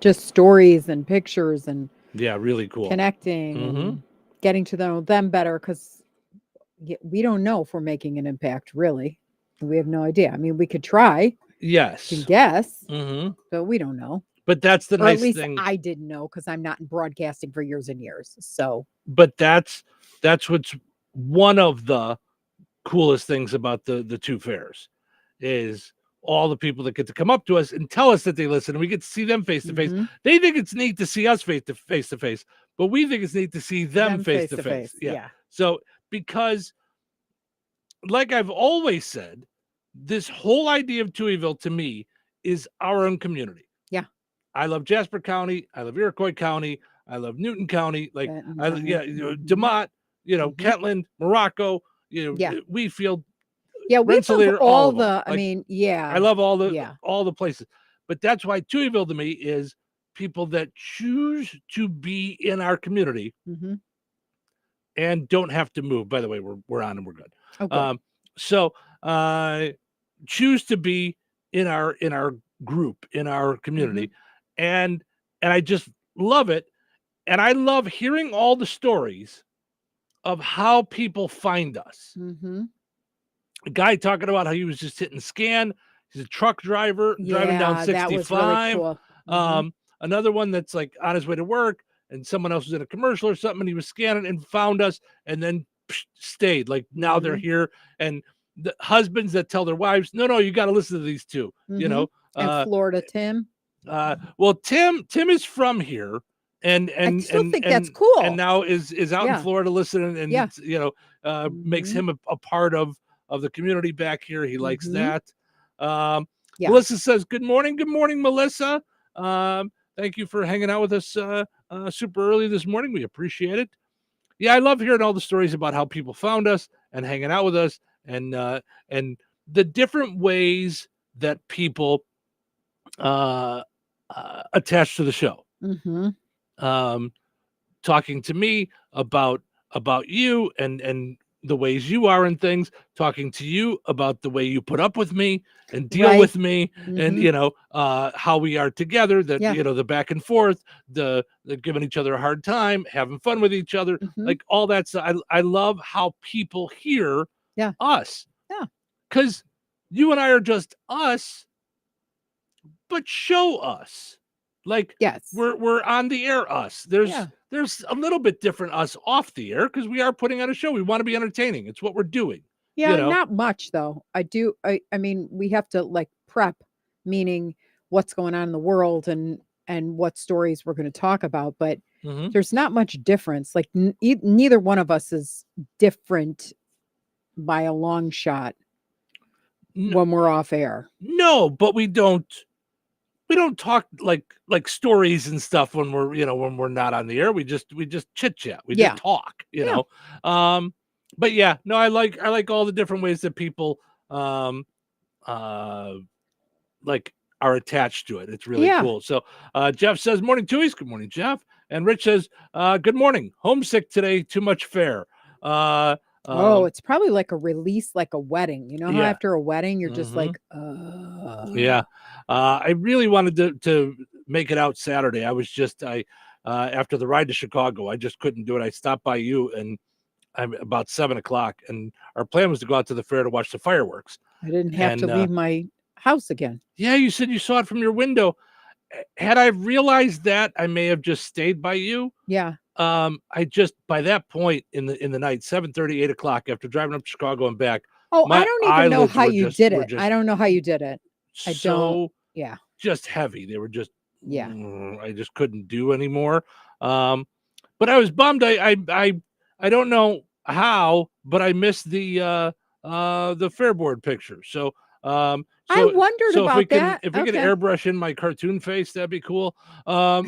just stories and pictures and Yeah, really cool. connecting Mm-hmm. and getting to know them better because we don't know if we're making an impact, really. We have no idea. I mean, we could try, can Yes. guess, Mm-hmm. but we don't know. But that's the Or at nice least thing. I didn't know because I'm not in broadcasting for years and years. So, But that's what's one of the coolest things about the two fairs is all the people that get to come up to us and tell us that they listen, and we get to see them face to face. mhm, They think it's neat to see us face to face, but we think it's neat to see them them face face to to face. face. Yeah. Yeah. So because, like I've always said, this whole idea of Touhyville to me is our own community. Yeah. I love Jasper County. I love Iroquois County. I love Newton County. Like Benton yeah, County. Demott, Mhm. Kentland, Morocco, Yeah. Wheatfield, Yeah. We love Rensselaer, all all of them. the, I Like mean, I yeah. love Yeah. all the places. But that's why Touhyville to me is people that choose to be in our community Hmm. and don't have to move. By the way, we're on and we're good. Oh, good. So choose to be in our group, in our Hmm. community, and I just love it. And I love hearing all the stories of how people find us. Hmm. A guy talking about how he was just hitting scan. He's a truck driver driving down Yeah. That was really 65. cool. Hmm. Another one that's like on his way to work, and someone else was in a commercial or something, and he was scanning and found us, and then stayed. Like now they're Hmm. here, and the husbands that tell their wives, no, you got to listen to these two. Hmm. And Florida Tim. Well, Tim is from here, and I still think that's cool. now is out in Yeah. Florida listening, and Yeah. makes Hmm. him a part of the community back here. He likes Hmm. that. Yeah. Melissa says, good morning, Melissa. Thank you for hanging out with us super early this morning. We appreciate it. Yeah, I love hearing all the stories about how people found us and hanging out with us, and the different ways that people uh, attached to the show. Hmm. Um, Talking to me about you and the ways you are and things, talking to you about the way you put up with me and deal Right. with me, and Hmm. how we are together, that Yeah. the back and forth, the giving each other a hard time, having fun with each other, Hmm. like all that stuff. I love how people hear Yeah. us, Yeah. because you and I are just us, but show us, like Yes. we're on the air us. Yeah. There's a little bit different us off the air, because we are putting on a show. We want to be entertaining. It's what we're doing, you Yeah, know. not much though. I mean, we have to like prep, meaning what's going on in the world and what stories we're going to talk about, but Mm-hmm. there's not much difference. Like neither one of us is different by a long shot when we're off air. No, but we don't talk like stories and stuff when we're when we're not on the air. We just chit chat. We just Yeah. talk. Yeah. But yeah, no, I like all the different ways that people um uh like are attached to it. It's really Yeah. cool. So Jeff says, morning, Tuies. Good morning, Jeff. And Rich says, good morning. Homesick today, too much fare. Uh Oh, um it's probably like a release, like a wedding. You know how yeah. after a wedding you're just Hmm. like, Yeah. I really wanted to make it out Saturday. I was just I after the ride to Chicago, I just couldn't do it. I stopped by you, and I'm about 7 o'clock, and our plan was to go out to the fair to watch the fireworks. I didn't have to And leave my house again. yeah, you said you saw it from your window. Had I realized that, I may have just stayed by you. Yeah. I just, by that point in the night, 7:30, 8 o'clock, after driving up to Chicago and back, Oh, I my don't even know eyelids how were you just did were it. I just don't know how you did it. I don't. so Yeah. just heavy. They were just Yeah. I just couldn't do anymore. But I was bummed. I don't know how, but I missed the fair board picture. So I wondered so about that. if we can Okay. airbrush in my cartoon face, that'd be cool. uh,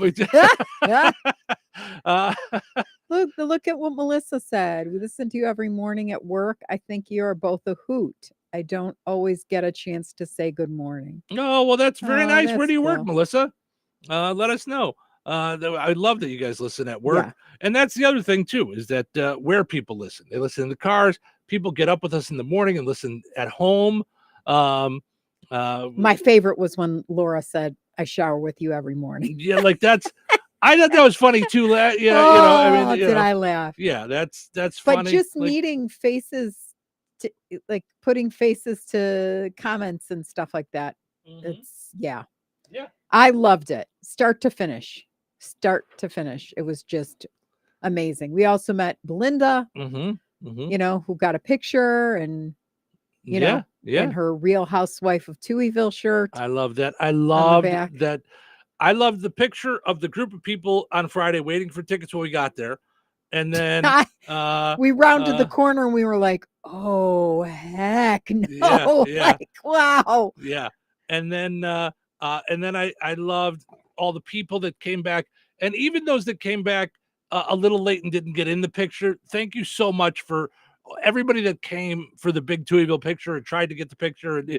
Look at what Melissa said. We listen to you every morning at work. I think you are both a hoot. I don't always get a chance to say good morning. oh well, that's very Oh, nice. Where that's do you work, cool. Melissa? Let us know. I love that you guys listen at Yeah. work, and that's the other thing too, is that where people listen. They listen in the cars. People get up with us in the morning and listen at home. Um, My favorite was when Laura said, I shower with you every morning. Yeah, like I thought that was funny too. Yeah, Oh, did I laugh? yeah, that's But funny. just Like, needing faces to like putting faces to comments and stuff like that. It's yeah, I loved it. Start to finish. Start to finish. It was just amazing. We also met Belinda, who got a picture and yeah, and her Real Housewife of Touhyville shirt I love that. I on the loved back. that. I loved the picture of the group of people on Friday waiting for tickets when we got there, and then We rounded the corner and we were like, "Oh heck no!" yeah, Like, wow. yeah, and then I loved all the people that came back, and even those that came back a little late and didn't get in the picture. Thank you so much for everybody that came for the big Touhyville picture and tried to get the picture. And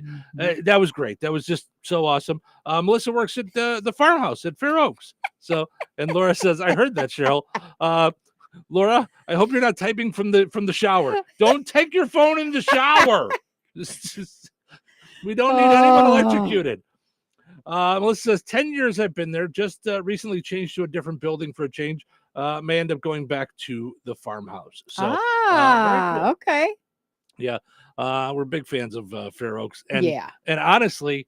that was great. That was just so awesome. Melissa works at the farmhouse at Fair Oaks. So, and Laura says, I heard that, Cheryl. Laura, I hope you're not typing from the shower. Don't take your phone in the shower. We don't need anyone electrocuted. Melissa says, 10 years I've been there, just recently changed to a different building for a change. May end up going back to the farmhouse. So, very cool. Okay. Yeah. We're big fans of Fair Oaks. And, Yeah. and honestly,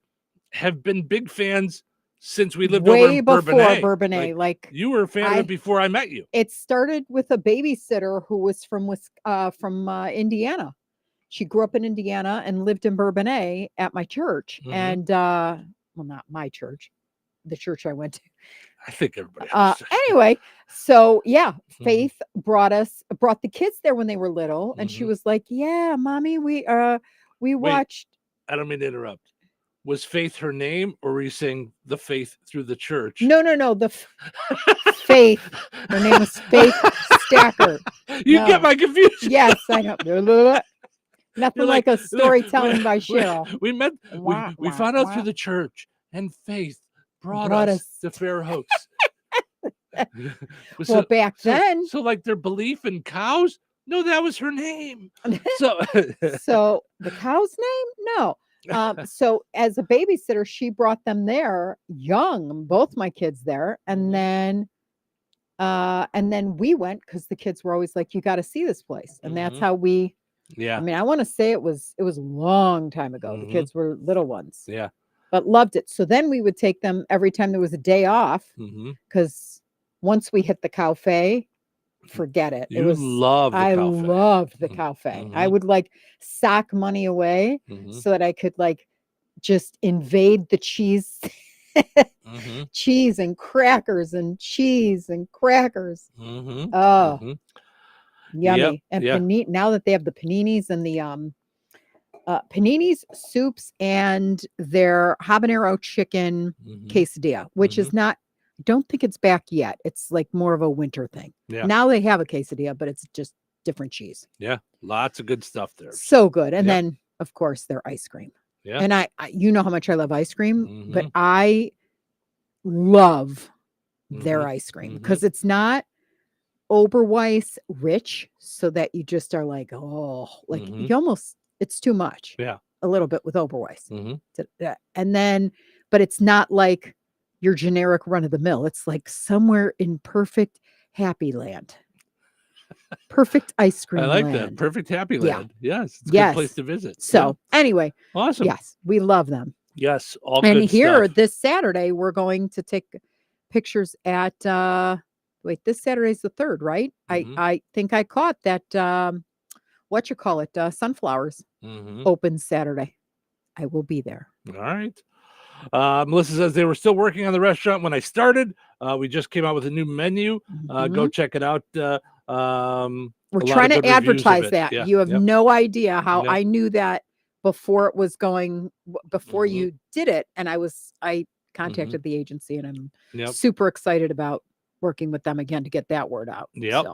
have been big fans since we lived way over in before Bourbonnais. Like you were a fan of it before I met you. It started with a babysitter who was from Indiana. She grew up in Indiana and lived in Bourbonnais at my church. And well, not my church, the church I went to. I think everybody. Anyway, so yeah, Faith brought the kids there when they were little, and she was like, "Yeah, mommy, we watched." I don't mean to interrupt. Was Faith her name, or were you saying the Faith through the church? No. The Faith. Her name was Faith Stacker. You get my confusion. Yes, I know. Nothing like a storytelling by Cheryl. We found out through the church, and Faith brought us to Fair Oaks. Well, back then. So like their belief in cows? No, that was her name. So the cow's name? No. So as a babysitter, she brought them there young, both my kids there. And then we went because the kids were always like, you got to see this place. And that's how we, I mean, I want to say it was a long time ago. The kids were little ones. Yeah. But loved it. So then we would take them every time there was a day off because once we hit the cafe, forget it. I loved the cafe. I would like sock money away so that I could like just invade the cheese, cheese and crackers and cheese and crackers. Oh, yummy. And now that they have the paninis and the paninis, soups, and their habanero chicken quesadilla, which is not, I don't think it's back yet. It's like more of a winter thing. Yeah. Now they have a quesadilla, but it's just different cheese. Yeah. Lots of good stuff there. So good. And then, of course, their ice cream. Yeah. And I you know how much I love ice cream, but I love their ice cream because it's not Oberweis rich so that you just are like, oh, like you almost, it's too much. Yeah. A little bit with Oberweis. And then, but it's not like your generic run of the mill. It's like somewhere in perfect happy land. Perfect ice cream. I like land. that. Perfect happy land. Yeah. Yes. It's a good place to visit. So anyway. Awesome. Yes. We love them. Yes. All and good here stuff. This Saturday, we're going to take pictures at, this Saturday's the 3rd, right? I think I caught that, sunflowers open Saturday. I will be there. All right. Melissa says they were still working on the restaurant when I started. We just came out with a new menu. Go check it out. We're trying to advertise that. You have no idea how I knew that before it was going, before you did it. And I contacted the agency, and I'm super excited about working with them again to get that word out. Yep.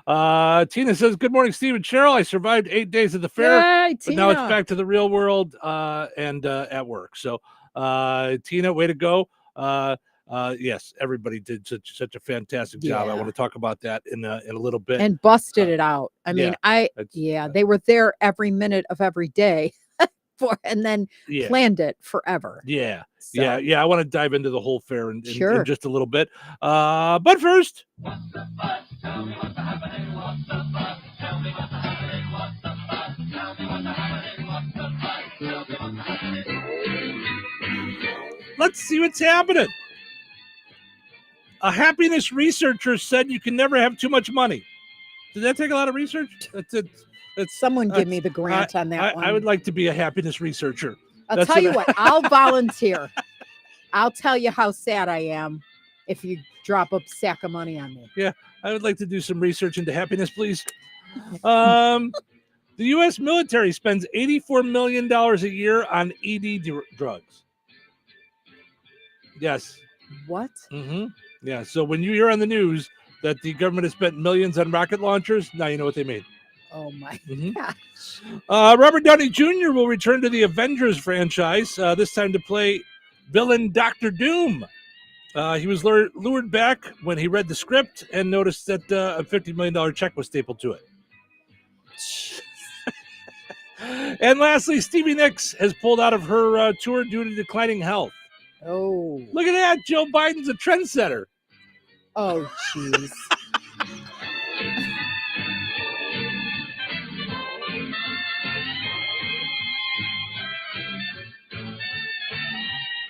So. Tina says, good morning, Steve and Cheryl. I survived 8 days at the fair, Yay, but now it's back to the real world and at work. So Tina, way to go. Yes, everybody did such a fantastic job. I want to talk about that in a little bit. And busted it out. I mean, they were there every minute of every day. for, and then planned it forever. Yeah. So. Yeah. I want to dive into the whole fair in Sure. just a little bit. But first. Let's see what's happening. A happiness researcher said you can never have too much money. Did that take a lot of research? Someone give me the grant on that one. I would like to be a happiness researcher. I'll tell you what, I'll volunteer. I'll tell you how sad I am if you drop a sack of money on me. Yeah, I would like to do some research into happiness, please. The U.S. military spends $84 million a year on ED drugs. Yes. What? Mm-hmm. Yeah, so when you hear on the news that the government has spent millions on rocket launchers, now you know what they made. Oh, my gosh. Robert Downey Jr. will return to the Avengers franchise, this time to play villain Dr. Doom. He was lured back when he read the script and noticed that a $50 million check was stapled to it. And lastly, Stevie Nicks has pulled out of her tour due to declining health. Oh. Look at that. Joe Biden's a trendsetter. Oh, jeez.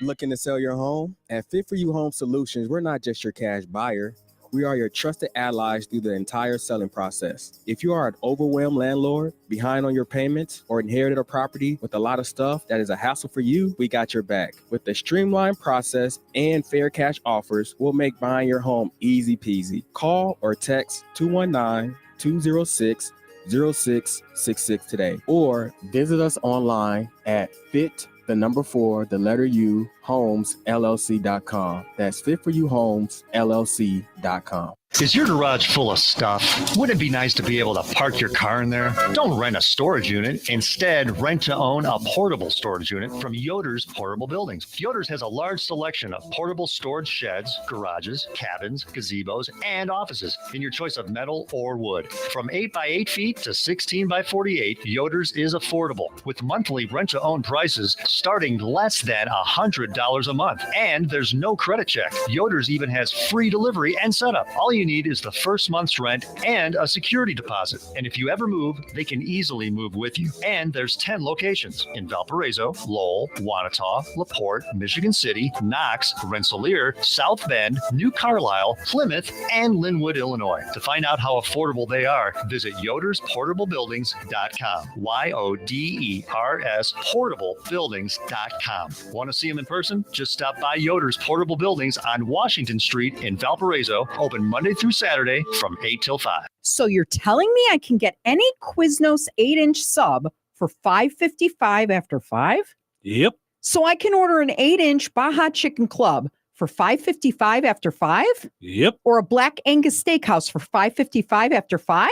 Looking to sell your home? At Fit For You Home Solutions, we're not just your cash buyer. We are your trusted allies through the entire selling process. If you are an overwhelmed landlord, behind on your payments, or inherited a property with a lot of stuff that is a hassle for you, we got your back. With the streamlined process and fair cash offers, we'll make buying your home easy peasy. Call or text 219-206-0666 today, or visit us online at FitUHomesLLC.com. That's FitForYouHomesLLC.com. Is your garage full of stuff? Wouldn't it be nice to be able to park your car in there? Don't rent a storage unit. Instead, rent to own a portable storage unit from Yoder's Portable Buildings. Yoder's has a large selection of portable storage sheds, garages, cabins, gazebos, and offices in your choice of metal or wood. From 8 by 8 feet to 16 by 48, Yoder's is affordable with monthly rent to own prices starting less than $100 a month. And there's no credit check. Yoder's even has free delivery and setup. All you need is the first month's rent and a security deposit. And if you ever move, they can easily move with you. And there's 10 locations in Valparaiso, Lowell, Wanata, LaPorte, Michigan City, Knox, Rensselaer, South Bend, New Carlisle, Plymouth, and Linwood, Illinois. To find out how affordable they are, visit yodersportablebuildings.com. YODERS portablebuildings.com. Want to see them in person? Just stop by Yoder's Portable Buildings on Washington Street in Valparaiso, open Monday through Saturday from 8 till 5. So you're telling me I can get any Quiznos 8-inch sub for $5.55 after 5? Yep. So I can order an 8-inch Baja Chicken Club for $5.55 after 5? Yep. Or a Black Angus Steakhouse for $5.55 after 5?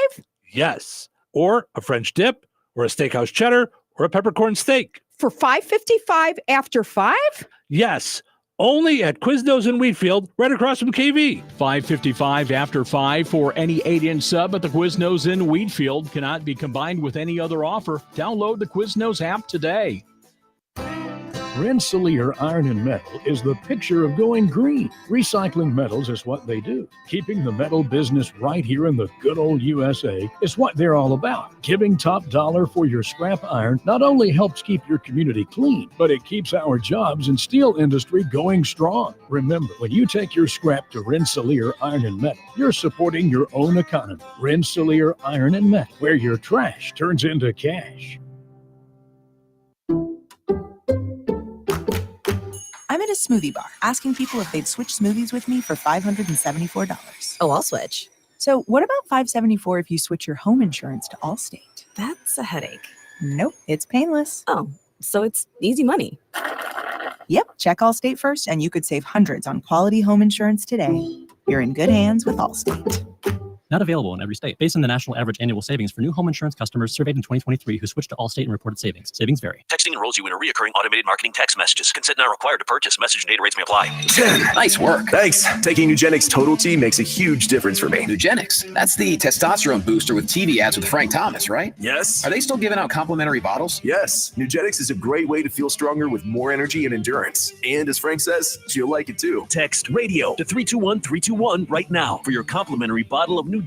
Yes. Or a French dip, or a steakhouse cheddar, or a peppercorn steak. For $5.55 after 5? Yes. Only at Quiznos in Wheatfield, right across from KV. $5.55 after 5 for any 8-inch sub at the Quiznos in Wheatfield. Cannot be combined with any other offer. Download the Quiznos app today. Rensselaer Iron and Metal is the picture of going green. Recycling metals is what they do. Keeping the metal business right here in the good old USA is what they're all about. Giving top dollar for your scrap iron not only helps keep your community clean, but it keeps our jobs and steel industry going strong. Remember, when you take your scrap to Rensselaer Iron and Metal, you're supporting your own economy. Rensselaer Iron and Metal, where your trash turns into cash. I'm at a smoothie bar asking people if they'd switch smoothies with me for $574. Oh, I'll switch. So what about $574 if you switch your home insurance to Allstate? That's a headache. Nope, it's painless. Oh, so it's easy money. Yep, check Allstate first and you could save hundreds on quality home insurance today. You're in good hands with Allstate. Not available in every state. Based on the national average annual savings for new home insurance customers surveyed in 2023 who switched to Allstate and reported savings. Savings vary. Texting enrolls you in a recurring automated marketing text messages. Consent not required to purchase. Message and data rates may apply. 10. Nice work. Thanks. Taking Nugenix Total T makes a huge difference for me. Nugenix? That's the testosterone booster with TV ads with Frank Thomas, right? Yes. Are they still giving out complimentary bottles? Yes. Nugenix is a great way to feel stronger with more energy and endurance. And as Frank says, you'll like it too. Text radio to 321-321 right now for your complimentary bottle of Nugenix.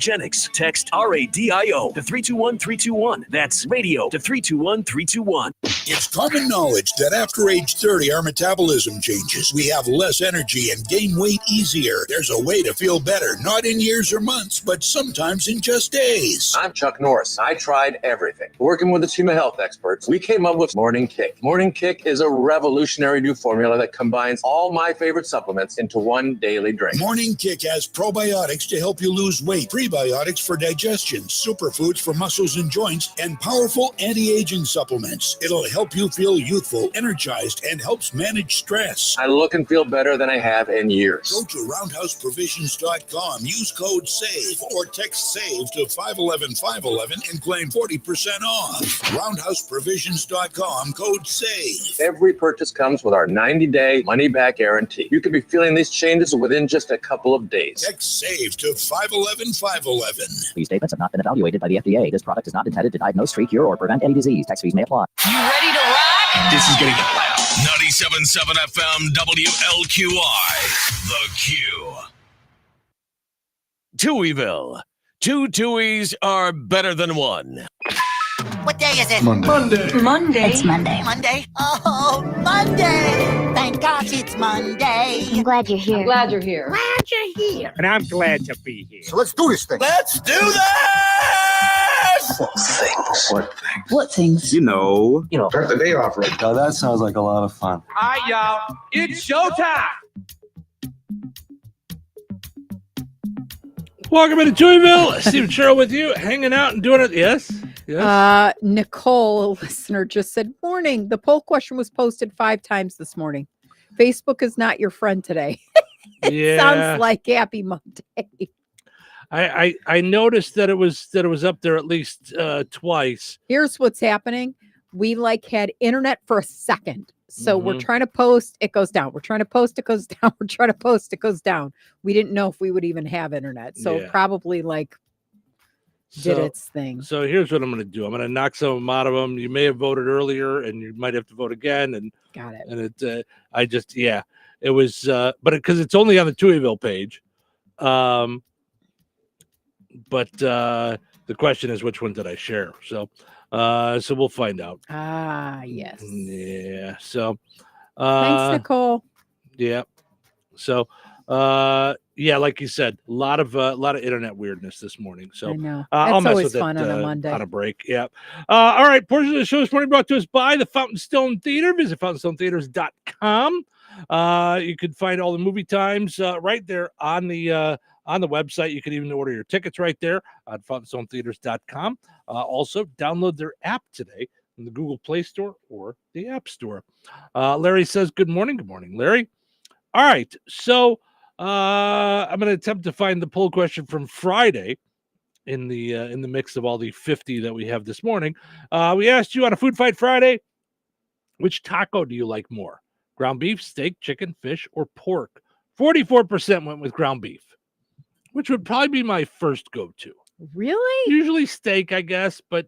Text RADIO to 321-321. That's radio to 321-321. It's common knowledge that after age 30, our metabolism changes. We have less energy and gain weight easier. There's a way to feel better, not in years or months, but sometimes in just days. I'm Chuck Norris. I tried everything. Working with the team of health experts, we came up with Morning Kick. Morning Kick is a revolutionary new formula that combines all my favorite supplements into one daily drink. Morning Kick has probiotics to help you lose weight, prebiotics for digestion, superfoods for muscles and joints, and powerful anti-aging supplements. It'll help you feel youthful, energized, and helps manage stress. I look and feel better than I have in years. Go to roundhouseprovisions.com, use code SAVE, or text SAVE to 511-511 and claim 40% off. Roundhouseprovisions.com, code SAVE. Every purchase comes with our 90-day money-back guarantee. You could be feeling these changes within just a couple of days. Text SAVE to 511-511. These statements have not been evaluated by the FDA. This product is not intended to diagnose, treat, cure, or prevent any disease. Tax fees may apply. You ready to rock? This is gonna get loud. 97.7 FM WLQI. The Q. Touhyville. Two Tuohys are better than one. What day is it? Monday. Monday. It's Monday. Monday. Oh, Monday. Thank gosh it's Monday. I'm glad you're here. Glad you're here. Glad you're here. And I'm glad to be here. So let's do this thing. Let's do this! What things? What things? You know, start the day off right. Oh, that sounds like a lot of fun. All right, y'all. It's showtime. Welcome into Touhyville. Steve and Cheryl with you, hanging out and doing it. Yes. Yes. Nicole, a listener, just said, morning. The poll question was posted 5 times this morning. Facebook is not your friend today. It sounds like Happy Monday. I noticed that it was up there at least twice. Here's what's happening. We had internet for a second. So we're trying to post, it goes down. We're trying to post, it goes down. We're trying to post, it goes down. We didn't know if we would even have internet. So it probably did its thing. So here's what I'm going to do. I'm going to knock some of them out of them. You may have voted earlier and you might have to vote again. And got it. And it was, but because it's only on the Touhyville page. But the question is, which one did I share? So we'll find out. Yes. Yeah. So thanks, Nicole. Yeah. So like you said, a lot of internet weirdness this morning. So I know. I'll mess always with fun it on a Monday. on a break. Yeah. All right. Portion of the show this morning brought to us by the Fountain Stone Theater. Visit fountainstonetheaters.com. You can find all the movie times right there on the website. You can even order your tickets right there on fountainstonetheaters.com. Also, download their app today in the Google Play Store or the App Store. Larry says, good morning. Good morning, Larry. All right. So I'm going to attempt to find the poll question from Friday in the mix of all the 50 that we have this morning. We asked you on a Food Fight Friday, which taco do you like more? Ground beef, steak, chicken, fish, or pork? 44% went with ground beef, which would probably be my first go-to. Really? Usually steak, I guess, but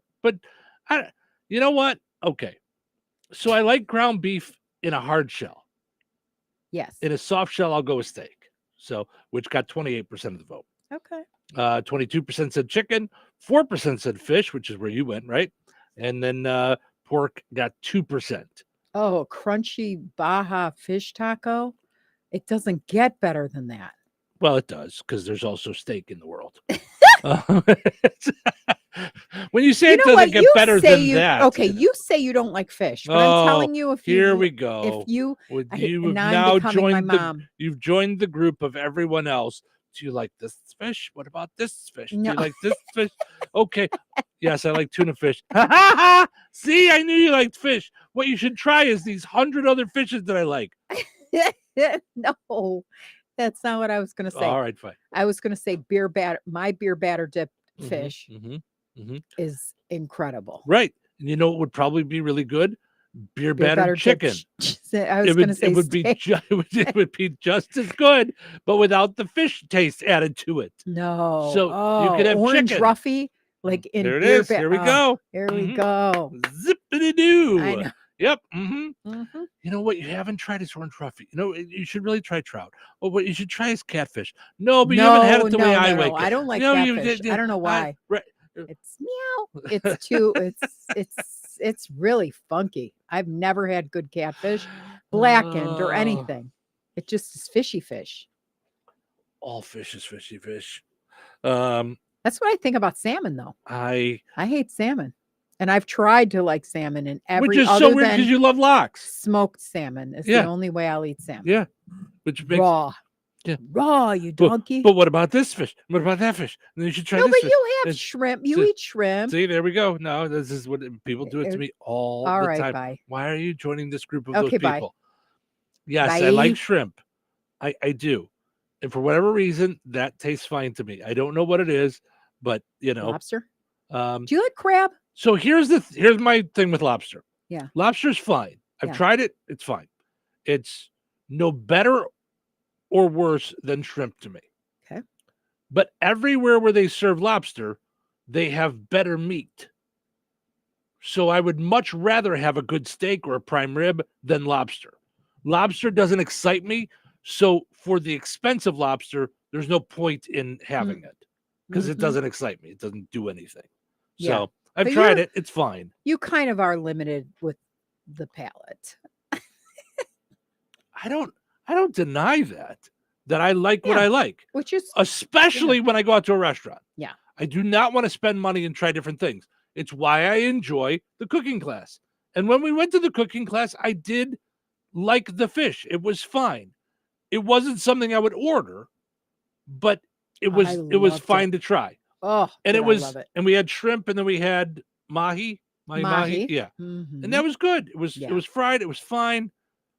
you know what? Okay. So I like ground beef in a hard shell. Yes. In a soft shell, I'll go with steak. So, which got 28% of the vote. Okay. 22% said chicken, 4% said fish, which is where you went, right? And then pork got 2%. Oh, crunchy Baja fish taco. It doesn't get better than that. Well, it does, because there's also steak in the world. When you say it doesn't get better than that. Okay, you say you don't like fish, but I'm telling you, here we go. If you have now joined you've joined the group of everyone else. Do you like this fish? What about this fish? No. Do you like this fish? Okay. Yes, I like tuna fish. See, I knew you liked fish. What you should try is these 100 other fishes that I like. No. That's not what I was going to say. All right, fine. I was going to say my beer batter dipped fish is incredible. Right. And you know what would probably be really good? Beer battered chicken. I was going to say it would be just as good, but without the fish taste added to it. No. So you could have orange chicken. Ruffy, like in There it beer is. Here we go. Here we go. Zippity doo. I know. Yep. You know what you haven't tried is orange Ruffy. You know, you should really try trout. Oh, what you should try is catfish. No, but you haven't had it the way I like it. I don't like catfish. I don't know why. It's meow. It's too. It's really funky. I've never had good catfish, blackened or anything. It just is fishy fish. All fish is fishy fish. That's what I think about salmon, though. I hate salmon, and I've tried to like salmon in every. Which is other so weird than because you love lox. Smoked salmon is the only way I'll eat salmon. Yeah, which makes raw. Yeah, raw. You donkey. But what about this fish? What about that fish? And then you should try. No, this but fish. you have shrimp. You eat shrimp. See, there we go. No, this is what people do it to me all the right, time. bye. Why are you joining this group of Okay, those bye. people? Yes, Bye. I like shrimp. I do. And for whatever reason, that tastes fine to me. I don't know what it is, but you know. Lobster? Do you like crab? So here's my thing with lobster. Yeah. Lobster's fine. I've Yeah. tried it. It's fine. It's no better or worse than shrimp to me. Okay. But everywhere where they serve lobster, they have better meat. So I would much rather have a good steak or a prime rib than lobster. Lobster doesn't excite me. So for the expensive lobster, there's no point in having it because it doesn't excite me. It doesn't do anything. Yeah. So I've But tried you're- it. It's fine. You kind of are limited with the palate. I don't deny that I like what I like, which is especially when I go out to a restaurant. Yeah. I do not want to spend money and try different things. It's why I enjoy the cooking class. And when we went to the cooking class, I did like the fish. It was fine. It wasn't something I would order, but it was loved fine to try. Oh, And did it I was love it. and we had shrimp and then we had mahi. Mahi. Yeah. Mhm. And that was good. It Yeah. was fried, it was fine,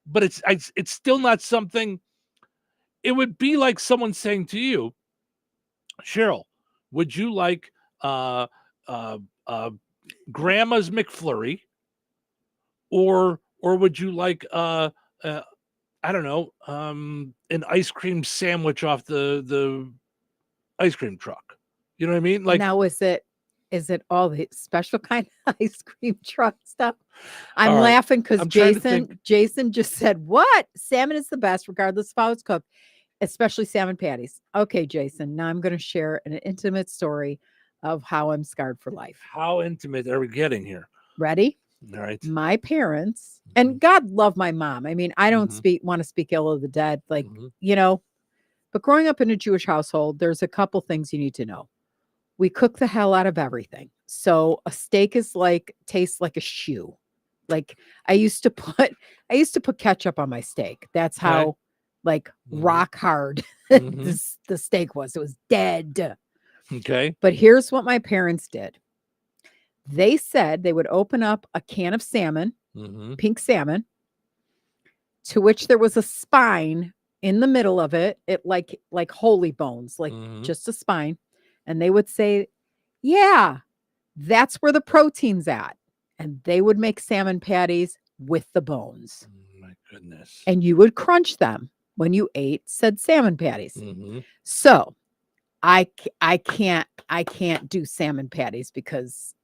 but it's still not something. It would be like someone saying to you, Cheryl, would you like grandma's McFlurry, or would you like I don't know, an ice cream sandwich off the ice cream truck? You know what I mean? Like, now is it all the special kind of ice cream truck stuff? I'm All right. laughing because I'm trying to think. Jason just said, what? Salmon is the best, regardless of how it's cooked, especially salmon patties. Okay, Jason, now I'm going to share an intimate story of how I'm scarred for life. how intimate are we getting here? Ready? All right. My parents, and God love my mom. I mean, I don't want to speak ill of the dead, like, you know, but growing up in a Jewish household, there's a couple things you need to know. We cook the hell out of everything. So a steak tastes like a shoe. Like I used to put ketchup on my steak. That's how rock hard the steak was. It was dead. Okay. But here's what my parents did. They said they would open up a can of salmon, pink salmon, to which there was a spine in the middle of it. It like holy bones, like just a spine. And they would say, yeah, that's where the protein's at. And they would make salmon patties with the bones. My goodness. And you would crunch them when you ate said salmon patties. So I can't do salmon patties because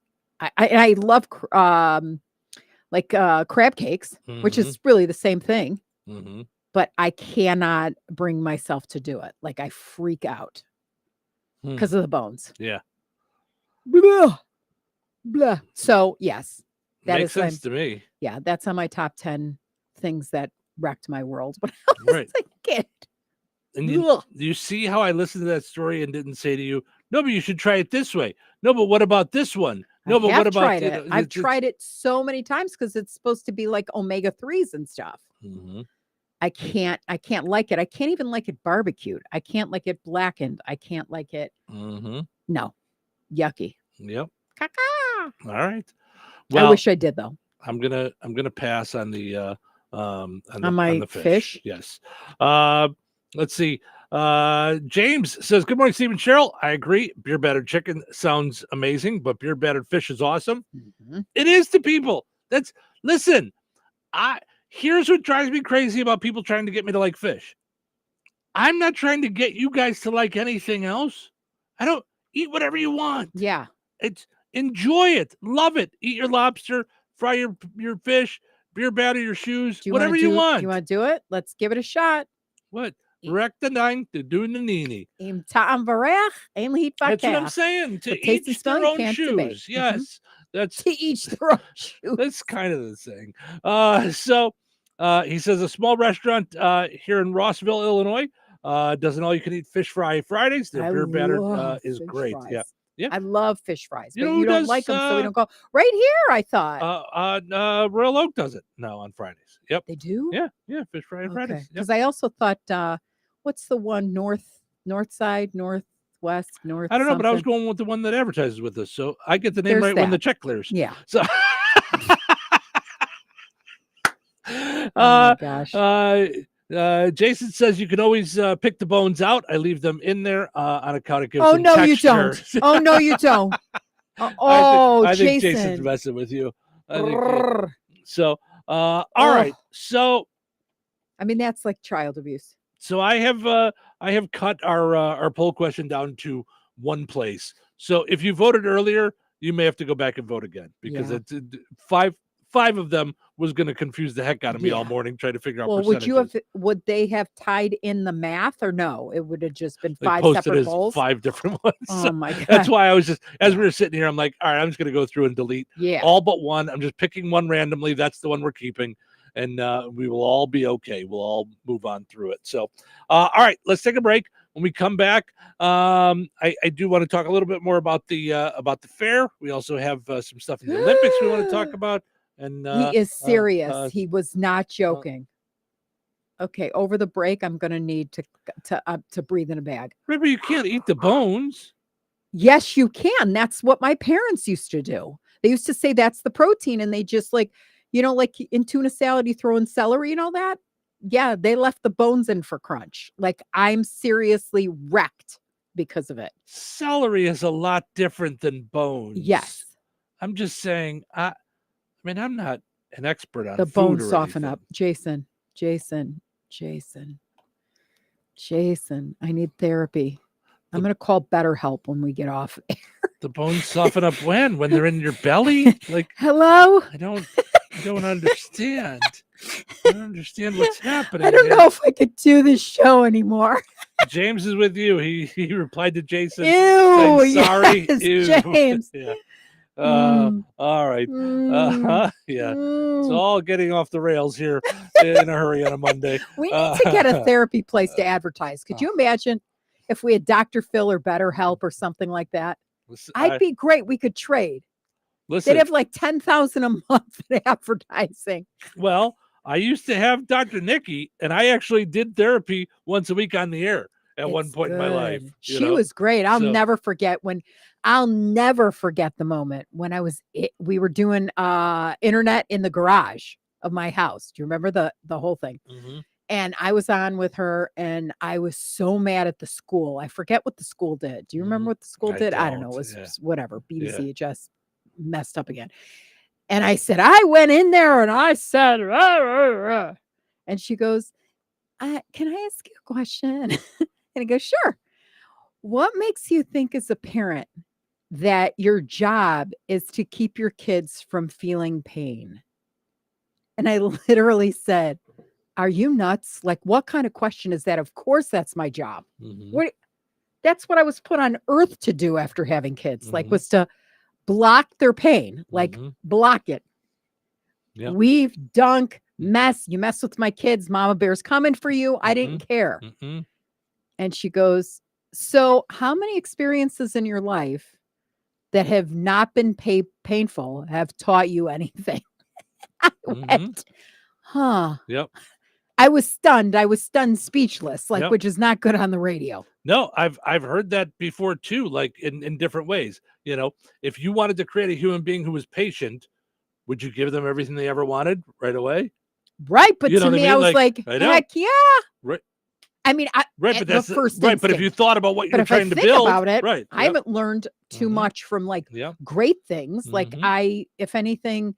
I love crab cakes, which is really the same thing. But I cannot bring myself to do it. Like I freak out because of the bones. Yeah. Blah, blah. So yes, that Makes is sense to me. Yeah, that's on my top 10 things that wrecked my world when I was Right. a kid. And you see how I listened to that story and didn't say to you, no, but you should try it this way. No, but what about this one? No, but what about tried it? I've tried it so many times because it's supposed to be like omega-3s and stuff. I can't like it. I can't even like it barbecued. I can't like it blackened. I can't like it. No, yucky. Yep. Caca. All right. I wish I did though. I'm gonna pass on the on my fish. Yes. Let's see. James says, good morning, Steve and Cheryl. I agree. Beer battered chicken sounds amazing, but beer battered fish is awesome. It is to people. Listen, here's what drives me crazy about people trying to get me to like fish. I'm not trying to get you guys to like anything else. I don't eat whatever you want. Yeah. Enjoy it. Love it. Eat your lobster, fry your fish, beer batter your shoes, whatever you want. Do you want to do it? Let's give it a shot. What? Rek the nine to do the nini. That's what I'm saying. To each their own shoes. Yes. That's to each their own shoes. That's kind of the thing. So he says a small restaurant here in Rossville, Illinois, does an all-you-can-eat fish fry Fridays. Their beer batter is great. Fries. Yeah. Yeah. I love fish fries, but know you who don't does, like them, so we don't go right here. I thought Royal Oak does it now on Fridays. Yep, they do. Yeah, fish fry on Fridays. Because I also thought, what's the one north side, northwest, north? I don't know, but I was something? going with the one that advertises with us, so I get the name There's right when the that. check clears. Yeah. So. Oh my gosh. Jason says you can always pick the bones out. I leave them in there on account of gives Oh them no, texture. you don't. Oh no, you don't. I think Jason. Jason's messing with you. So, all right. So, I mean, that's like child abuse. So I have cut our poll question down to one place. So if you voted earlier, you may have to go back and vote again because it's five of them was going to confuse the heck out of me all morning trying to figure out. Well, percentages. would they have tied in the math or no? It would have just been Like 5 posted separate as polls. 5 different ones. Oh my god! That's why I was just as we were sitting here, I'm like, all right, I'm just going to go through and delete all but one. I'm just picking one randomly. That's the one we're keeping, and we will all be okay. We'll all move on through it. So, all right, let's take a break. When we come back, I do want to talk a little bit more about the fair. We also have some stuff in the Olympics we want to talk about. And he is serious. He was not joking. Okay, over the break, I'm going to need to breathe in a bag. Remember, you can't eat the bones. Yes, you can. That's what my parents used to do. They used to say that's the protein, and they just like in tuna salad, you throw in celery and all that. Yeah, they left the bones in for crunch. Like I'm seriously wrecked because of it. Celery is a lot different than bones. Yes. I'm just saying, I mean, I'm not an expert on the food bones or soften anything. up. Jason, I need therapy. I'm going to call BetterHelp when we get off air. The bones soften up when they're in your belly? Like, hello? I don't understand. I don't understand what's happening. I don't know if I could do this show anymore. James is with you. He replied to Jason. Ew, saying, sorry, yes, ew. James. Yeah. All right. Yeah. It's all getting off the rails here in a hurry on a Monday. We need to get a therapy place to advertise. Could you imagine if we had Dr. Phil or BetterHelp or something like that? I'd be great. We could trade. Listen, they'd have like 10,000 a month in advertising. Well, I used to have Dr. Nikki, and I actually did therapy once a week on the air at one point in my life. She was great. I'll never forget the moment when we were doing internet in the garage of my house. Do you remember the whole thing? Mm-hmm. And I was on with her, and I was so mad at the school. I forget what the school did. Do you remember what the school did? I don't know. It was whatever. BDCHS messed up again. And I said, I went in there and I said, rah, rah, rah. And she goes, can I ask you a question? And I go, sure. What makes you think as a parent that your job is to keep your kids from feeling pain? And I literally said, are you nuts? Like, what kind of question is that? Of course, that's my job. Mm-hmm. That's what I was put on earth to do after having kids, like was to block their pain, like block it. Yep. Weave, dunk, mess. You mess with my kids, Mama Bear's coming for you. I didn't care. And she goes, so how many experiences in your life that have not been painful have taught you anything? I went, huh. Yep. I was stunned, speechless, which is not good on the radio. No, I've heard that before too, like in different ways. You know, if you wanted to create a human being who was patient, would you give them everything they ever wanted right away? Right, but You know to what I me, mean? I was like I know. heck yeah. Right. I mean, Right, but that's the first right. But if instinct. you thought about what But you're if I trying to think build, about it, right? I haven't learned too much from like great things. Like if anything,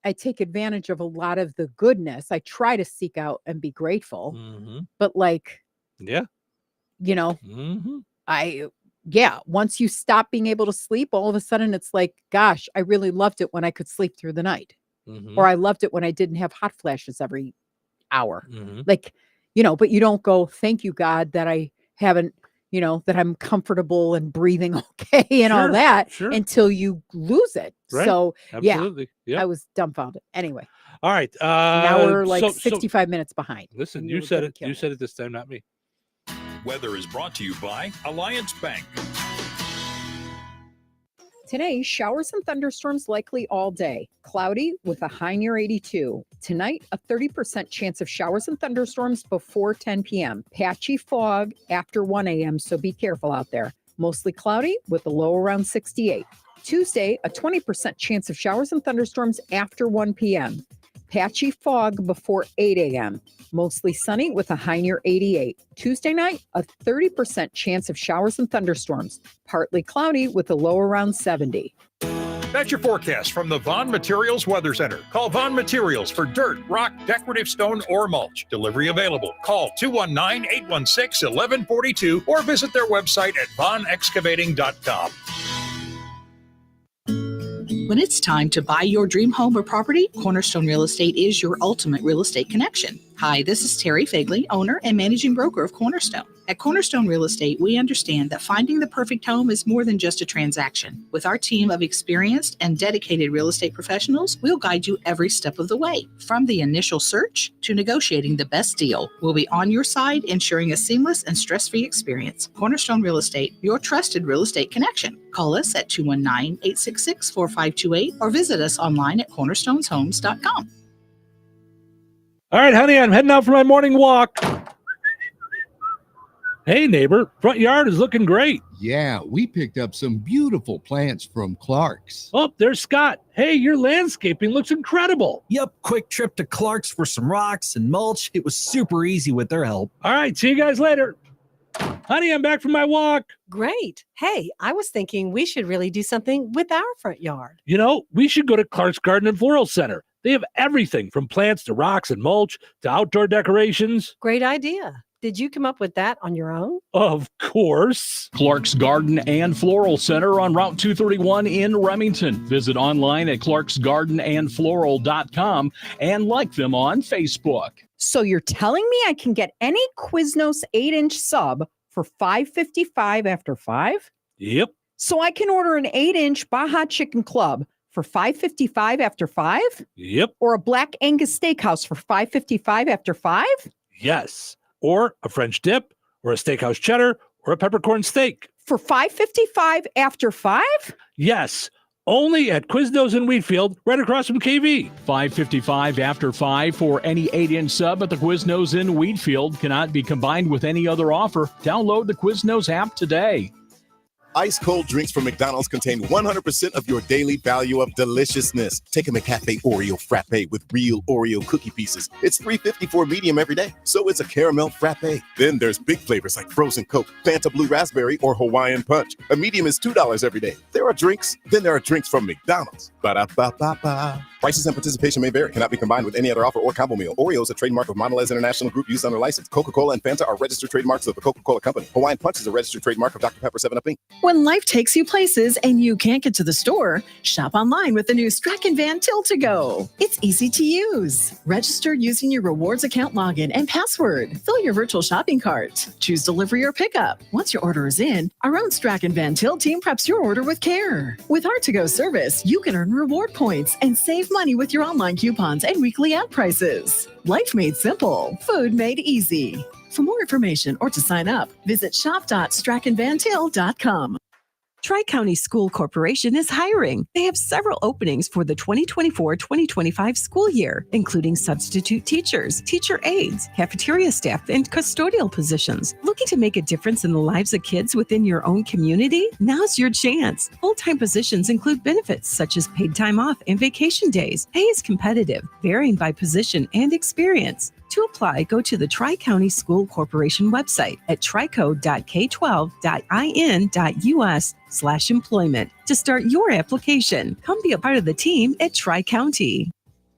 I take advantage of a lot of the goodness. I try to seek out and be grateful. But like, you know, once you stop being able to sleep, all of a sudden it's like, gosh, I really loved it when I could sleep through the night. Or I loved it when I didn't have hot flashes every hour. Like, you know, but you don't go, thank you, God, that I haven't, you know, that I'm comfortable and breathing okay and all that until you lose it. Right. So Absolutely. I was dumbfounded. Anyway. All right. Now we're like 65 minutes behind. Listen, you said it. You said it this time, not me. Weather is brought to you by Alliance Bank. Today, showers and thunderstorms likely all day. Cloudy with a high near 82. Tonight, a 30% chance of showers and thunderstorms before 10 p.m. Patchy fog after 1 a.m., so be careful out there. Mostly cloudy with a low around 68. Tuesday, a 20% chance of showers and thunderstorms after 1 p.m. Patchy fog before 8 a.m. Mostly sunny with a high near 88. Tuesday night, a 30% chance of showers and thunderstorms. Partly cloudy with a low around 70. That's your forecast from the Vaughn Materials Weather Center. Call Vaughn Materials for dirt, rock, decorative stone, or mulch. Delivery available. Call 219-816-1142 or visit their website at vaughnexcavating.com. When it's time to buy your dream home or property, Cornerstone Real Estate is your ultimate real estate connection. Hi, this is Terry Fagley, owner and managing broker of Cornerstone. At Cornerstone Real Estate, we understand that finding the perfect home is more than just a transaction. With our team of experienced and dedicated real estate professionals, we'll guide you every step of the way. From the initial search to negotiating the best deal, we'll be on your side, ensuring a seamless and stress-free experience. Cornerstone Real Estate, your trusted real estate connection. Call us at 219-866-4528 or visit us online at cornerstoneshomes.com. All right, honey, I'm heading out for my morning walk. Hey, neighbor, front yard is looking great. Yeah, we picked up some beautiful plants from Clark's. Oh, there's Scott. Hey, your landscaping looks incredible. Yep, quick trip to Clark's for some rocks and mulch. It was super easy with their help. All right, see you guys later. Honey, I'm back from my walk. Great. Hey, I was thinking we should really do something with our front yard. You know, we should go to Clark's Garden and Floral Center. They have everything from plants to rocks and mulch to outdoor decorations. Great idea. Did you come up with that on your own? Of course. Clark's Garden and Floral Center on Route 231 in Remington. Visit online at clarksgardenandfloral.com and like them on Facebook. So you're telling me I can get any Quiznos 8-inch sub for $5.55 after 5? Yep. So I can order an 8-inch Baja Chicken Club for $5.55 after 5? Yep. Or a Black Angus Steakhouse for $5.55 after 5? Yes. Or a French dip, or a steakhouse cheddar, or a peppercorn steak. For $5.55 after 5? Yes. Only at Quiznos in Wheatfield, right across from KV. $5.55 after 5 for any 8-inch sub at the Quiznos in Wheatfield. Cannot be combined with any other offer. Download the Quiznos app today. Ice cold drinks from McDonald's contain 100% of your daily value of deliciousness. Take a McCafe Oreo frappe with real Oreo cookie pieces. It's $3.50 for medium every day, so it's a caramel frappe. Then there's big flavors like frozen Coke, Fanta Blue Raspberry, or Hawaiian Punch. A medium is $2 every day. There are drinks, then there are drinks from McDonald's. Ba-da-ba-ba-ba. Prices and participation may vary. Cannot be combined with any other offer or combo meal. Oreo is a trademark of Mondelez International Group used under license. Coca-Cola and Fanta are registered trademarks of the Coca-Cola Company. Hawaiian Punch is a registered trademark of Dr. Pepper 7-Up Inc. When life takes you places and you can't get to the store, shop online with the new Strachan Van Til to Go. It's easy to use. Register using your rewards account login and password. Fill your virtual shopping cart. Choose delivery or pickup. Once your order is in, our own Strachan Van Til team preps your order with care. With our to-go service, you can earn reward points and save money with your online coupons and weekly ad prices. Life made simple. Food made easy. For more information or to sign up, visit shop.strachanvantil.com. Tri-County School Corporation is hiring. They have several openings for the 2024-2025 school year, including substitute teachers, teacher aides, cafeteria staff, and custodial positions. Looking to make a difference in the lives of kids within your own community? Now's your chance. Full-time positions include benefits such as paid time off and vacation days. Pay is competitive, varying by position and experience. To apply, go to the Tri-County School Corporation website at trico.k12.in.us/employment to start your application. Come be a part of the team at Tri-County.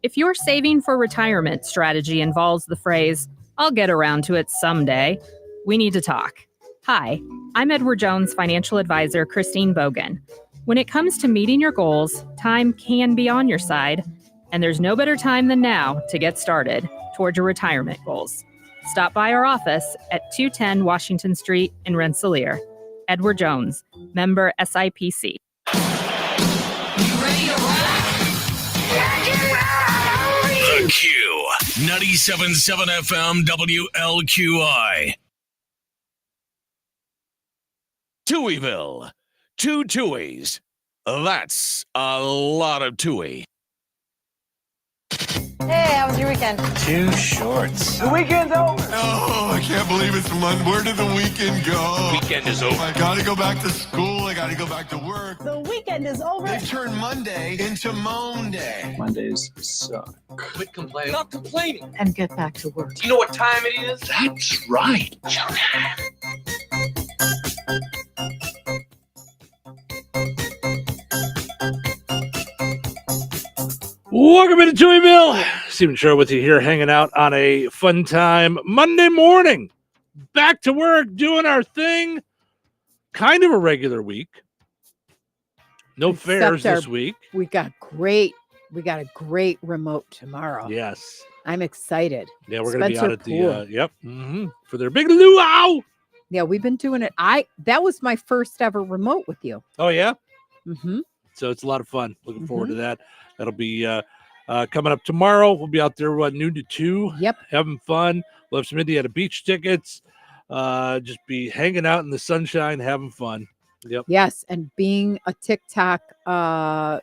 If your saving for retirement strategy involves the phrase, "I'll get around to it someday," we need to talk. Hi, I'm Edward Jones financial advisor Christine Bogan. When it comes to meeting your goals, time can be on your side, and there's no better time than now to get started toward your retirement goals. Stop by our office at 210 Washington Street in Rensselaer. Edward Jones, member SIPC. The Q, 97.7 FM WLQI. Touhyville. 2 Touhies. That's a lot of Touhy. Hey, how was your weekend? Too shorts. The weekend's over. Oh, I can't believe it's Monday. Where did the weekend go? Weekend is over. I gotta go back to school. I gotta go back to work. The weekend is over. They turned Monday into Moan Day. Mondays suck. Quit complaining. Stop complaining. And get back to work. Do you know what time it is? That's right. Welcome into Touhyville. Stephen Cheryl with you here, hanging out on a fun time Monday morning. Back to work, doing our thing. Kind of a regular week. No fairs this week. We got a great remote tomorrow. Yes. I'm excited. Yeah, we're going to be out at Pool. the for their big luau. Yeah, we've been doing it. That was my first ever remote with you. Oh yeah. Mm-hmm. So it's a lot of fun. Looking forward to that. That'll be coming up tomorrow. We'll be out there noon to 2. Yep. Having fun. We'll have some Indiana Beach tickets. Just be hanging out in the sunshine, having fun. Yep. Yes, and being a TikTok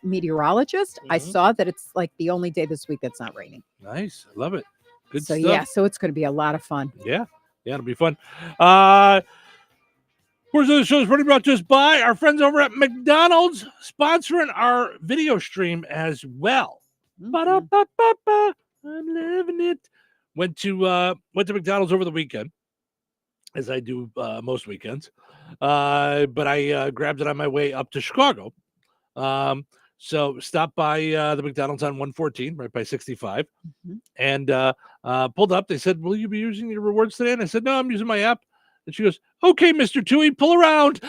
meteorologist, I saw that it's like the only day this week that's not raining. Nice. I love it. Good so stuff. yeah, so it's going to be a lot of fun. Yeah. Yeah, it'll be fun. Course of the show is pretty brought to us by our friends over at McDonald's, sponsoring our video stream as well. Ba-da-ba-ba-ba. I'm living it. Went to McDonald's over the weekend, as I do most weekends. But I grabbed it on my way up to Chicago. So stopped by the McDonald's on 114, right by 65, and pulled up. They said, "Will you be using your rewards today?" And I said, "No, I'm using my app." And she goes, "Okay, Mr. Touhy, pull around."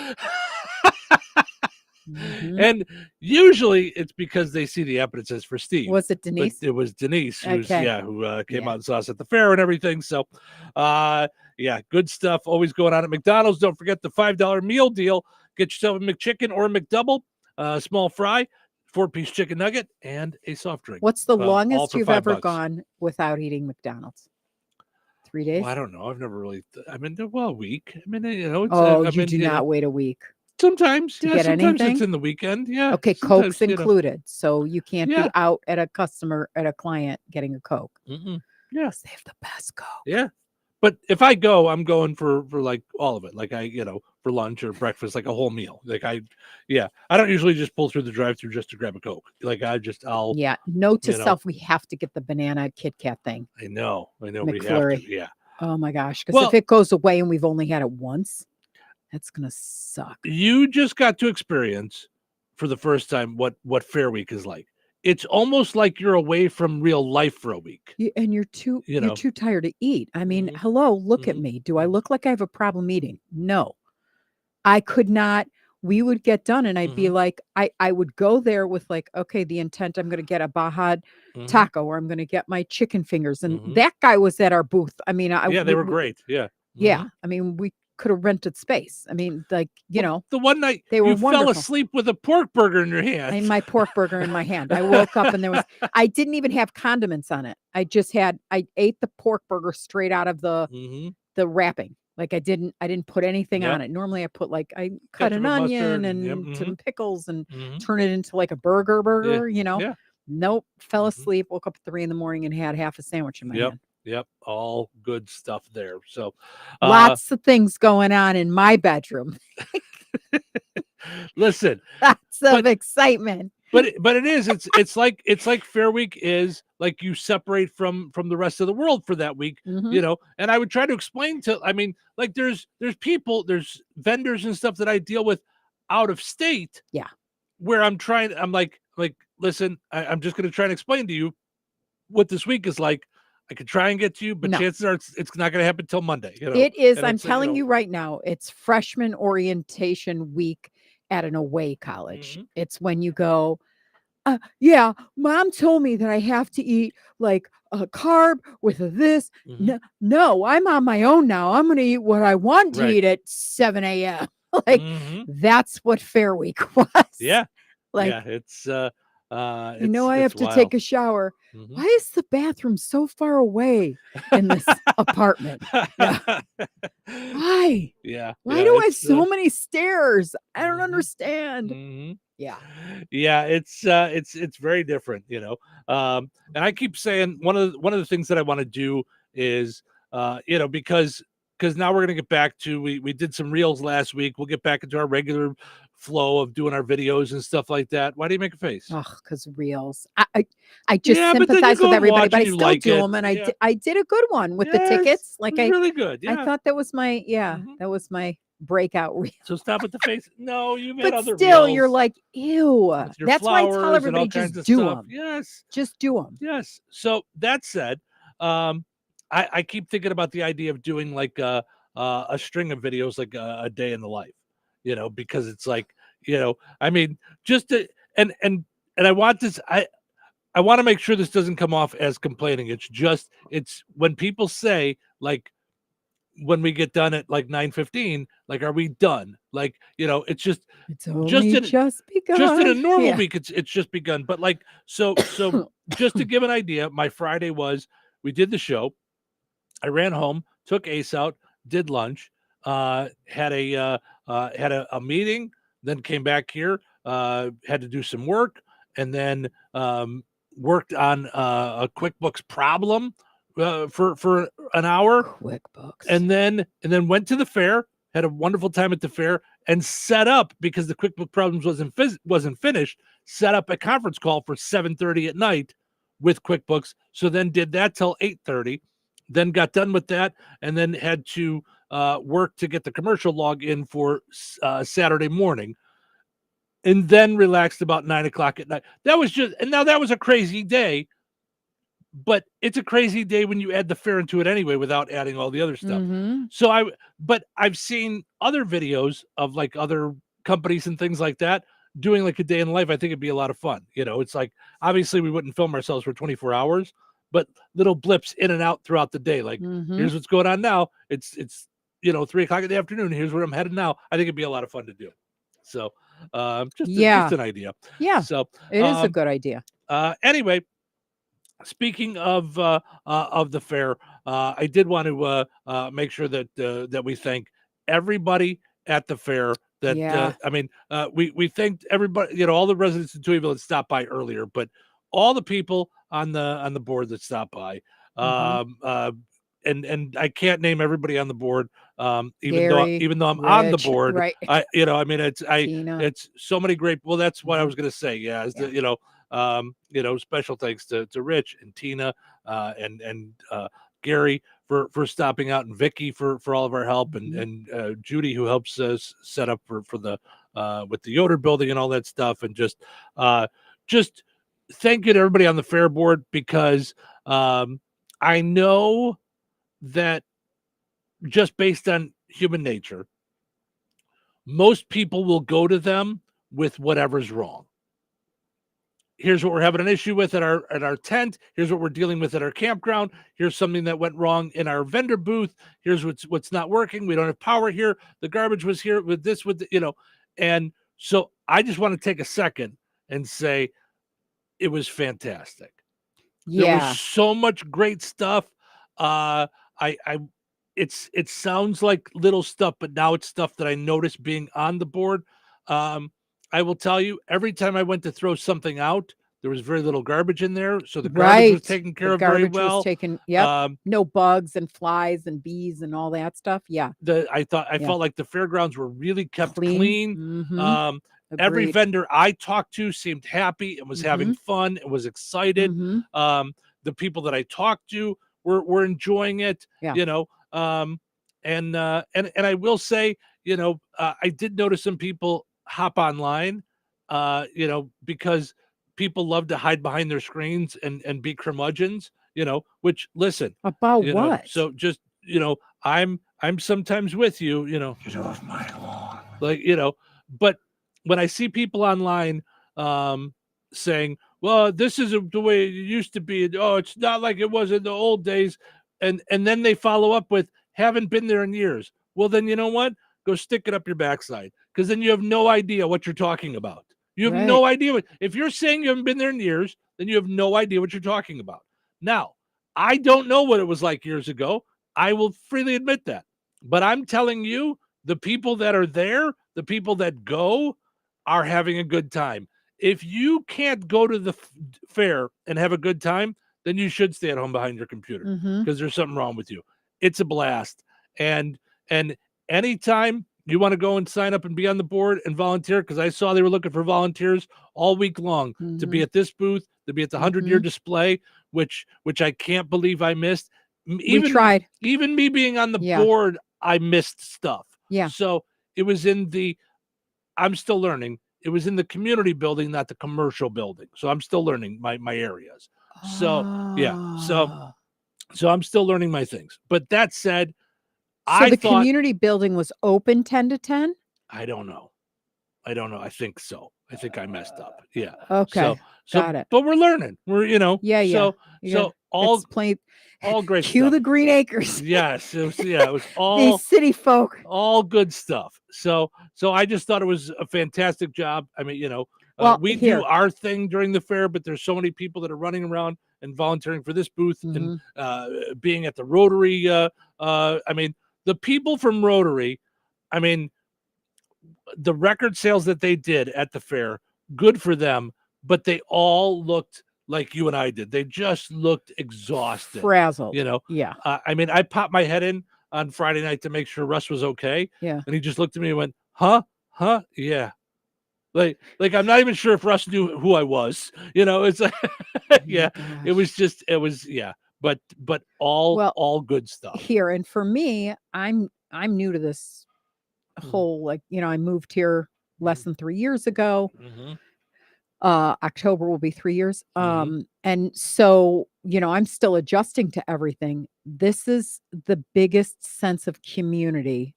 And usually it's because they see the app and it says for Steve. Was it Denise? But it was Denise, who came out and saw us at the fair and everything. So, good stuff. Always going on at McDonald's. Don't forget the $5 meal deal. Get yourself a McChicken or a McDouble, small fry, 4-piece chicken nugget, and a soft drink. What's the longest for you've ever gone without eating McDonald's? 3 days? Well, I don't know. I've never really. A week. I mean, It's, you do not wait a week. Sometimes, to get sometimes anything? it's in the weekend. Yeah. Okay, sometimes, Coke's included, so you can't be out at a client getting a Coke. Yeah, they have the best Coke. Yeah, but if I go, I'm going for like all of it. Like for lunch or breakfast, like a whole meal. Like I don't usually just pull through the drive-through just to grab a Coke. Like I'll. Yeah. Note to self: we have to get the banana Kit Kat thing. I know. McFlurry. We have to. Yeah. Oh my gosh! Because if it goes away and we've only had it once, that's gonna suck. You just got to experience for the first time what Fair Week is like. It's almost like you're away from real life for a week. And you're too tired to eat. I mean, hello, look at me. Do I look like I have a problem eating? No. I could not. We would get done and I'd be like, I would go there with like, okay, the intent, I'm going to get a Baja taco or I'm going to get my chicken fingers. And that guy was at our booth. I mean, they were great. Yeah. Yeah. I mean, we could have rented space. I mean, like, the one night they were you wonderful. fell asleep with a pork burger in your hand. And my pork burger in my hand. I woke up and I didn't even have condiments on it. I ate the pork burger straight out of the wrapping. Like I didn't put anything on it. Normally I put I cut an onion and some pickles and turn it into like a burger, Yeah. Nope. Fell asleep, woke up at 3 a.m. and had half a sandwich in my hand. Yep. All good stuff there. So lots of things going on in my bedroom. Listen. Lots of excitement. but it is. It's like Fair Week is like you separate from the rest of the world for that week, Mhm. you know. And I would try to explain to. I mean, like there's people, there's vendors and stuff that I deal with out of state. Yeah. Where I'm like, listen, I'm just going to try and explain to you what this week is like. I could try and get to you, but No. chances are it's not going to happen till Monday. You know, It is. And I'm it's, telling know, you right now, it's freshman orientation week at an away college. Mm-hmm. It's when you go, yeah, mom told me that I have to eat like a carb with a this. Mm-hmm. No, I'm on my own now. I'm going to eat what I want to Right. eat at 7 a.m. Like that's what Fair Week was. Yeah. Like, yeah, it's I have to wild. take a shower. Mhm. Why is the bathroom so far away in this apartment? Yeah. Why? Yeah. Why do I have so many stairs? I don't understand. Mhm. Yeah. Yeah, it's very different, you know. And I keep saying one of the things that I want to do is because now we're gonna get back to we did some reels last week. We'll get back into our regular flow of doing our videos and stuff like that. Why do you make a face? Oh, because reels. I just Yeah, but then you sympathize go with and everybody, watch but I and you still like do it. them. And Yeah. I did a good one with the Yes, tickets. Like it was really good. Yeah. I thought that was my that was my breakout reel. So stop with the face. No, you've had But other still, reels you're like, ew. with your That's why I tell flowers and all everybody kinds just of do stuff. them. Yes. Just do them. Yes. So that said, I keep thinking about the idea of doing like a string of videos, like a day in the life, you know, because it's like, you know, I mean, just to, and I want this, I want to make sure this doesn't come off as complaining. It's when people say like, when we get done at like 9:15, like, are we done? Like, you know, it's just only just begun. Just in a normal Yeah. week, it's just begun. But like, so just to give an idea, my Friday was we did the show. I ran home, took Ace out, did lunch, had a meeting, then came back here, had to do some work, and then worked on a QuickBooks problem for an hour. QuickBooks. And then went to the fair, had a wonderful time at the fair, and set up, because the QuickBooks problems wasn't finished, set up a conference call for 7:30 at night with QuickBooks. So then did that till 8:30, then got done with that, and then had to work to get the commercial log in for Saturday morning, and then relaxed about 9:00 at night. That was a crazy day. But it's a crazy day when you add the fair into it anyway, without adding all the other stuff. Mhm. So but I've seen other videos of like other companies and things like that doing like a day in life. I think it'd be a lot of fun. You know, it's like, obviously we wouldn't film ourselves for 24 hours, but little blips in and out throughout the day. Like, here's what's going on now. It's 3:00 in the afternoon. Here's where I'm headed now. I think it'd be a lot of fun to do. So just an idea. Yeah. So It is a good idea. Anyway, speaking of the fair, I did want to make sure that we thank everybody at the fair. That Yeah. We thanked everybody, you know, all the residents of Touhyville that stopped by earlier, but all the people on the board that stopped by. And I can't name everybody on the board, even though I'm on the Rich, board. right. It's so many great. Well, that's what I was going to say. Yeah, special thanks to Rich and Tina and Gary for stopping out, and Vicky for all of our help, and Judy, who helps us set up for the with the Yoder building and all that stuff, and just thank you to everybody on the fair board, because I know that just based on human nature, most people will go to them with whatever's wrong. Here's what we're having an issue with at our tent. Here's what we're dealing with at our campground. Here's something that went wrong in our vendor booth. Here's what's not working. We don't have power here. The garbage was here with this, and so I just want to take a second and say it was fantastic. Yeah. There was so much great stuff. It sounds like little stuff, but now it's stuff that I noticed being on the board. I will tell you, every time I went to throw something out, there was very little garbage in there, so the garbage was taken care of very well. Was taken, no bugs and flies and bees and all that stuff. Yeah. I felt like the fairgrounds were really kept clean. Every Agreed. vendor I talked to seemed happy and was having fun and was excited. The people that I talked to were enjoying it. Yeah. You know, and I will say, you know, I did notice some people hop online, you know, because people love to hide behind their screens and be curmudgeons, you know, which listen. About you know, what? so just, you know, I'm sometimes with you, you know. Get off my lawn. Like, you know, but when I see people online saying, well, this isn't the way it used to be. Oh, it's not like it was in the old days. And then they follow up with, haven't been there in years. Well, then you know what? Go stick it up your backside, because then you have no idea what you're talking about. You have no idea what, if you're saying you haven't been there in years, then you have no idea what you're talking about. Now, I don't know what it was like years ago. I will freely admit that. But I'm telling you, the people that are there, the people that go, are having a good time. If you can't go to the fair and have a good time, then you should stay at home behind your computer, because there's something wrong with you. It's a blast. And anytime you want to go and sign up and be on the board and volunteer, because I saw they were looking for volunteers all week long to be at this booth, to be at the 100-year display, which I can't believe I missed. We tried. Even me being on the board, I missed stuff. Yeah. So it was in the, I'm still learning. It was in the community building, not the commercial building. So I'm still learning my areas. So yeah. So I'm still learning my things. But that said, So the community building was open 10 to 10? I don't know. I think so. I think I messed up. Yeah. Okay. So Got it. But we're learning. We're, you know. Yeah. So all great Cue stuff. the Green Acres. Yes. It was all These city folk. All good stuff. So I just thought it was a fantastic job. I mean, you know, Well, we do our thing during the fair, but there's so many people that are running around and volunteering for this booth and being at the Rotary. I mean, the people from Rotary, I mean, the record sales that they did at the fair, good for them, but they all looked like you and I did. They just looked exhausted. Frazzled. You know? Yeah. I mean, I popped my head in on Friday night to make sure Russ was okay. Yeah. And he just looked at me and went, huh? Yeah. Like I'm not even sure if Russ knew who I was. You know, it's like, yeah, it was, yeah. But all good stuff. Here, and for me, I'm new to this whole, like, you know, I moved here less than 3 years ago. October will be 3 years. And so, you know, I'm still adjusting to everything. This is the biggest sense of community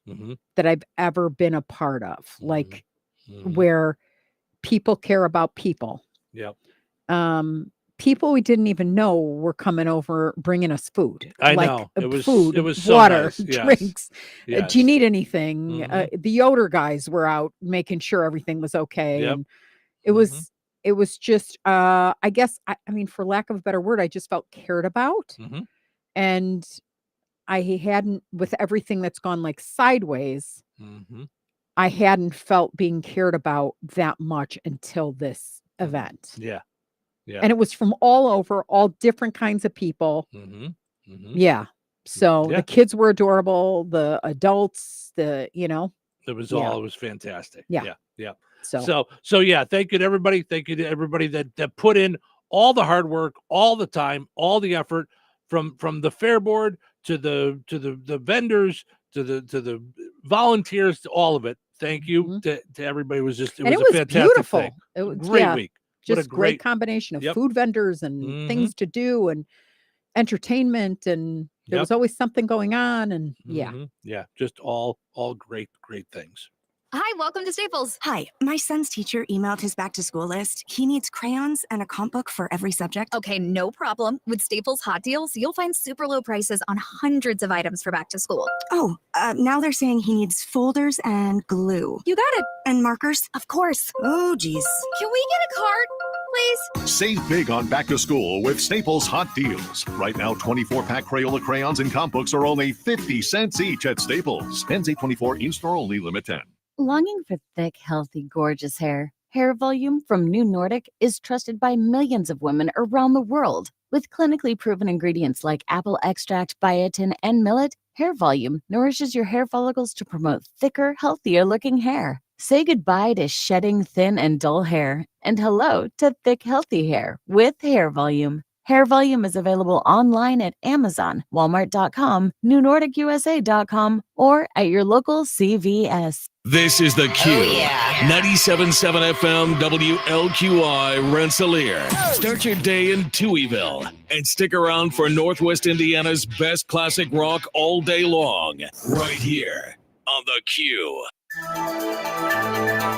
that I've ever been a part of, like where people care about people. Yep. People we didn't even know were coming over, bringing us food. I like, know. It was food, it was so water, nice. Yes. drinks. Yes. Do you need anything? The odor guys were out making sure everything was okay. Yep. And it was just, I guess, I mean, for lack of a better word, I just felt cared about. And I hadn't, with everything that's gone like sideways, I hadn't felt being cared about that much until this event. Yeah. Yeah. And it was from all over, all different kinds of people. Yeah. So the kids were adorable, the adults, you know. It was it was fantastic. Yeah. Yeah. So yeah, thank you to everybody. Thank you to everybody that put in all the hard work, all the time, all the effort, from the fair board to the vendors, to the volunteers, to all of it. Thank you to everybody. It was a fantastic beautiful. thing. It was Great week. Just What a great combination of food vendors and things to do and entertainment, and there was always something going on, and yeah, just all great things. Hi, welcome to Staples. Hi, my son's teacher emailed his back to school list. He needs crayons and a comp book for every subject. Okay, no problem. With Staples Hot Deals, you'll find super low prices on hundreds of items for back to school. Oh, now they're saying he needs folders and glue. You got it. And markers? Of course. Oh, geez. Can we get a card, please? Save big on back to school with Staples Hot Deals. Right now, 24-pack Crayola crayons and comp books are only 50 cents each at Staples. Ends 8/24, in-store only, limit 10. Longing for thick, healthy, gorgeous hair? Hair Volume from New Nordic is trusted by millions of women around the world. With clinically proven ingredients like apple extract, biotin, and millet, Hair Volume nourishes your hair follicles to promote thicker, healthier looking hair. Say goodbye to shedding thin and dull hair and hello to thick, healthy hair with Hair Volume. Hair Volume is available online at Amazon, Walmart.com, NewNordicUSA.com, or at your local CVS. This is the Q. 97.7 FM WLQI Rensselaer. Start your day in Touhyville and stick around for Northwest Indiana's best classic rock all day long. Right here on the Q.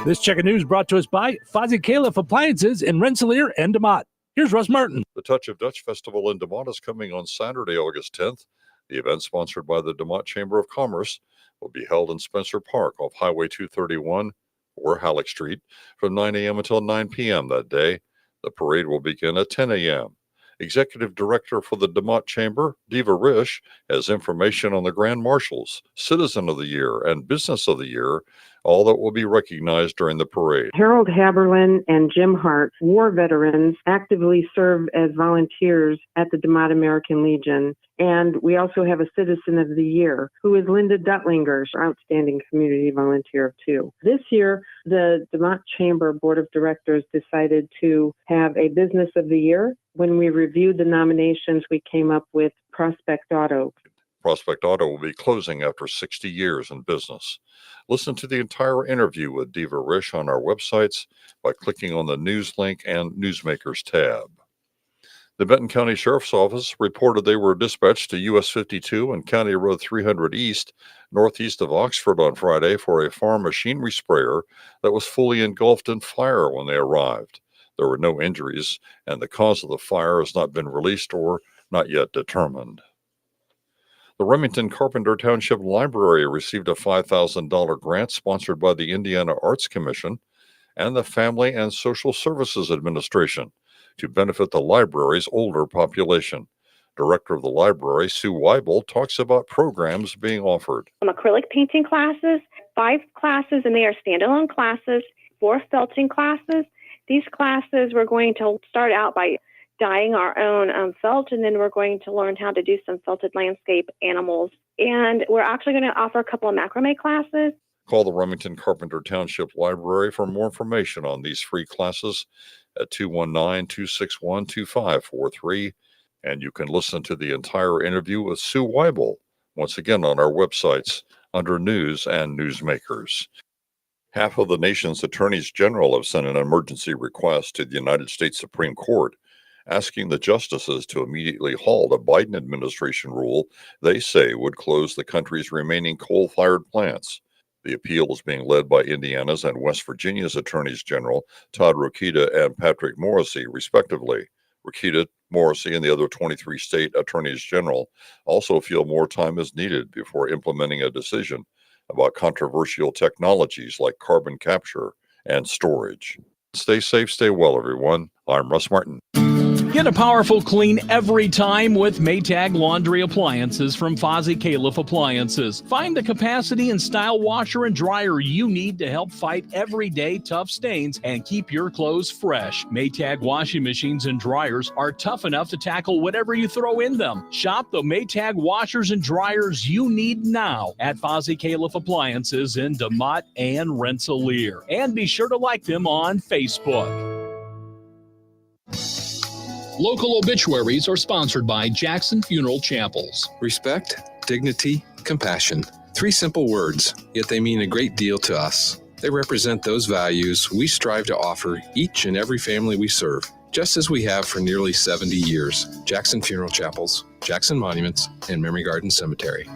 This check of news brought to us by Fozzie Califf Appliances in Rensselaer and DeMott. Here's Russ Martin. The Touch of Dutch Festival in DeMott is coming on Saturday, August 10th. The event, sponsored by the DeMott Chamber of Commerce, will be held in Spencer Park off Highway 231 or Halleck Street from 9 a.m. until 9 p.m. that day. The parade will begin at 10 a.m. Executive Director for the DeMott Chamber, Diva Risch, has information on the Grand Marshals, Citizen of the Year, and Business of the Year, all that will be recognized during the parade. Harold Haberlin and Jim Hart, war veterans, actively serve as volunteers at the DeMott American Legion. And we also have a Citizen of the Year, who is Linda Duttlinger, outstanding community volunteer too. This year, the DeMott Chamber Board of Directors decided to have a Business of the Year. When we reviewed the nominations, we came up with Prospect Auto. Prospect Auto will be closing after 60 years in business. Listen to the entire interview with Diva Risch on our websites by clicking on the News link and Newsmakers tab. The Benton County Sheriff's Office reported they were dispatched to US 52 and County Road 300 East, northeast of Oxford on Friday for a farm machinery sprayer that was fully engulfed in fire when they arrived. There were no injuries, and the cause of the fire has not been released or not yet determined. The Remington Carpenter Township Library received a $5,000 grant sponsored by the Indiana Arts Commission and the Family and Social Services Administration to benefit the library's older population. Director of the library, Sue Weibel, talks about programs being offered. Acrylic painting classes, 5 classes, and they are standalone classes, 4 felting classes. These classes, we're going to start out by dyeing our own felt, and then we're going to learn how to do some felted landscape animals. And we're actually going to offer a couple of macrame classes. Call the Remington Carpenter Township Library for more information on these free classes at 219-261-2543. And you can listen to the entire interview with Sue Weibel, once again on our websites under News and Newsmakers. Half of the nation's attorneys general have sent an emergency request to the United States Supreme Court asking the justices to immediately halt a Biden administration rule they say would close the country's remaining coal-fired plants. The appeal is being led by Indiana's and West Virginia's attorneys general, Todd Rokita and Patrick Morrissey, respectively. Rokita, Morrissey, and the other 23 state attorneys general also feel more time is needed before implementing a decision about controversial technologies like carbon capture and storage. Stay safe, stay well, everyone. I'm Russ Martin. Get a powerful clean every time with Maytag laundry appliances from Fozzie Califf Appliances. Find the capacity and style washer and dryer you need to help fight everyday tough stains and keep your clothes fresh. Maytag washing machines and dryers are tough enough to tackle whatever you throw in them. Shop the Maytag washers and dryers you need now at Fozzie Califf Appliances in DeMott and Rensselaer. And be sure to like them on Facebook. Local obituaries are sponsored by Jackson Funeral Chapels. Respect, dignity, compassion. 3 simple words, yet they mean a great deal to us. They represent those values we strive to offer each and every family we serve, just as we have for nearly 70 years. Jackson Funeral Chapels, Jackson Monuments, and Memory Garden Cemetery.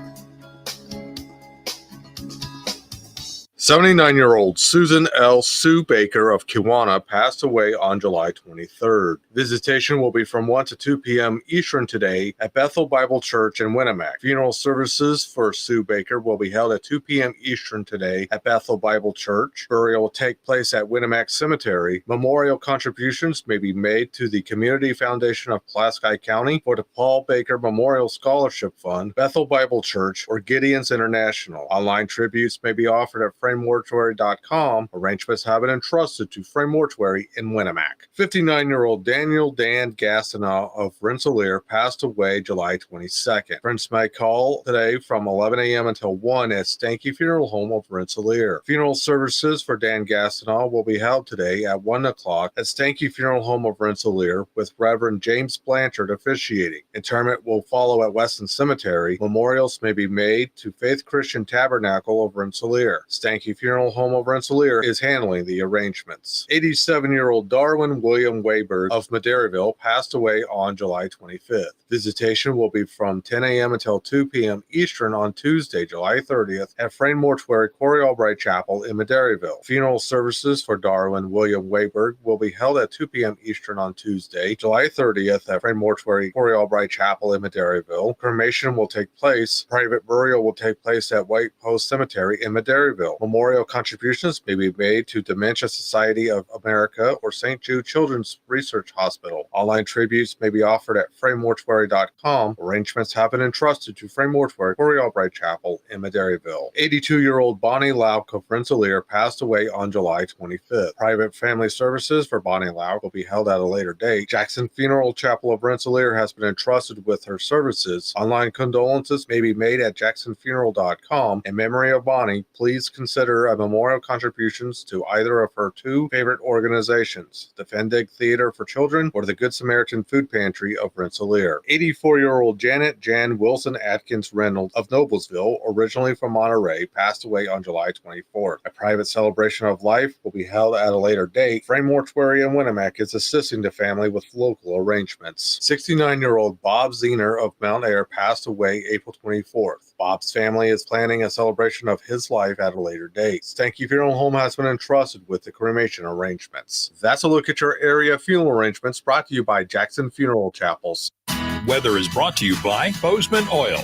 79-year-old Susan L. Sue Baker of Kiwanis passed away on July 23rd. Visitation will be from 1 to 2 p.m. Eastern today at Bethel Bible Church in Winnemac. Funeral services for Sue Baker will be held at 2 p.m. Eastern today at Bethel Bible Church. Burial will take place at Winnemac Cemetery. Memorial contributions may be made to the Community Foundation of Pulaski County for the Paul Baker Memorial Scholarship Fund, Bethel Bible Church, or Gideon's International. Online tributes may be offered at framemortuary.com. Arrangements have been entrusted to Frame Mortuary in Winnemac. 59-year-old Daniel Dan Gastineau of Rensselaer passed away July 22nd. Friends may call today from 11 a.m. until 1 at Stanky Funeral Home of Rensselaer. Funeral services for Dan Gastineau will be held today at 1 o'clock at Stanky Funeral Home of Rensselaer with Reverend James Blanchard officiating. Interment will follow at Weston Cemetery. Memorials may be made to Faith Christian Tabernacle of Rensselaer. Stanky Funeral Home of Rensselaer is handling the arrangements. 87-year-old Darwin William Wayberg of Madeiryville passed away on July 25th. Visitation will be from 10 a.m. until 2 p.m. Eastern on Tuesday, July 30th at Frame Mortuary, Corey Albright Chapel in Madeiryville. Funeral services for Darwin William Wayberg will be held at 2 p.m. Eastern on Tuesday, July 30th at Frame Mortuary, Corey Albright Chapel in Madeiryville. Cremation will take place. Private burial will take place at White Post Cemetery in Madeiryville. Memorial contributions may be made to Dementia Society of America or St. Jude Children's Research Hospital. Online tributes may be offered at framemortuary.com. Arrangements have been entrusted to Frame Mortuary, Corey Albright Chapel in Madeiryville. 82-year-old Bonnie Lauk of Rensselaer passed away on July 25th. Private family services for Bonnie Lauk will be held at a later date. Jackson Funeral Chapel of Rensselaer has been entrusted with her services. Online condolences may be made at jacksonfuneral.com. In memory of Bonnie, please consider a memorial contributions to either of her two favorite organizations, the Fendig Theater for Children or the Good Samaritan Food Pantry of Rensselaer. 84-year-old Janet Jan Wilson Atkins Reynolds of Noblesville, originally from Monterey, passed away on July 24th. A private celebration of life will be held at a later date. Frame Mortuary in Winnemac is assisting the family with local arrangements. 69-year-old Bob Zener of Mount Ayr passed away April 24th. Bob's family is planning a celebration of his life at a later date. Stanky Funeral Home has been entrusted with the cremation arrangements. That's a look at your area funeral arrangements brought to you by Jackson Funeral Chapels. Weather is brought to you by Bozeman Oil.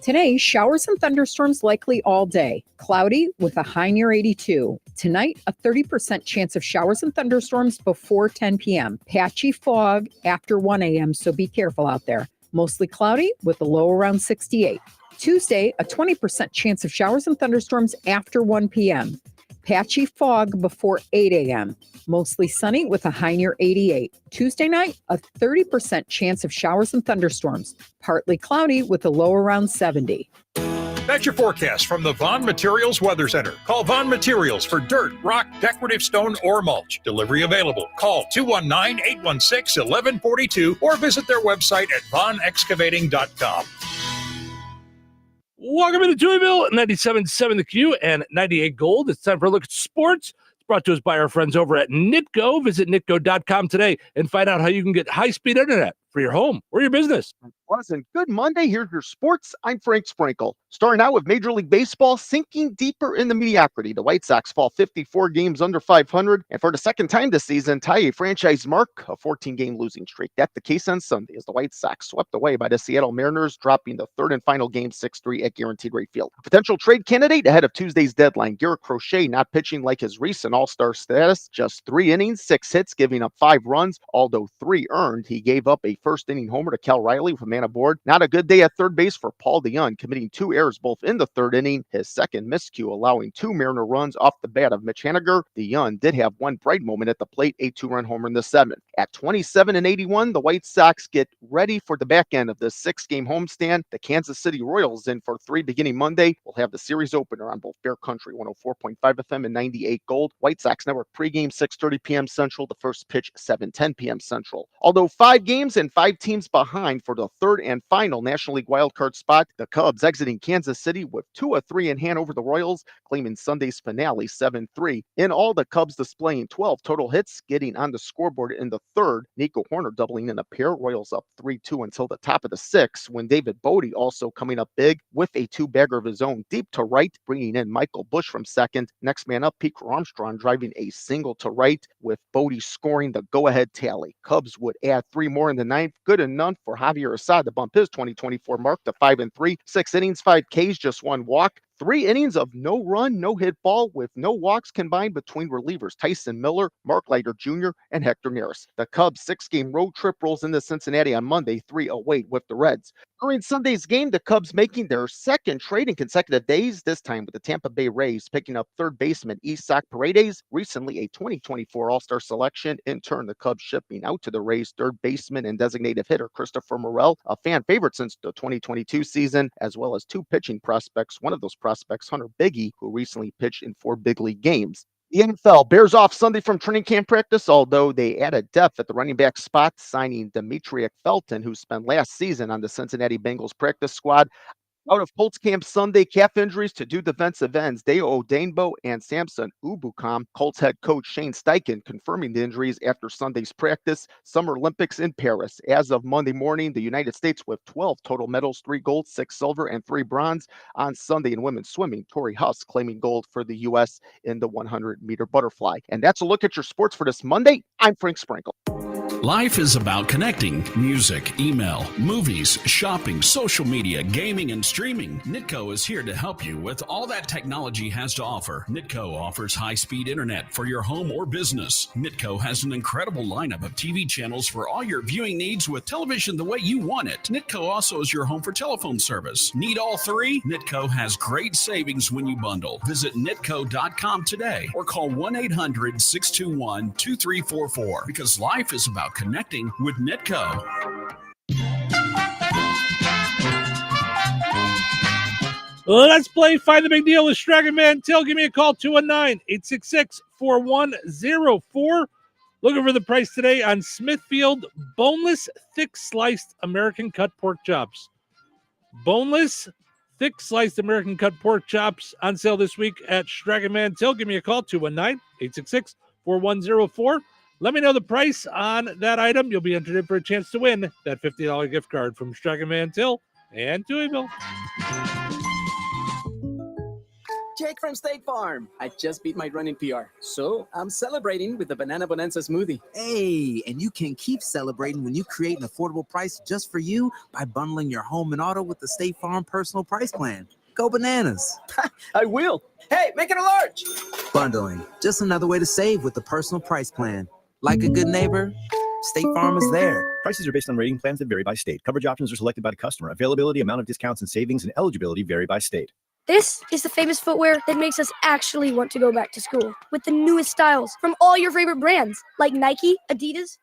Today, showers and thunderstorms likely all day. Cloudy with a high near 82. Tonight, a 30% chance of showers and thunderstorms before 10 p.m. Patchy fog after 1 a.m., so be careful out there. Mostly cloudy with a low around 68. Tuesday, a 20% chance of showers and thunderstorms after 1 p.m. Patchy fog before 8 a.m. Mostly sunny with a high near 88. Tuesday night, a 30% chance of showers and thunderstorms. Partly cloudy with a low around 70. That's your forecast from the Vaughn Materials Weather Center. Call Vaughn Materials for dirt, rock, decorative stone, or mulch. Delivery available. Call 219-816-1142 or visit their website at vaughnexcavating.com. Welcome to Touhyville, 97.7 The Q and 98 Gold. It's time for a look at sports. It's brought to us by our friends over at Nitco. Visit nitco.com today and find out how you can get high-speed internet for your home or your business. Wasn't good Monday. Here's your sports. I'm Frank Sprinkle. Starting out with Major League Baseball sinking deeper into mediocrity. The White Sox fall 54 games under 500, and for the second time this season, tie a franchise mark, a 14-game losing streak. That's the case on Sunday as the White Sox swept away by the Seattle Mariners, dropping the third and final game 6-3 at Guaranteed Rate Field. A potential trade candidate ahead of Tuesday's deadline. Garrett Crochet not pitching like his recent all-star status. Just 3 innings, 6 hits, giving up 5 runs, although 3 earned. He gave up a first-inning homer to Cal Riley with a man aboard. Not a good day at third base for Paul DeYoung, committing 2 errors both in the third inning. His second miscue, allowing 2 Mariner runs off the bat of Mitch Haniger. DeYoung did have one bright moment at the plate, a 2-run homer in the 7th. At 27-81, the White Sox get ready for the back end of this 6-game homestand. The Kansas City Royals in for 3 beginning Monday. Will have the series opener on both Bear Country 104.5 FM and 98 Gold. White Sox Network pregame 6:30 p.m. Central. The first pitch 7:10 p.m. Central. Although 5 games and 5 teams behind for the third and final National League wildcard spot, the Cubs exiting Kansas City with 2 of 3 in hand over the Royals, claiming Sunday's finale 7-3. In all, the Cubs displaying 12 total hits, getting on the scoreboard in the third. Nico Horner doubling in a pair. Royals up 3-2 until the top of the 6th, when David Bodie also coming up big with a 2-bagger of his own deep to right, bringing in Michael Busch from second. Next man up, Pete Armstrong driving a single to right, with Bodie scoring the go-ahead tally. Cubs would add 3 more in the 9th. Good enough for Javier Assad to bump his 2024 mark to 5-3. 6 innings, 5 Ks, just 1 walk. 3 innings of no run, no hit ball with no walks combined between relievers Tyson Miller, Mark Leiter Jr., and Hector Neris. The Cubs' 6-game road trip rolls into Cincinnati on Monday, 3-0 with the Reds. During Sunday's game, the Cubs making their second trade in consecutive days, this time with the Tampa Bay Rays picking up third baseman Isaac Paredes, recently a 2024 All-Star selection. In turn, the Cubs shipping out to the Rays third baseman and designated hitter Christopher Morel, a fan favorite since the 2022 season, as well as 2 pitching prospects. One of those prospects, Hunter Biggie, who recently pitched in 4 big league games. The NFL bears off Sunday from training camp practice, although they added depth at the running back spot, signing Demetric Felton, who spent last season on the Cincinnati Bengals practice squad. Out of Colts camp Sunday, calf injuries to 2 defensive ends, Deo Odenbo and Samson Ubukam. Colts head coach Shane Steichen confirming the injuries after Sunday's practice. Summer Olympics in Paris. As of Monday morning, the United States with 12 total medals, 3 gold, 6 silver, and 3 bronze. On Sunday in women's swimming, Tori Huss claiming gold for the U.S. in the 100-meter butterfly. And that's a look at your sports for this Monday. I'm Frank Sprinkle. Life is about connecting. Music, email, movies, shopping, social media, gaming, and streaming. Nitco is here to help you with all that technology has to offer. Nitco offers high-speed internet for your home or business. Nitco has an incredible lineup of TV channels for all your viewing needs with television the way you want it. Nitco also is your home for telephone service. Need all 3? Nitco has great savings when you bundle. Visit nitco.com today or call 1-800-621-2344 because life is about connecting with Nitco. Let's play Find the Big Deal with Stragan Mantel. Give me a call, 219-866-4104. Looking for the price today on Smithfield boneless, thick-sliced American cut pork chops. Boneless, thick-sliced American cut pork chops on sale this week at Stragan Mantel. Give me a call, 219-866-4104. Let me know the price on that item. You'll be entered in for a chance to win that $50 gift card from Stragan Mantel and Touhyville. Jake from State Farm. I just beat my running PR, so I'm celebrating with the Banana Bonanza smoothie. Hey, and you can keep celebrating when you create an affordable price just for you by bundling your home and auto with the State Farm Personal Price Plan. Go bananas. I will. Hey, make it a large. Bundling, just another way to save with the Personal Price Plan. Like a good neighbor, State Farm is there. Prices are based on rating plans that vary by state. Coverage options are selected by the customer. Availability, amount of discounts and savings, and eligibility vary by state. This is the famous footwear that makes us actually want to go back to school. With the newest styles from all your favorite brands like Nike, Adidas,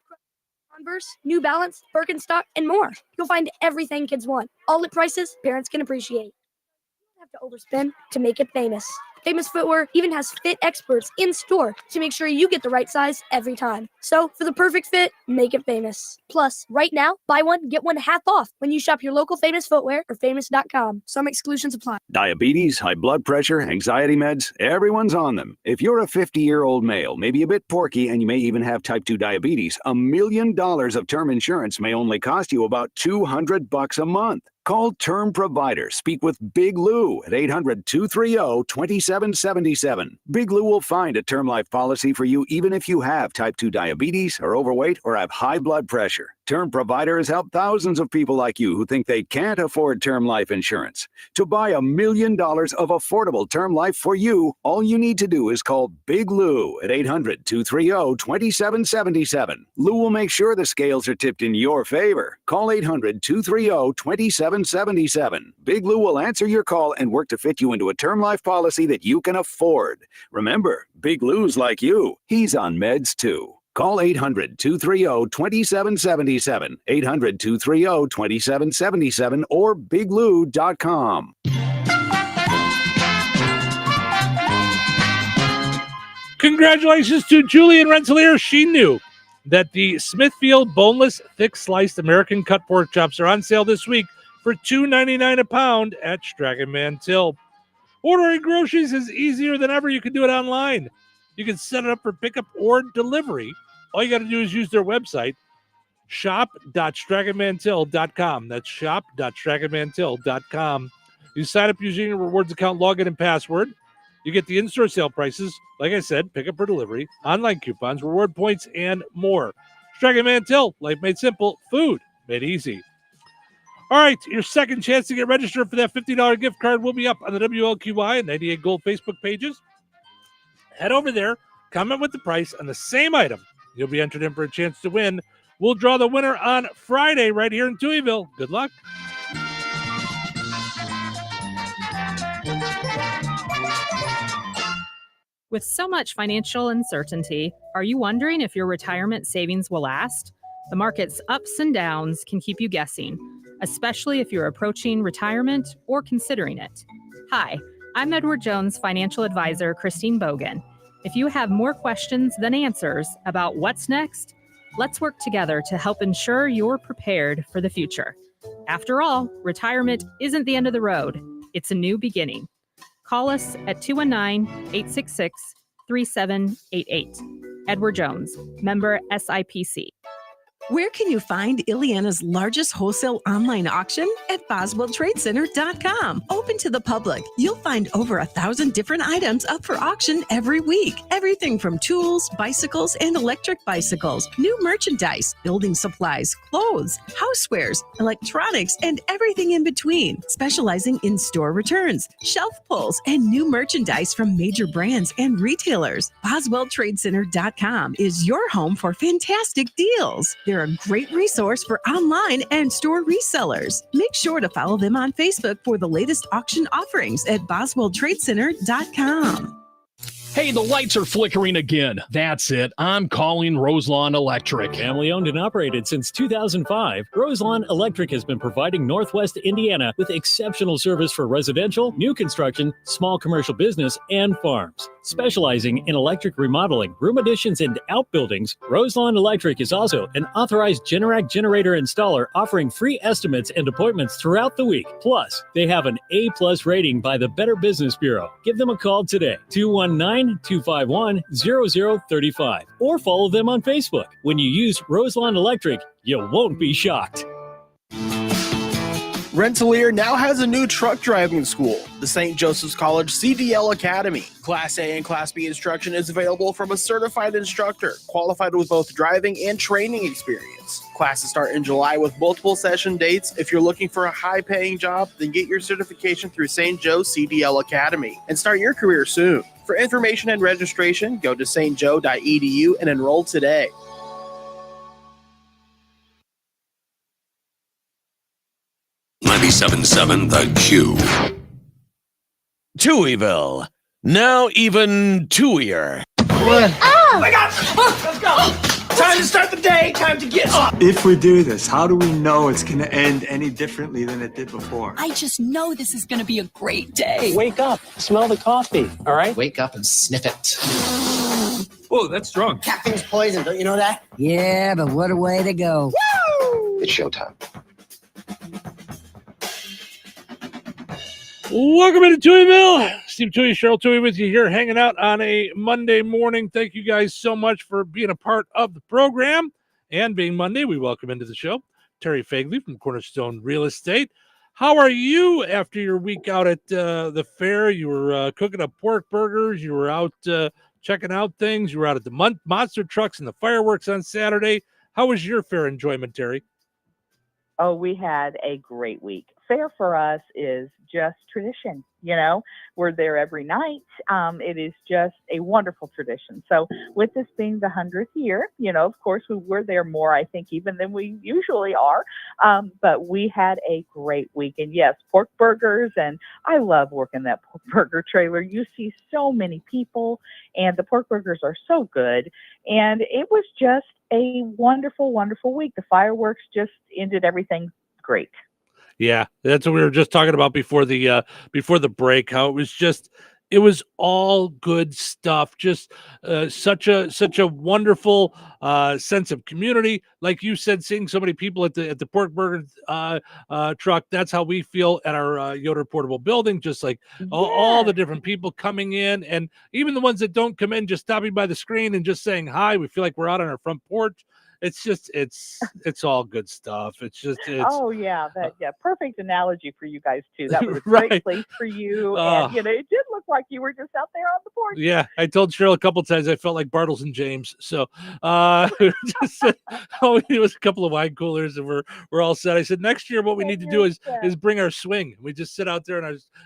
Converse, New Balance, Birkenstock, and more. You'll find everything kids want, all at prices parents can appreciate. You don't have to overspend to make it famous. Famous Footwear even has fit experts in store to make sure you get the right size every time. So for the perfect fit, make it famous. Plus, right now, buy one, get one half off when you shop your local Famous Footwear or famous.com. Some exclusions apply. Diabetes, high blood pressure, anxiety meds, everyone's on them. If you're a 50-year-old male, maybe a bit porky, and you may even have type 2 diabetes, $1 million of term insurance may only cost you about $200 a month. Call Term Provider. Speak with Big Lou at 800-230-2777. Big Lou will find a term life policy for you even if you have type 2 diabetes, are overweight, or have high blood pressure. Term Provider has helped thousands of people like you who think they can't afford term life insurance. To buy $1 million of affordable term life for you, all you need to do is call Big Lou at 800-230-2777. Lou will make sure the scales are tipped in your favor. Call 800-230-2777. Big Lou will answer your call and work to fit you into a term life policy that you can afford. Remember, Big Lou's like you. He's on meds too. Call 800-230-2777, 800-230-2777, or biglou.com. Congratulations to Julian Rensselaer. She knew that the Smithfield boneless, thick-sliced American cut pork chops are on sale this week for $2.99 a pound at Stragan Mantel. Ordering groceries is easier than ever. You can do it online. You can set it up for pickup or delivery. All you got to do is use their website, shop.straganmantel.com. That's shop.straganmantel.com. You sign up using your rewards account login and password. You get the in-store sale prices, like I said, pickup or delivery, online coupons, reward points, and more. Stragan Mantel, life made simple, food made easy. All right, your second chance to get registered for that $50 gift card will be up on the WLQY and 98 Gold Facebook pages. Head over there, comment with the price on the same item. You'll be entered in for a chance to win. We'll draw the winner on Friday right here in Touhyville. Good luck. With so much financial uncertainty, are you wondering if your retirement savings will last? The market's ups and downs can keep you guessing, especially if you're approaching retirement or considering it. Hi, I'm Edward Jones financial advisor Christine Bogan. If you have more questions than answers about what's next, let's work together to help ensure you're prepared for the future. After all, retirement isn't the end of the road. It's a new beginning. Call us at 219-866-3788. Edward Jones, member SIPC. Where can you find Ileana's largest wholesale online auction? At BoswellTradeCenter.com. Open to the public. You'll find over 1,000 different items up for auction every week. Everything from tools, bicycles, and electric bicycles, new merchandise, building supplies, clothes, housewares, electronics, and everything in between. Specializing in store returns, shelf pulls, and new merchandise from major brands and retailers. BoswellTradeCenter.com is your home for fantastic deals. They're a great resource for online and store resellers. Make sure to follow them on Facebook for the latest auction offerings at BoswellTradeCenter.com. Hey, the lights are flickering again. That's it. I'm calling Roselawn Electric. Family owned and operated since 2005, Roselawn Electric has been providing Northwest Indiana with exceptional service for residential, new construction, small commercial business, and farms. Specializing in electric remodeling, room additions, and outbuildings, Roselawn Electric is also an authorized Generac generator installer offering free estimates and appointments throughout the week. Plus, they have an A+ rating by the Better Business Bureau. Give them a call today, 219-251-0035, or follow them on Facebook. When you use Roselawn Electric, you won't be shocked. Rensselaer now has a new truck driving school, the St. Joseph's College CDL Academy. Class A and Class B instruction is available from a certified instructor, qualified with both driving and training experience. Classes start in July with multiple session dates. If you're looking for a high-paying job, then get your certification through St. Joe's CDL Academy and start your career soon. For information and registration, go to stjoe.edu and enroll today. .97.7 The Q. Touhyville. Now even Touhier. Oh my God! Let's go! Time to start the day, time to get up! If we do this, how do we know it's going to end any differently than it did before? I just know this is going to be a great day. Wake up, smell the coffee, all right? Wake up and sniff it. Whoa, that's strong. Caffeine's poison, don't you know that? Yeah, but what a way to go. Woo! It's showtime. Welcome into Touhyville. Steve Touhy, Cheryl Touhy with you here, hanging out on a Monday morning. Thank you guys so much for being a part of the program. And being Monday, we welcome into the show Terry Fagley from Cornerstone Real Estate. How are you after your week out at the fair? You were cooking up pork burgers. You were out checking out things. You were out at the monster trucks and the fireworks on Saturday. How was your fair enjoyment, Terry? Oh, we had a great week. Fair for us is just tradition. You know, we're there every night. It is just a wonderful tradition. So with this being the 100th year, you know, of course, we were there more, I think, even than we usually are. But we had a great week. And yes, pork burgers. And I love working that pork burger trailer. You see so many people and the pork burgers are so good. And it was just a wonderful, wonderful week. The fireworks just ended everything great. Yeah, that's what we were just talking about before the break. How it was all good stuff. Just such a wonderful sense of community. Like you said, seeing so many people at the pork burger truck. That's how we feel at our Yoder Portable Building. Just like all the different people coming in, and even the ones that don't come in, just stopping by the screen and just saying hi. We feel like we're out on our front porch. it's all good stuff. It's Oh yeah, perfect analogy for you guys too. That was a right. great place for you, and it did look like you were just out there on the porch. Yeah, I told Cheryl a couple times I felt like Bartles and James. So just said, it was a couple of wine coolers, and we're all set. I said next year what we need to do is bring our swing. We just sit out there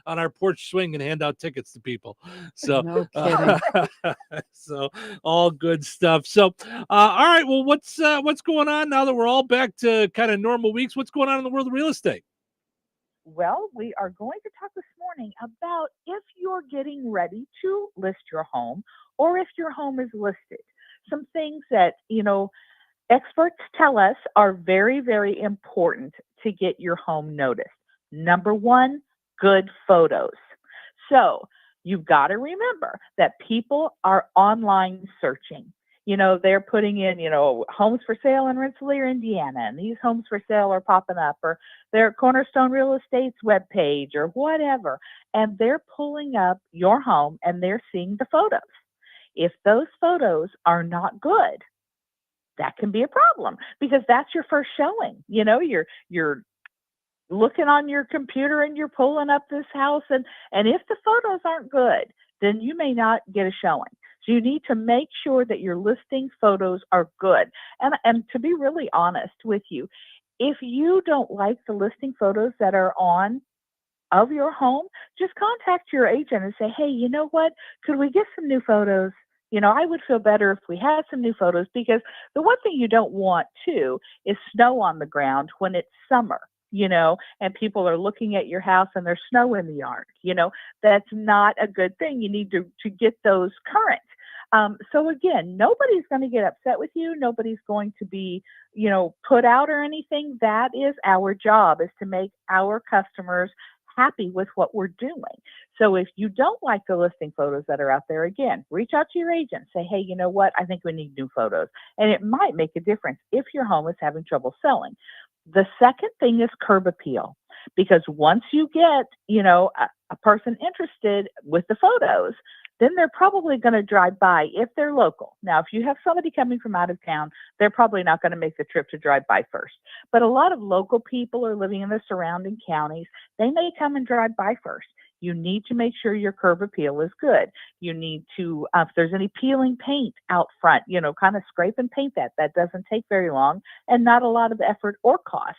on our porch swing and hand out tickets to people. So No kidding. So all good stuff. So all right, well, what's going on now that we're all back to kind of normal weeks? What's going on in the world of real estate? Well, we are going to talk this morning about if you're getting ready to list your home or if your home is listed. Some things that, experts tell us are very, very important to get your home noticed. Number one, good photos. So you've got to remember that people are online searching. They're putting in, homes for sale in Rensselaer, Indiana, and these homes for sale are popping up, or their Cornerstone Real Estate's webpage or whatever, and they're pulling up your home and they're seeing the photos. If those photos are not good, that can be a problem because that's your first showing. You're looking on your computer and you're pulling up this house, and if the photos aren't good, then you may not get a showing. So you need to make sure that your listing photos are good. And to be really honest with you, if you don't like the listing photos that are on of your home, just contact your agent and say, hey, you know what? Could we get some new photos? I would feel better if we had some new photos, because the one thing you don't want too is snow on the ground when it's summer, and people are looking at your house and there's snow in the yard. That's not a good thing. You need to get those current. So again, nobody's going to get upset with you. Nobody's going to be, put out or anything. That is our job, is to make our customers happy with what we're doing. So if you don't like the listing photos that are out there, again, reach out to your agent. Say, hey, you know what? I think we need new photos. And it might make a difference if your home is having trouble selling. The second thing is curb appeal, because once you get, a person interested with the photos, then they're probably going to drive by if they're local. Now, if you have somebody coming from out of town, they're probably not going to make the trip to drive by first. But a lot of local people are living in the surrounding counties. They may come and drive by first. You need to make sure your curb appeal is good. You need to, if there's any peeling paint out front, kind of scrape and paint that. That doesn't take very long and not a lot of effort or cost.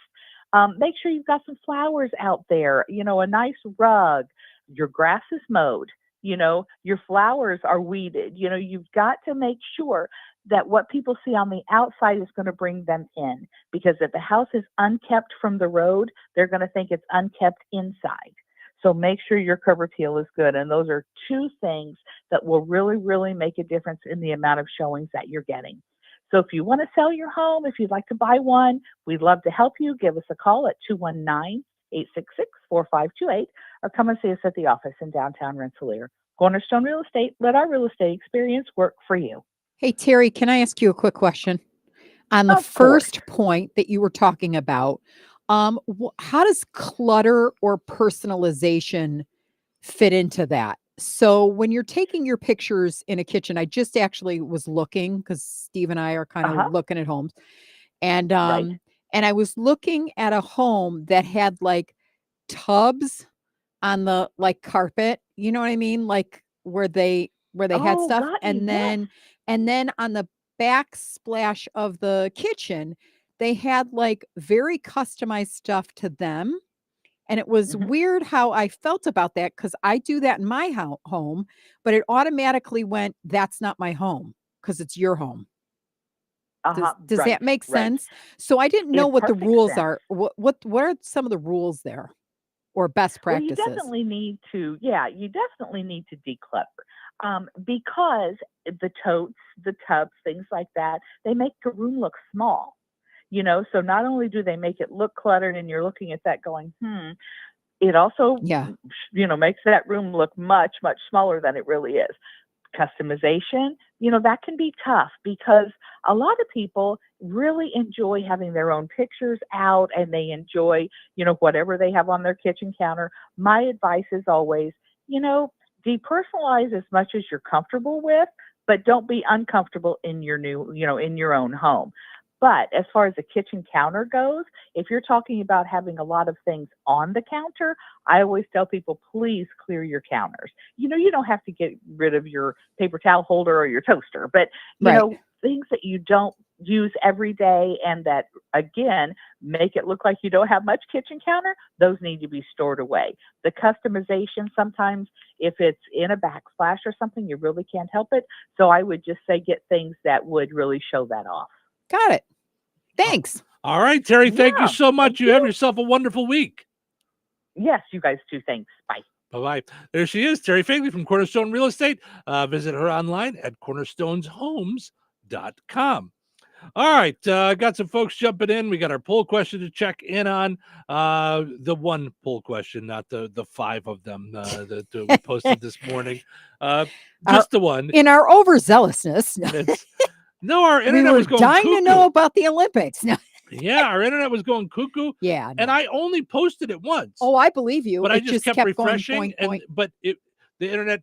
Make sure you've got some flowers out there, a nice rug. Your grass is mowed. Your flowers are weeded. You've got to make sure that what people see on the outside is going to bring them in, because if the house is unkept from the road, they're going to think it's unkept inside. So make sure your curb appeal is good. And those are two things that will really, really make a difference in the amount of showings that you're getting. So if you want to sell your home, if you'd like to buy one, we'd love to help you. Give us a call at 219-866-4528 or come and see us at the office in downtown Rensselaer. Cornerstone Real Estate, let our real estate experience work for you. Hey, Terry, can I ask you a quick question? On the first point that you were talking about, how does clutter or personalization fit into that? So when you're taking your pictures in a kitchen, I just actually was looking, because Steve and I are kind of looking at homes, and and I was looking at a home that had like tubs on the carpet, you know what I mean? Like where they had stuff. And then on the backsplash of the kitchen, they had like very customized stuff to them. And it was weird how I felt about that, because I do that in my home, but it automatically went, that's not my home, because it's your home. Does that make sense? So I didn't know what the rules are. What are some of the rules there? Or best practices? Well, you definitely need to declutter, because the totes, the tubs, things like that, they make the room look small. So not only do they make it look cluttered and you're looking at that going, it also, makes that room look much, much smaller than it really is. Customization, that can be tough, because a lot of people really enjoy having their own pictures out, and they enjoy, whatever they have on their kitchen counter. My advice is always, depersonalize as much as you're comfortable with, but don't be uncomfortable in your new, in your own home. But as far as the kitchen counter goes, if you're talking about having a lot of things on the counter, I always tell people, please clear your counters. You don't have to get rid of your paper towel holder or your toaster, but you know, things that you don't use every day and that, again, make it look like you don't have much kitchen counter, those need to be stored away. The customization, sometimes if it's in a backsplash or something, you really can't help it. So I would just say get things that would really show that off. Got it. Thanks. All right, Terry, thank you so much. You have yourself a wonderful week. Yes, you guys too. Thanks. Bye. Bye-bye. There she is, Terry Fagley from Cornerstone Real Estate. Visit her online at cornerstoneshomes.com. All right, got some folks jumping in. We got our poll question to check in on. The one poll question, not the 5 of them that we posted this morning. Just the one. In our overzealousness. No, our internet was going dying cuckoo. to know about the Olympics. No. Yeah, our internet was going cuckoo. Yeah. And I only posted it once. Oh, I believe you. But it I just kept refreshing. Going, But the internet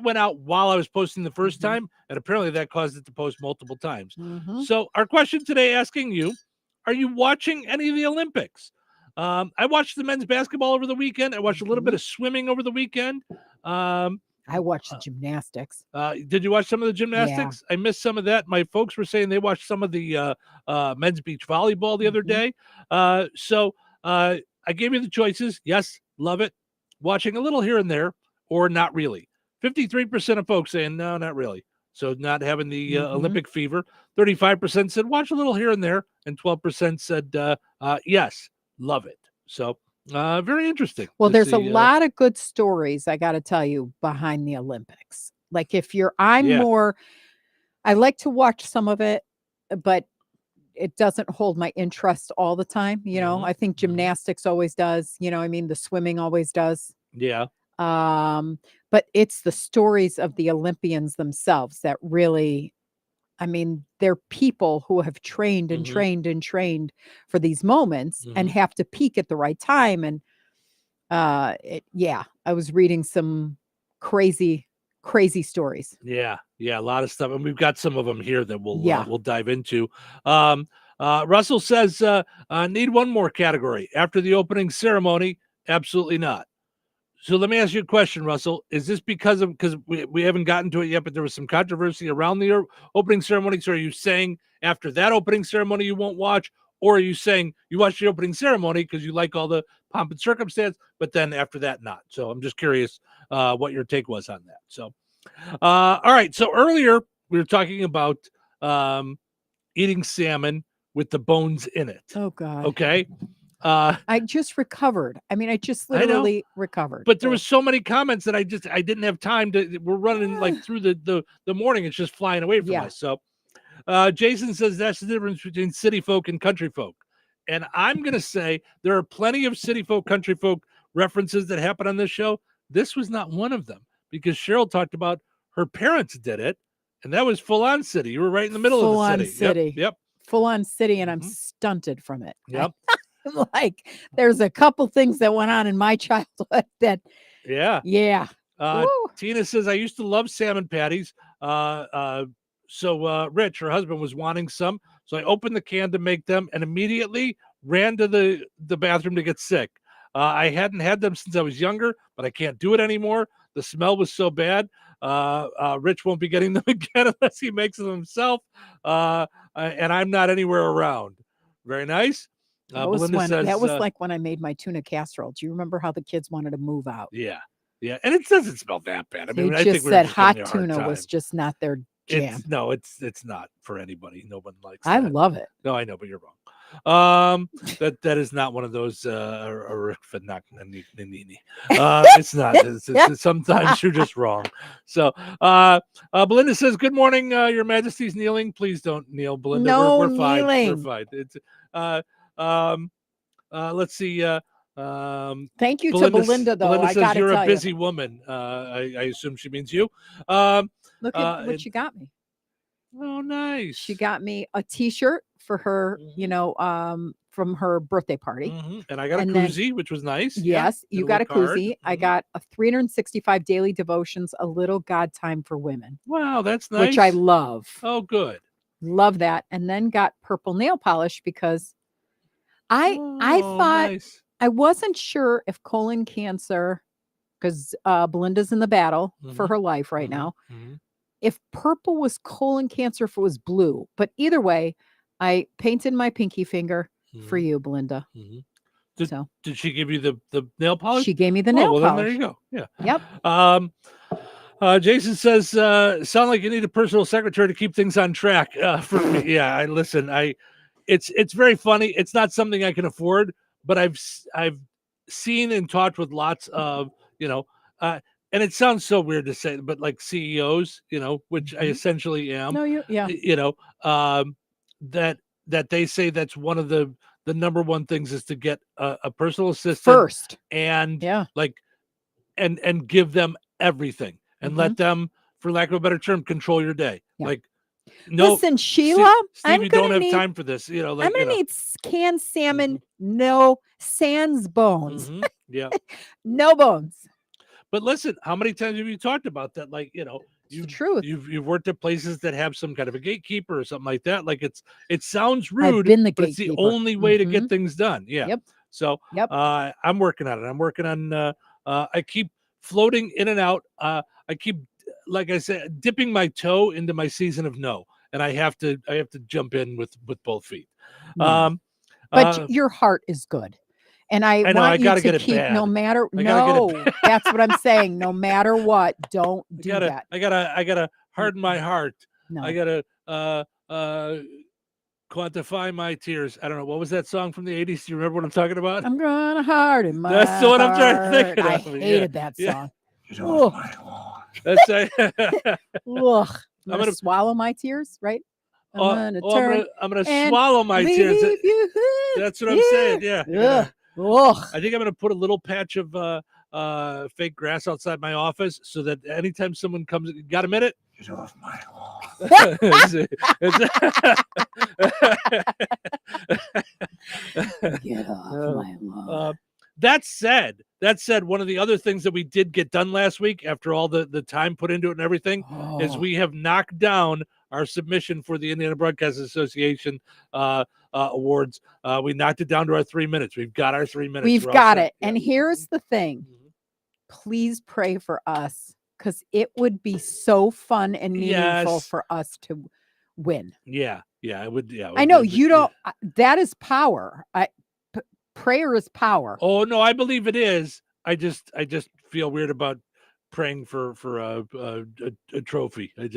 went out while I was posting the first time, and apparently that caused it to post multiple times. So our question today asking you, are you watching any of the Olympics? I watched the men's basketball over the weekend. I watched a little bit of swimming over the weekend. I watched the gymnastics. Did you watch some of the gymnastics? Yeah. I missed some of that. My folks were saying they watched some of the men's beach volleyball the other day. So I gave you the choices. Yes, love it. Watching a little here and there, or not really. 53% of folks saying, no, not really. So not having the Olympic fever. 35% said, watch a little here and there. And 12% said, yes, love it. So very interesting. Well, there's a lot of good stories, I got to tell you, behind the Olympics. Like I like to watch some of it, but it doesn't hold my interest all the time. I think gymnastics always does. The swimming always does. Yeah. But it's the stories of the Olympians themselves that really, they're people who have trained and trained and trained for these moments and have to peak at the right time. And I was reading some crazy stories. Yeah, a lot of stuff, and we've got some of them here that we'll dive into. Russell says, need one more category after the opening ceremony. Absolutely not. So let me ask you a question, Russell. Is this because we haven't gotten to it yet, but there was some controversy around the opening ceremony? So are you saying after that opening ceremony you won't watch, or are you saying you watch the opening ceremony because you like all the pomp and circumstance, but then after that not? So I'm just curious what your take was on that. So, all right. So earlier we were talking about eating salmon with the bones in it. Oh God. Okay. I just recovered. I just literally recovered. But there was so many comments that I didn't have time to. We're running like through the morning. It's just flying away from us. So Jason says that's the difference between city folk and country folk. And I'm going to say there are plenty of city folk, country folk references that happen on this show. This was not one of them because Cheryl talked about her parents did it. And that was full on city. You were right in the middle of the city. Yep. Full on city. And I'm stunted from it. Yep. Like there's a couple things that went on in my childhood that Tina says I used to love salmon patties. So Rich, her husband, was wanting some, so I opened the can to make them and immediately ran to the bathroom to get sick. I hadn't had them since I was younger, but I can't do it anymore. The smell was so bad. Rich won't be getting them again unless he makes them himself, and I'm not anywhere around. Very nice. That was like when I made my tuna casserole. Do you remember how the kids wanted to move out? Yeah, and it doesn't smell that bad. I think said hot tuna was just not their jam. It's not for anybody. No one likes. I love it. No, I know, but you're wrong. That is not one of those. It's not. It's sometimes you're just wrong. So, Belinda says, "Good morning, Your Majesty's kneeling. Please don't kneel, Belinda. No we're fine. kneeling. We're fine. It's let's see. Thank you to Belinda, though. Belinda I says gotta you're tell a busy woman. I assume she means you. Look at what she got me. Oh, nice. She got me a T-shirt for her, from her birthday party. And I got a koozie, which was nice. Yes, you got a koozie. I Mm-hmm. got a 365 daily devotions, a little God time for women. Wow, that's nice. Which I love. Oh, good. Love that. And then got purple nail polish because I thought nice. I wasn't sure if colon cancer, because Belinda's in the battle for her life right now. If purple was colon cancer, if it was blue. But either way, I painted my pinky finger for you, Belinda. Did she give you the nail polish? She gave me the nail well, polish. Then there you go. Yeah. Yep. Jason says, sound like you need a personal secretary to keep things on track. For me. Yeah, it's very funny. It's not something I can afford, but I've seen and talked with lots of, and it sounds so weird to say, but like CEOs, which I essentially am. That they say that's one of the number one things is to get a personal assistant first, and and give them everything and let them, for lack of a better term, control your day. Like, no, listen, Sheila, Steve, you don't have time for this. I'm gonna need canned salmon, no sans bones. Yeah, no bones. But listen, how many times have you talked about that? Like, you've worked at places that have some kind of a gatekeeper or something like that. Like it sounds rude, but it's the only way to get things done. Yeah. Yep. So I'm working on it. I'm working on I keep floating in and out. I keep, like I said, dipping my toe into my season of no. And I have to jump in with both feet. But your heart is good. And I know, want I you to keep bad. no matter that's what I'm saying. No matter what, don't do that. I gotta harden my heart. No. I gotta quantify my tears. I don't know. What was that song from the 80s? Do you remember what I'm talking about? I'm gonna harden my That's the one I'm trying to think of. I hated that song. That's Ugh. I'm gonna swallow my tears, right? I'm gonna swallow my tears. That's what I'm saying. Yeah. Ugh. I think I'm gonna put a little patch of fake grass outside my office so that anytime someone comes, got a minute? Get off my lawn. Get off my lawn. That said, one of the other things that we did get done last week after all the time put into it and everything is we have knocked down our submission for the Indiana Broadcasting Association awards. We knocked it down to our 3 minutes. We've got our 3 minutes. We've got it. Yeah. And here's the thing. Please pray for us because it would be so fun and meaningful for us to win. Yeah. Yeah. It would. Yeah. I know you don't. That is power. Prayer is power. Oh no, I believe it is. I just feel weird about praying for a trophy. I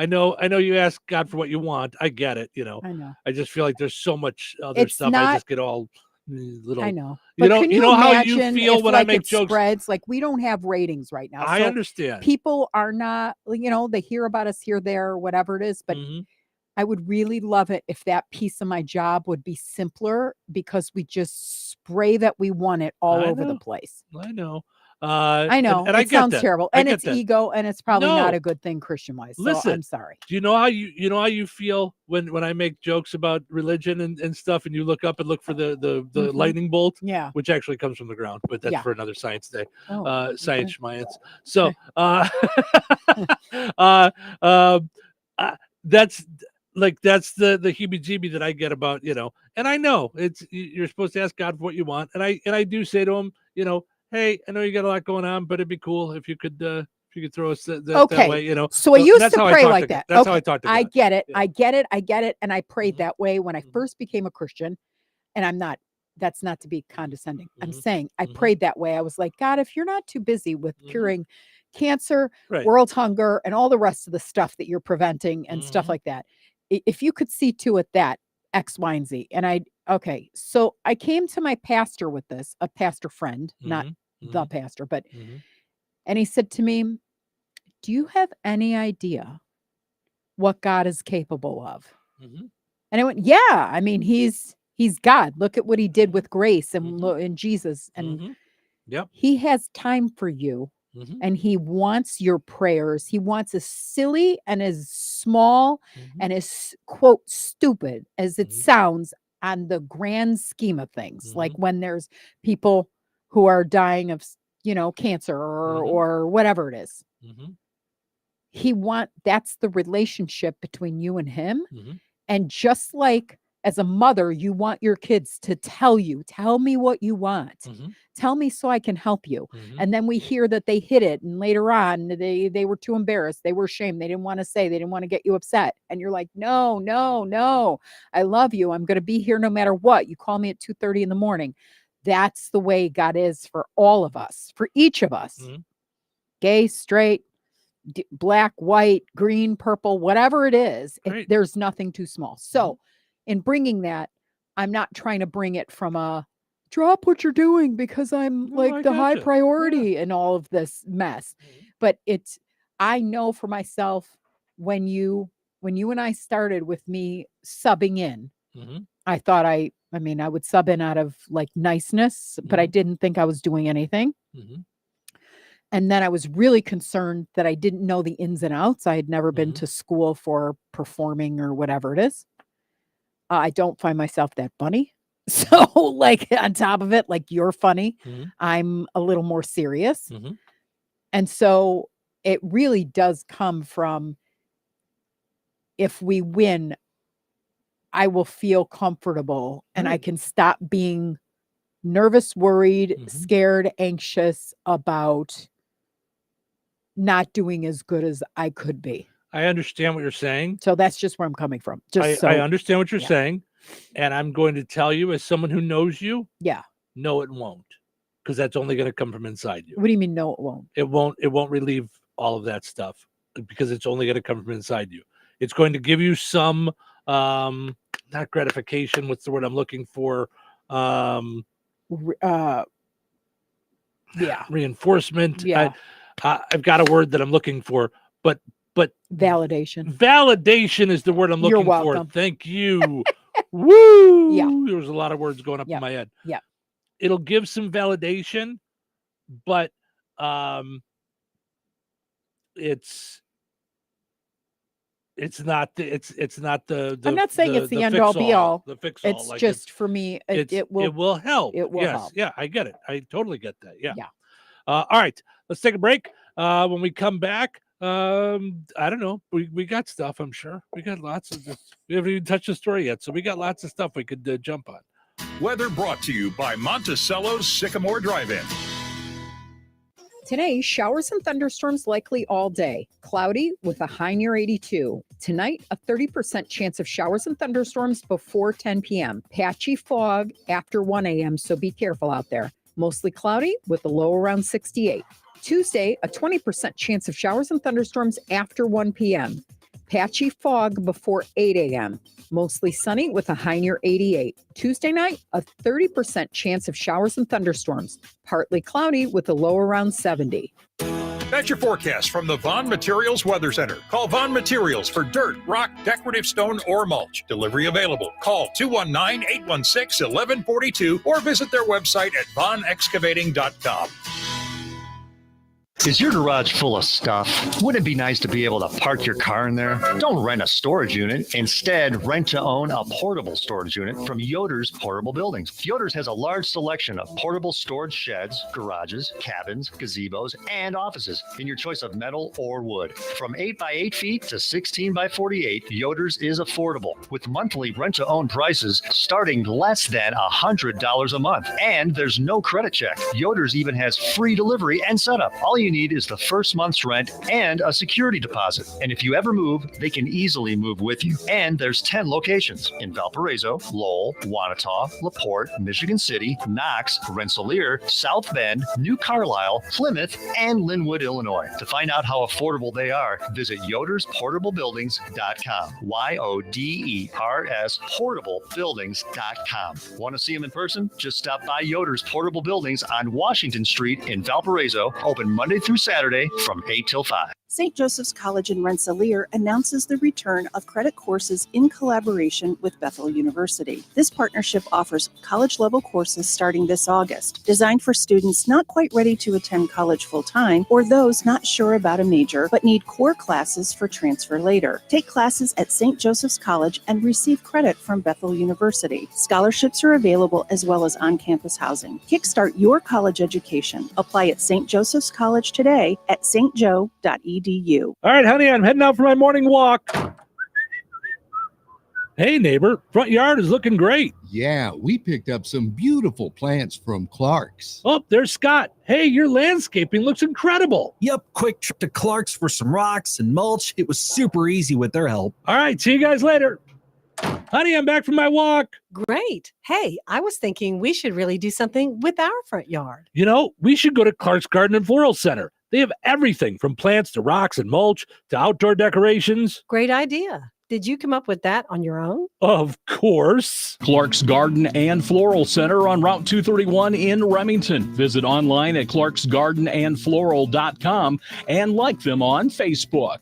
know you ask God for what you want. I get it. I know. I just feel like there's so much other stuff. I just get all little. I know. You know how you feel when I make jokes. Spreads like we don't have ratings right now. I understand. People are not. They hear about us here, there, whatever it is, but. I would really love it if that piece of my job would be simpler because we just spray that we want it all over the place. I know. I know. And it sounds terrible. And it's ego and it's probably not a good thing Christian wise. So listen, I'm sorry. Do you know how you feel when I make jokes about religion and stuff and you look up and look for the lightning bolt? Yeah. Which actually comes from the ground, but that's for another science day. Science Schmiance. So that's the heebie-jeebie that I get about, and I know you're supposed to ask God for what you want. And I do say to him, hey, I know you got a lot going on, but it'd be cool if you could throw us that way, So I used to pray like that. That's how I talk to God. I get it. I get it. And I prayed that way when I first became a Christian. And that's not to be condescending. I'm saying I prayed that way. I was like, God, if you're not too busy with curing cancer, world hunger, and all the rest of the stuff that you're preventing and stuff like that, if you could see to it that X, Y, and Z. And so I came to my pastor with this, a pastor friend, not the pastor, but, and he said to me, do you have any idea what God is capable of? And I went, yeah, I mean, he's God. Look at what he did with grace and in Jesus. And he has time for you. And he wants your prayers. He wants as silly and as small and as, quote, stupid as it sounds on the grand scheme of things. Like when there's people who are dying of, cancer or whatever it is. that's the relationship between you and him. Mm-hmm. And just like as a mother, you want your kids to tell me what you want. Mm-hmm. Tell me so I can help you. Mm-hmm. And then we hear that they hid it. And later on, they were too embarrassed. They were ashamed. They didn't want to say, they didn't want to get you upset. And you're like, no, I love you. I'm going to be here no matter what. You call me at 2:30 in the morning. That's the way God is for all of us, for each of us. Mm-hmm. Gay, straight, black, white, green, purple, whatever it is, there's nothing too small. So in bringing that, I'm not trying to bring it from a drop what you're doing because I'm like the high priority and all of this mess. But I know for myself, when you and I started with me subbing in, I thought I would sub in out of like niceness, but I didn't think I was doing anything. And then I was really concerned that I didn't know the ins and outs. I had never been to school for performing or whatever it is. I don't find myself that funny. So like on top of it, like you're funny, I'm a little more serious. And so it really does come from, if we win, I will feel comfortable and I can stop being nervous, worried, scared, anxious about not doing as good as I could be. I understand what you're saying. So that's just where I'm coming from. I understand what you're saying. And I'm going to tell you, as someone who knows you, no, it won't. Because that's only going to come from inside you. What do you mean, no, it won't? It won't relieve all of that stuff, because it's only going to come from inside you. It's going to give you some, not gratification. What's the word I'm looking for? Reinforcement. Yeah. I've got a word that I'm looking for, but validation. Validation is the word I'm looking You're welcome. for. Thank you. Woo! Yeah. There was a lot of words going up in my head. Yeah. It'll give some validation, but it's not the I'm not saying it's the end all be all. The fix all. It's just for me. It will help. It will help. Yeah, I get it. I totally get that. Yeah. All right, let's take a break. When we come back, I don't know. We got stuff. I'm sure we got lots of this. We haven't even touched the story yet, so we got lots of stuff we could jump on. Weather brought to you by Monticello's Sycamore Drive-In. Today, showers and thunderstorms likely all day. Cloudy with a high near 82. Tonight, a 30% chance of showers and thunderstorms before 10 p.m. Patchy fog after 1 a.m., so be careful out there. Mostly cloudy with a low around 68. Tuesday, a 20% chance of showers and thunderstorms after 1 p.m. Patchy fog before 8 a.m. Mostly sunny with a high near 88. Tuesday night, a 30% chance of showers and thunderstorms. Partly cloudy with a low around 70. That's your forecast from the Vaughn Materials Weather Center. Call Vaughn Materials for dirt, rock, decorative stone, or mulch. Delivery available. Call 219-816-1142 or visit their website at vaughnexcavating.com. Is your garage full of stuff? Wouldn't it be nice to be able to park your car in there? Don't rent a storage unit. Instead, rent to own a portable storage unit from Yoder's Portable Buildings. Yoder's has a large selection of portable storage sheds, garages, cabins, gazebos, and offices in your choice of metal or wood. From 8 by 8 feet to 16 by 48, Yoder's is affordable with monthly rent to own prices starting less than $100 a month. And there's no credit check. Yoder's even has free delivery and setup. All you need is the first month's rent and a security deposit. And if you ever move, they can easily move with you. And there's 10 locations in Valparaiso, Lowell, Wanata, LaPorte, Michigan City, Knox, Rensselaer, South Bend, New Carlisle, Plymouth, and Linwood, Illinois. To find out how affordable they are, visit yodersportablebuildings.com. YODERS portablebuildings.com. Want to see them in person? Just stop by Yoder's Portable Buildings on Washington Street in Valparaiso, open Monday through Saturday from 8 till 5. St. Joseph's College in Rensselaer announces the return of credit courses in collaboration with Bethel University. This partnership offers college-level courses starting this August, designed for students not quite ready to attend college full-time or those not sure about a major but need core classes for transfer later. Take classes at St. Joseph's College and receive credit from Bethel University. Scholarships are available as well as on-campus housing. Kickstart your college education. Apply at St. Joseph's College today at stjo.edu. edu. All right, honey, I'm heading out for my morning walk. Hey, neighbor, front yard is looking great. Yeah, we picked up some beautiful plants from Clark's. Oh, there's Scott. Hey, your landscaping looks incredible. Yep, quick trip to Clark's for some rocks and mulch. It was super easy with their help. All right, see you guys later. Honey, I'm back from my walk. Great. Hey, I was thinking we should really do something with our front yard. You know, we should go to Clark's Garden and Floral Center. They have everything from plants to rocks and mulch to outdoor decorations. Great idea. Did you come up with that on your own? Of course. Clark's Garden and Floral Center on Route 231 in Remington. Visit online at clarksgardenandfloral.com and like them on Facebook.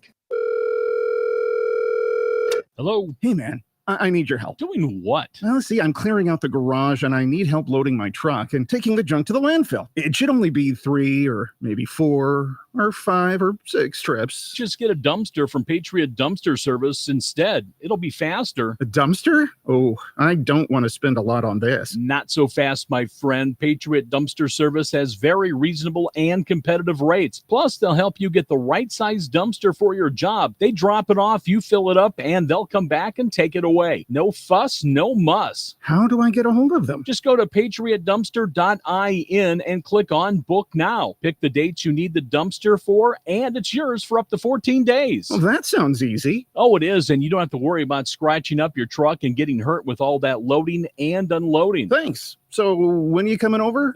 Hello? Hey, man. I need your help. Doing what? Well, see, I'm clearing out the garage and I need help loading my truck and taking the junk to the landfill. It should only be 3 or maybe 4 or 5 or 6 trips. Just get a dumpster from Patriot Dumpster Service instead. It'll be faster. A dumpster? Oh, I don't want to spend a lot on this. Not so fast, my friend. Patriot Dumpster Service has very reasonable and competitive rates. Plus, they'll help you get the right size dumpster for your job. They drop it off, you fill it up, and they'll come back and take it away. No fuss, no muss. How do I get a hold of them? Just go to patriotdumpster.in and click on Book Now. Pick the dates you need the dumpster for, and it's yours for up to 14 days. Well, that sounds easy. Oh, it is, and you don't have to worry about scratching up your truck and getting hurt with all that loading and unloading. Thanks. So when are you coming over?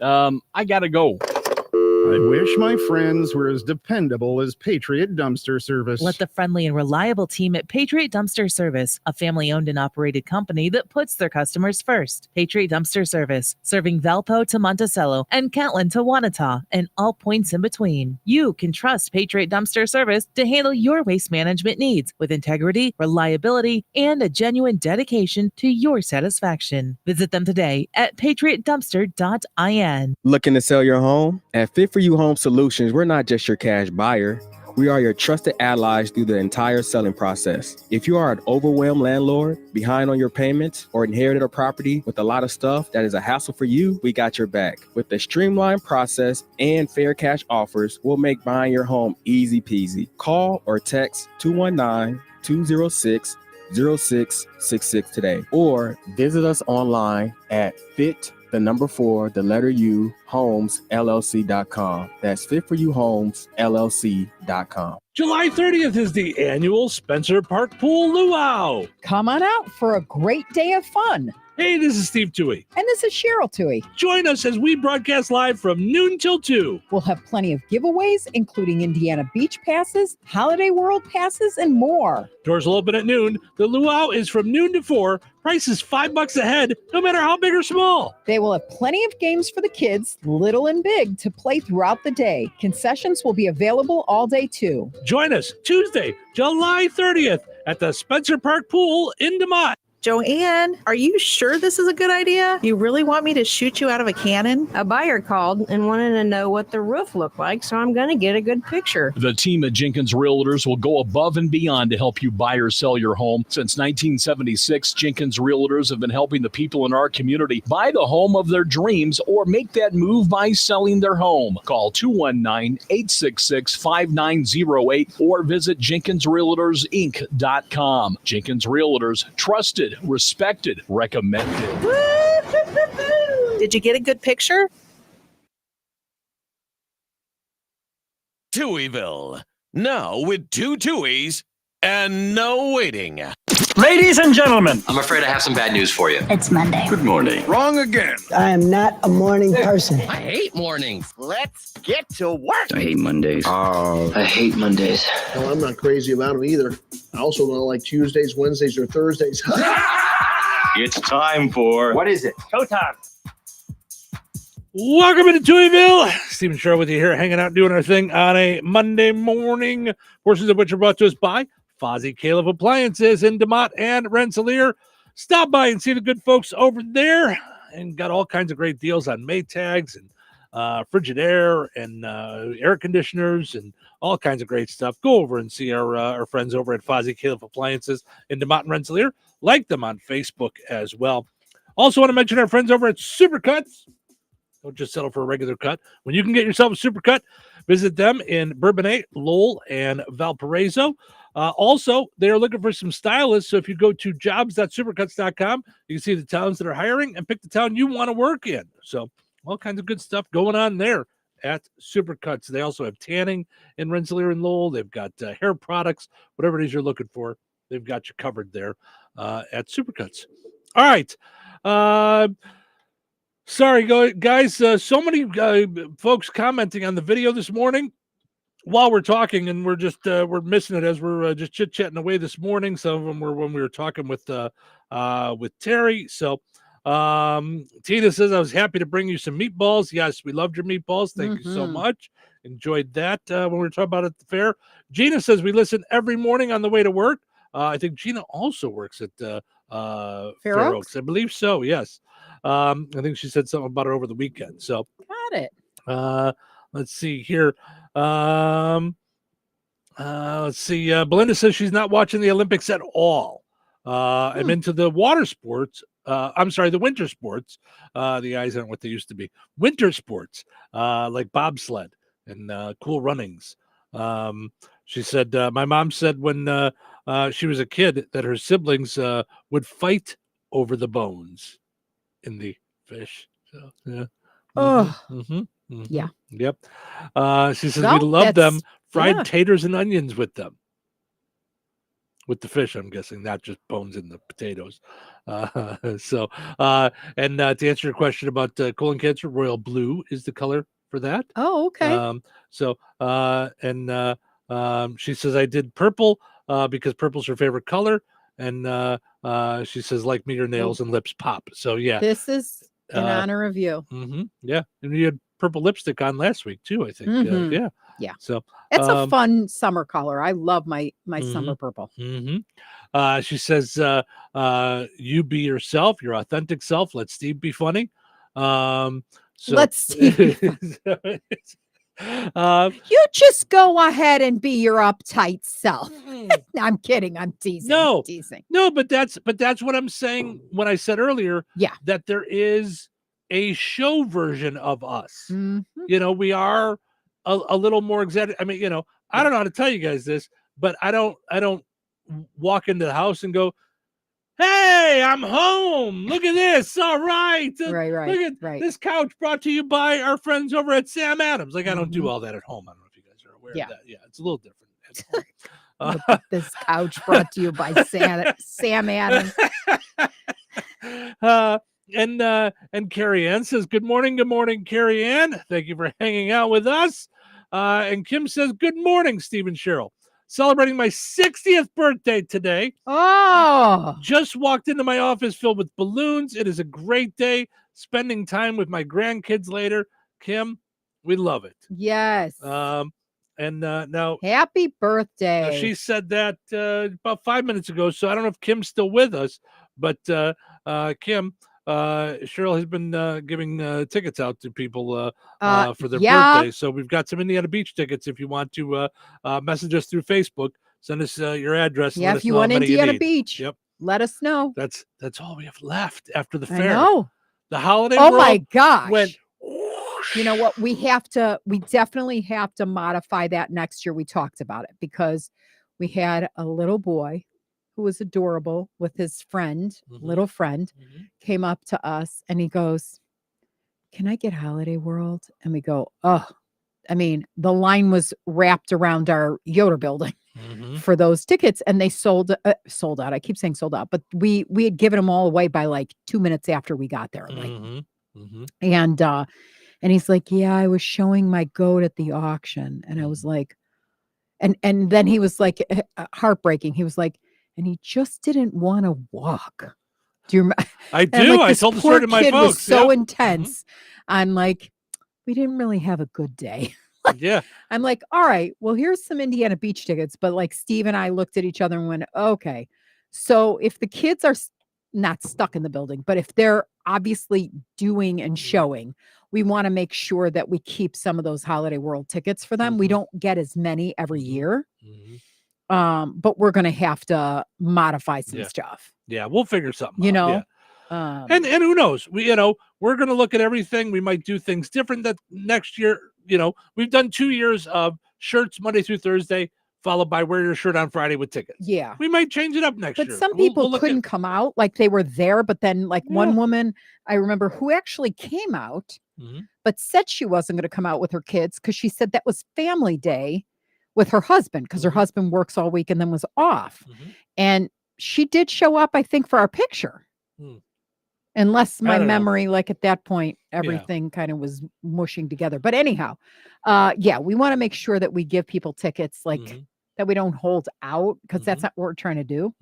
I gotta go. I wish my friends were as dependable as Patriot Dumpster Service. Let the friendly and reliable team at Patriot Dumpster Service, a family-owned and operated company that puts their customers first. Patriot Dumpster Service, serving Valpo to Monticello and Catlin to Wanata and all points in between. You can trust Patriot Dumpster Service to handle your waste management needs with integrity, reliability, and a genuine dedication to your satisfaction. Visit them today at patriotdumpster.in. Looking to sell your home? At Fit For You Home Solutions, we're not just your cash buyer. We are your trusted allies through the entire selling process. If you are an overwhelmed landlord, behind on your payments, or inherited a property with a lot of stuff that is a hassle for you, we got your back. With the streamlined process and fair cash offers, we'll make buying your home easy peasy. Call or text 219-206-0666 today, or visit us online at Homes LLC.com. That's FitForYouHomesLLC.com. July 30th is the annual Spencer Park Pool Luau. Come on out for a great day of fun. Hey, this is Steve Touhy. And this is Cheryl Touhy. Join us as we broadcast live from noon till 2. We'll have plenty of giveaways, including Indiana Beach passes, Holiday World passes, and more. Doors will open at noon. The luau is from noon to 4. Price is $5 a head, no matter how big or small. They will have plenty of games for the kids, little and big, to play throughout the day. Concessions will be available all day, too. Join us Tuesday, July 30th at the Spencer Park Pool in DeMott. Joanne, are you sure this is a good idea? You really want me to shoot you out of a cannon? A buyer called and wanted to know what the roof looked like, so I'm going to get a good picture. The team at Jenkins Realtors will go above and beyond to help you buy or sell your home. Since 1976, Jenkins Realtors have been helping the people in our community buy the home of their dreams or make that move by selling their home. Call 219-866-5908 or visit JenkinsRealtorsInc.com. Jenkins Realtors, trusted, respected, recommended. Did you get a good picture? Touhyville. Now with 2 Touhies and no waiting. Ladies and gentlemen, I'm afraid I have some bad news for you. It's Monday. Good morning. Wrong again. I am not a morning person. I hate mornings. Let's get to work. I hate Mondays. I hate Mondays. No, I'm not crazy about them either. I also don't like Tuesdays, Wednesdays, or Thursdays. It's time for... What is it? Showtime. Welcome into Touhyville. Stephen Cheryl with you here, hanging out, doing our thing on a Monday morning. Portions of which are brought to us by Fozzie Caleb Appliances in DeMott and Rensselaer. Stop by and see the good folks over there, and got all kinds of great deals on Maytags and Frigidaire and air conditioners and all kinds of great stuff. Go over and see our friends over at Fozzie Caleb Appliances in DeMott and Rensselaer. Like them on Facebook as well. Also want to mention our friends over at Supercuts. Don't just settle for a regular cut. When you can get yourself a super cut, visit them in Bourbonnais, Lowell, and Valparaiso. Also, they are looking for some stylists. So if you go to jobs.supercuts.com, you can see the towns that are hiring and pick the town you want to work in. So all kinds of good stuff going on there at Supercuts. They also have tanning in Rensselaer and Lowell. They've got hair products, whatever it is you're looking for. They've got you covered there at Supercuts. All right. Sorry, guys. So many folks commenting on the video this morning while we're talking, and we're just we're missing it as we're just chit-chatting away this morning. Some of them were when we were talking with Terry. So Tina says, I was happy to bring you some meatballs. Yes, we loved your meatballs. Thank you so much. Enjoyed that when we were talking about it at the fair. Gina says, we listen every morning on the way to work. I think Gina also works at Fair Oaks. I believe so, yes. I think she said something about it over the weekend. So got it. Let's see here. Let's see. Belinda says she's not watching the Olympics at all. I'm into the water sports. I'm sorry, the winter sports. The guys aren't what they used to be. Winter sports, like bobsled and cool runnings. She said, my mom said when she was a kid that her siblings would fight over the bones in the fish. So, yeah. Yeah. Yep. She says we love them. Fried taters and onions with them. With the fish, I'm guessing, not just bones in the potatoes. And to answer your question about colon cancer, royal blue is the color for that. Oh, okay. She says I did purple because purple's her favorite color. And she says, like me, your nails and lips pop. So, yeah. This is in honor of you. Yeah. And you had purple lipstick on last week, too, I think. Yeah. Yeah. So it's a fun summer color. I love my summer purple. She says, you be yourself, your authentic self. Let Steve be funny. Let Steve be funny. You just go ahead and be your uptight self. I'm kidding. I'm teasing. No, I'm teasing. No, but that's what I'm saying when I said earlier. Yeah, that there is a show version of us. Mm-hmm. You know, we are a little more exaggerated. I mean, you know, I don't know how to tell you guys this, but I don't walk into the house and go, hey, I'm home. Look at this. All right. Right. Look at this couch brought to you by our friends over at Sam Adams. Like, I don't do all that at home. I don't know if you guys are aware of that. Yeah, it's a little different at home. This couch brought to you by Sam Adams. And Carrie Ann says, good morning, Carrie Ann. Thank you for hanging out with us. And Kim says, good morning, Steve and Cheryl. Celebrating my 60th birthday today. Oh, just walked into my office filled with balloons. It is a great day. Spending time with my grandkids later. Kim, we love it. Yes. Now, happy birthday. She said that about 5 minutes ago. So I don't know if Kim's still with us, but Kim, Cheryl has been giving tickets out to people for their birthday. So we've got some Indiana Beach tickets. If you want to message us through Facebook, send us your address. Yeah, if you want Indiana Beach, let us know. That's all we have left after the fair. I know. The holiday. Oh my gosh! Went, you know what? We definitely have to modify that next year. We talked about it because we had a little boy who was adorable with his friend, little friend, came up to us and he goes, can I get Holiday World? And we go, oh, I mean, the line was wrapped around our Yoder building for those tickets and they sold out. I keep saying sold out, but we had given them all away by like 2 minutes after we got there. And he's like, yeah, I was showing my goat at the auction. And I was like, and then he was like, heartbreaking. He was like, and he just didn't want to walk. Do you remember? I do. Like, I told the story to my folks. Was so intense. I'm like, we didn't really have a good day. Yeah. I'm like, all right, well, here's some Indiana Beach tickets. But like Steve and I looked at each other and went, okay. So if the kids are not stuck in the building, but if they're obviously doing and showing, we want to make sure that we keep some of those Holiday World tickets for them. We don't get as many every year. But we're going to have to modify some stuff. Yeah, we'll figure something out. Yeah. And who knows? We're going to look at everything. We might do things different that next year. We've done 2 years of shirts Monday through Thursday, followed by wear your shirt on Friday with tickets. Yeah. We might change it up next year. But some people couldn't come out, like they were there, but then like one woman I remember who actually came out, but said she wasn't going to come out with her kids because she said that was family day with her husband because her husband works all week and then was off. And she did show up, I think, for our picture. Unless my memory, like at that point, everything kind of was mushing together. But anyhow, we want to make sure that we give people tickets, like that we don't hold out because that's not what we're trying to do.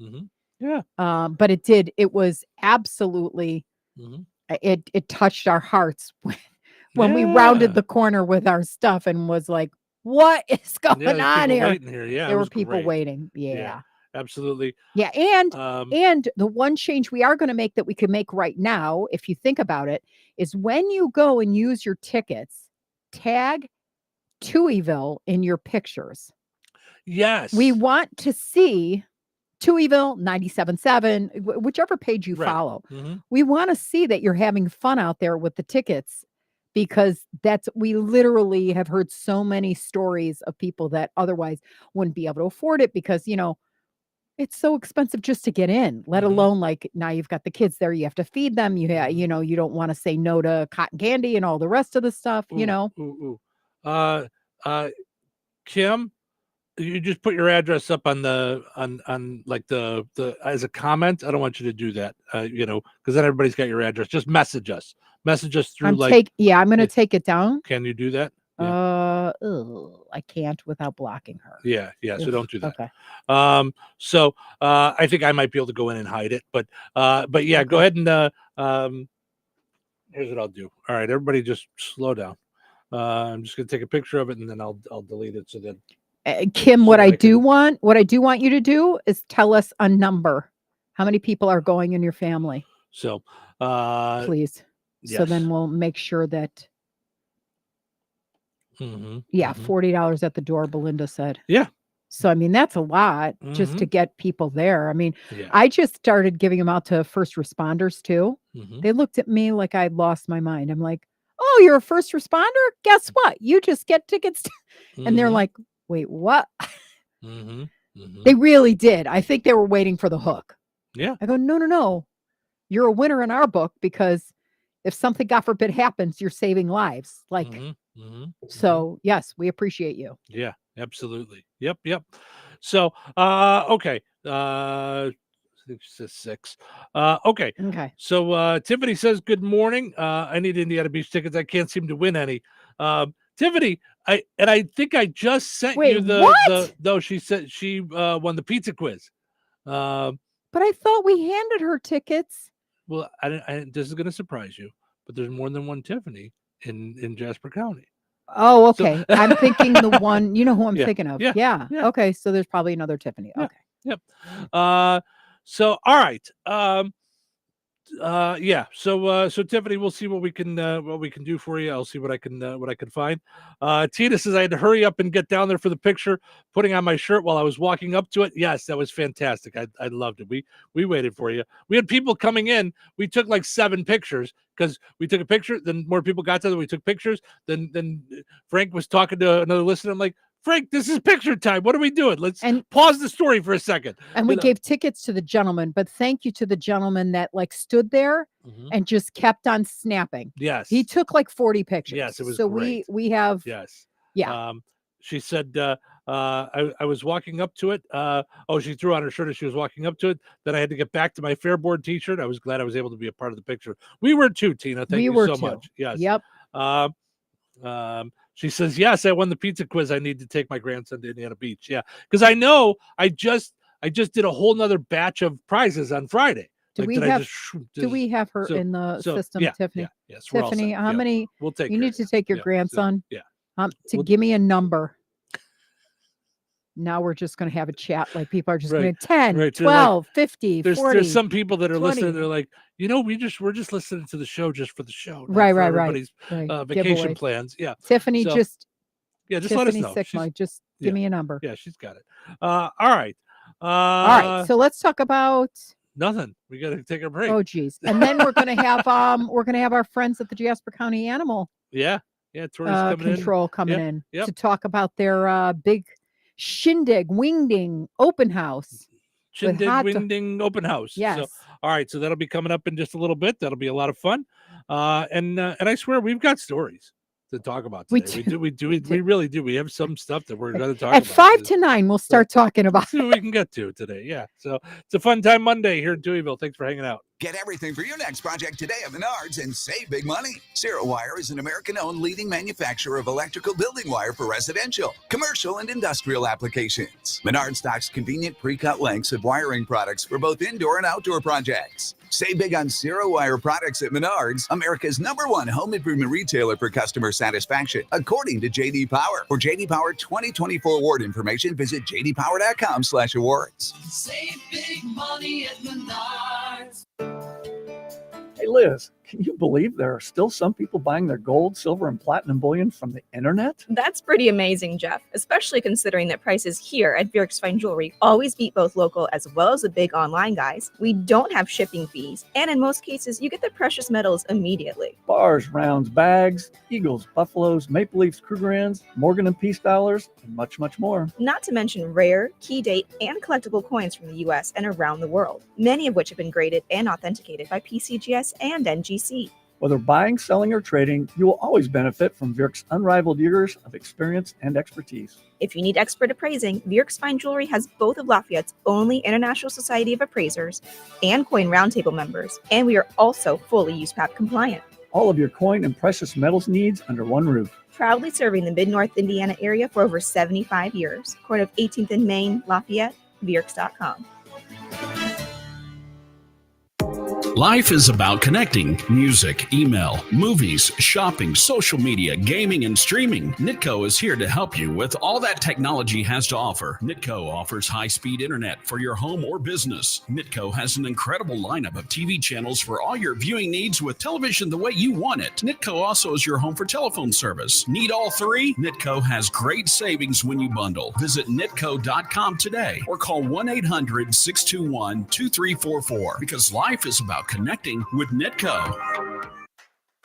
Yeah. But it was absolutely, it touched our hearts when we rounded the corner with our stuff and was like, what is going on here? There were people waiting. Yeah. Absolutely. Yeah. And the one change we are going to make that we can make right now, if you think about it, is when you go and use your tickets, tag Touhyville in your pictures. Yes. We want to see Touhyville 97.7, whichever page you follow. We want to see that you're having fun out there with the tickets because we literally have heard so many stories of people that otherwise wouldn't be able to afford it because, it's so expensive just to get in, let alone like now you've got the kids there. You have to feed them. You don't want to say no to cotton candy and all the rest of the stuff, Kim, you just put your address up on like the as a comment. I don't want you to do that, because then everybody's got your address. Just message us through I'm going to take it down. Can you do that? I can't without blocking her. Yeah. So don't do that. Okay. So I think I might be able to go in and hide it, but yeah, go ahead and here's what I'll do. All right, everybody, just slow down. I'm just gonna take a picture of it and then I'll delete it so that. Kim, what I do want you to do is tell us a number. How many people are going in your family? So, please. Yes. So then we'll make sure that. Yeah, $40 at the door, Belinda said. Yeah. So, I mean, that's a lot just to get people there. I mean, I just started giving them out to first responders too. They looked at me like I'd lost my mind. I'm like, oh, you're a first responder? Guess what? You just get tickets. And they're like, wait, what? They really did. I think they were waiting for the hook. Yeah. I go, no. You're a winner in our book because if something, God forbid, happens, you're saving lives. Like, so yes, we appreciate you. Yeah, absolutely. Yep. So, okay. I think she says 6. Okay. So, Tiffany says, good morning. I need Indiana Beach tickets. I can't seem to win any. Tiffany, I think I just sent you no, she said she won the pizza quiz. But I thought we handed her tickets. Well, this is going to surprise you, but there's more than one Tiffany in Jasper County. Oh, okay. So, I'm thinking the one, you know who I'm thinking of. Yeah. Yeah. Okay. So there's probably another Tiffany. Okay. Yep. So, all right. So Tiffany, we'll see what we can do for you. I'll see what I can find. Tina says I had to hurry up and get down there for the picture, putting on my shirt while I was walking up to it. Yes, that was fantastic. I loved it. We waited for you. We had people coming in. We took like 7 pictures because we took a picture. Then more people got to it. We took pictures. Then Frank was talking to another listener. I'm like, Frank, this is picture time. What are we doing? Let's pause the story for a second. And we gave tickets to the gentleman, but thank you to the gentleman that like stood there and just kept on snapping. Yes. He took like 40 pictures. Yes, it was so great. we have. Yes. Yeah. She said, I was walking up to it. She threw on her shirt as she was walking up to it. Then I had to get back to my Fairboard t-shirt. I was glad I was able to be a part of the picture. We were too, Tina. Thank you so much. Yes. Yep. She says, yes, I won the pizza quiz. I need to take my grandson to Indiana Beach. Yeah. Because I know I just did a whole nother batch of prizes on Friday. Do we have her in the system, Tiffany? Yes. Tiffany, how many? We'll take. You need to take your grandson. To give me a number. Now we're just going to have a chat. Like people are just going to 10, 12, 50, 40. There's some people that are 20. listening. They're like, we're just listening to the show just for the show. Right. Everybody's vacation plans. Yeah. Tiffany, just let us know. Just give me a number. Yeah, she's got it. All right. All right. So let's talk about Nothing. We got to take a break. Oh, geez. And then we're gonna have our friends at the Jasper County Animal Yeah. Tourists coming in Yep. to talk about their big shindig, wingding open house. Shindig Wingding Open House. Yes. So, all right. So that'll be coming up in just a little bit. That'll be a lot of fun. And I swear we've got stories to talk about today. We really do. We have some stuff that we're going to talk At about. 5 to 9, we'll start talking about. See what we can get to today. Yeah. So it's a fun time Monday here in Touhyville. Thanks for hanging out. Get everything for your next project today at Menards and save big money. Zero Wire is an American-owned leading manufacturer of electrical building wire for residential, commercial, and industrial applications. Menards stocks convenient pre-cut lengths of wiring products for both indoor and outdoor projects. Save big on Zero Wire products at Menards, America's #1 home improvement retailer for customer satisfaction, according to J.D. Power. For J.D. Power 2024 award information, visit jdpower.com/awards. Save big money at Menards. Hey, Liz, can you believe there are still some people buying their gold, silver, and platinum bullion from the internet? That's pretty amazing, Jeff, especially considering that prices here at Vierk's Fine Jewelry always beat both local as well as the big online guys. We don't have shipping fees, and in most cases, you get the precious metals immediately. Bars, rounds, bags, eagles, buffaloes, maple leafs, Krugerrands, Morgan and Peace dollars, and much, much more. Not to mention rare, key date, and collectible coins from the U.S. and around the world, many of which have been graded and authenticated by PCGS and NGC. Whether buying, selling, or trading, you will always benefit from Vierk's unrivaled years of experience and expertise. If you need expert appraising, Vierk's Fine Jewelry has both of Lafayette's only International Society of Appraisers and Coin Roundtable members, and we are also fully USPAP compliant. All of your coin and precious metals needs under one roof. Proudly serving the Mid-North Indiana area for over 75 years. Corner of 18th and Main, Lafayette, Vierks.com. Life is about connecting. Music, email, movies, shopping, social media, gaming, and streaming. Nitco is here to help you with all that technology has to offer. Nitco offers high-speed internet for your home or business. Nitco has an incredible lineup of TV channels for all your viewing needs with television the way you want it. Nitco also is your home for telephone service. Need all three? Nitco has great savings when you bundle. Visit nitco.com today or call 1-800-621-2344 because life is about connecting with Nitco.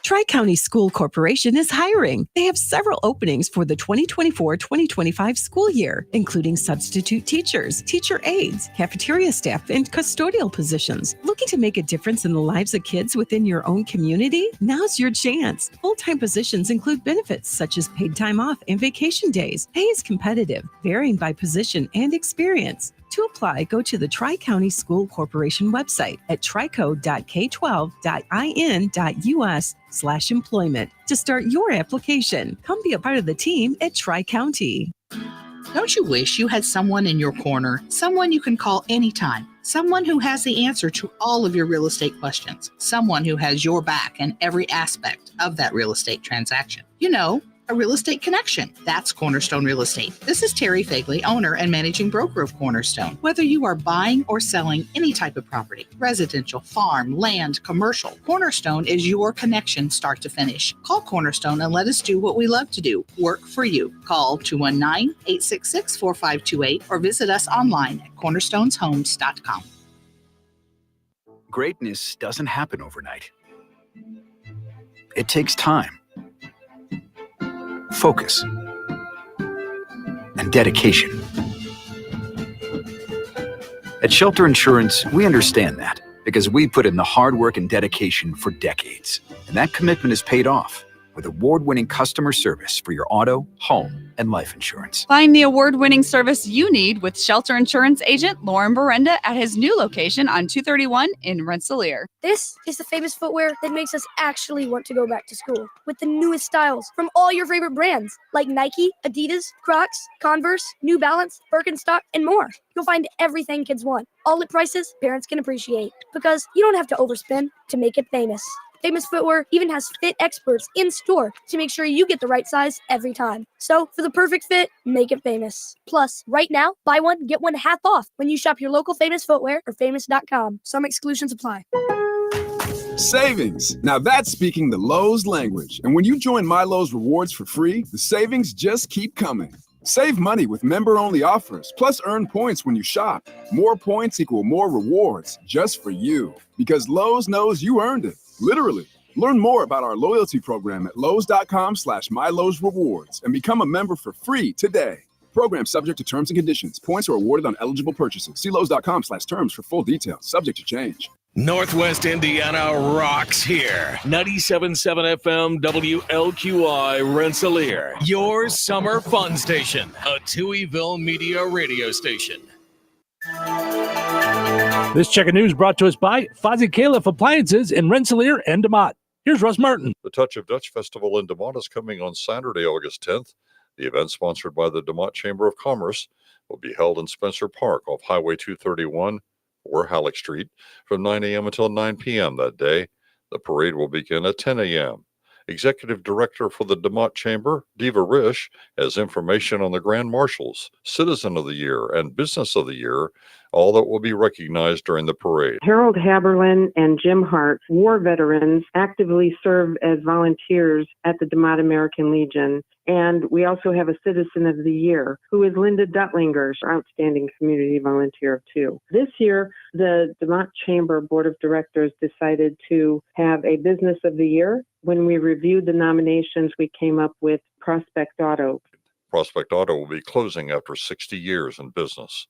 Tri-County School Corporation is hiring. They have several openings for the 2024-2025 school year, including substitute teachers, teacher aides, cafeteria staff, and custodial positions. Looking to make a difference in the lives of kids within your own community? Now's your chance. Full-time positions include benefits such as paid time off and vacation days. Pay is competitive, varying by position and experience. To apply, go to the Tri-County School Corporation website at trico.k12.in.us/employment to start your application. Come be a part of the team at Tri-County. Don't you wish you had someone in your corner, someone you can call anytime, someone who has the answer to all of your real estate questions, someone who has your back in every aspect of that real estate transaction? You know, a real estate connection. That's Cornerstone Real Estate. This is Terry Fagley, owner and managing broker of Cornerstone. Whether you are buying or selling any type of property, residential, farm, land, commercial, Cornerstone is your connection start to finish. Call Cornerstone and let us do what we love to do, work for you. Call 219-866-4528 or visit us online at cornerstoneshomes.com. Greatness doesn't happen overnight. It takes time, focus, and dedication. At Shelter Insurance, we understand that because we put in the hard work and dedication for decades. And that commitment is paid off with award-winning customer service for your auto, home, and life insurance. Find the award-winning service you need with Shelter Insurance agent Lauren Berenda at his new location on 231 in Rensselaer. This is the famous footwear that makes us actually want to go back to school with the newest styles from all your favorite brands like Nike, Adidas, Crocs, Converse, New Balance, Birkenstock, and more. You'll find everything kids want, all at prices parents can appreciate because you don't have to overspend to make it famous. Famous Footwear even has fit experts in store to make sure you get the right size every time. So for the perfect fit, make it famous. Plus, right now, buy one, get one half off when you shop your local Famous Footwear or famous.com. Some exclusions apply. Savings. Now that's speaking the Lowe's language. And when you join My Lowe's Rewards for free, the savings just keep coming. Save money with member-only offers, plus earn points when you shop. More points equal more rewards, just for you. Because Lowe's knows you earned it, literally. Learn more about our loyalty program at lowes.com/MyLowe'sRewards and become a member for free today. Program subject to terms and conditions. Points are awarded on eligible purchases. See lowes.com/terms for full details. Subject to change. Northwest Indiana rocks here. 97.7 FM WLQI Rensselaer. Your summer fun station. A Touhyville media radio station. This check of news brought to us by Fozzie Califf Appliances in Rensselaer and DeMott. Here's Russ Martin. The Touch of Dutch Festival in DeMott is coming on Saturday, August 10th. The event, sponsored by the DeMott Chamber of Commerce, will be held in Spencer Park off Highway 231 or Halleck Street from 9 a.m. until 9 p.m. that day. The parade will begin at 10 a.m. Executive Director for the DeMott Chamber, Diva Risch, has information on the Grand Marshals, Citizen of the Year, and Business of the Year, all that will be recognized during the parade. Harold Haberlin and Jim Hart, war veterans, actively serve as volunteers at the DeMott American Legion. And we also have a Citizen of the Year, who is Linda Duttlinger, outstanding community volunteer too. This year, the DeMott Chamber Board of Directors decided to have a Business of the Year. When we reviewed the nominations, we came up with Prospect Auto. Prospect Auto will be closing after 60 years in business.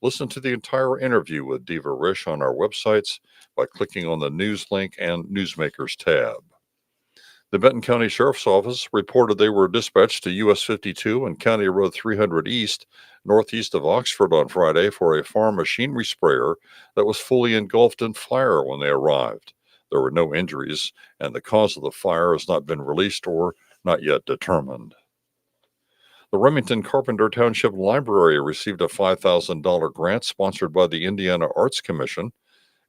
Listen to the entire interview with Diva Risch on our websites by clicking on the News link and Newsmakers tab. The Benton County Sheriff's Office reported they were dispatched to US 52 and County Road 300 East, northeast of Oxford on Friday for a farm machinery sprayer that was fully engulfed in fire when they arrived. There were no injuries, and the cause of the fire has not been released or not yet determined. The Remington Carpenter Township Library received a $5,000 grant sponsored by the Indiana Arts Commission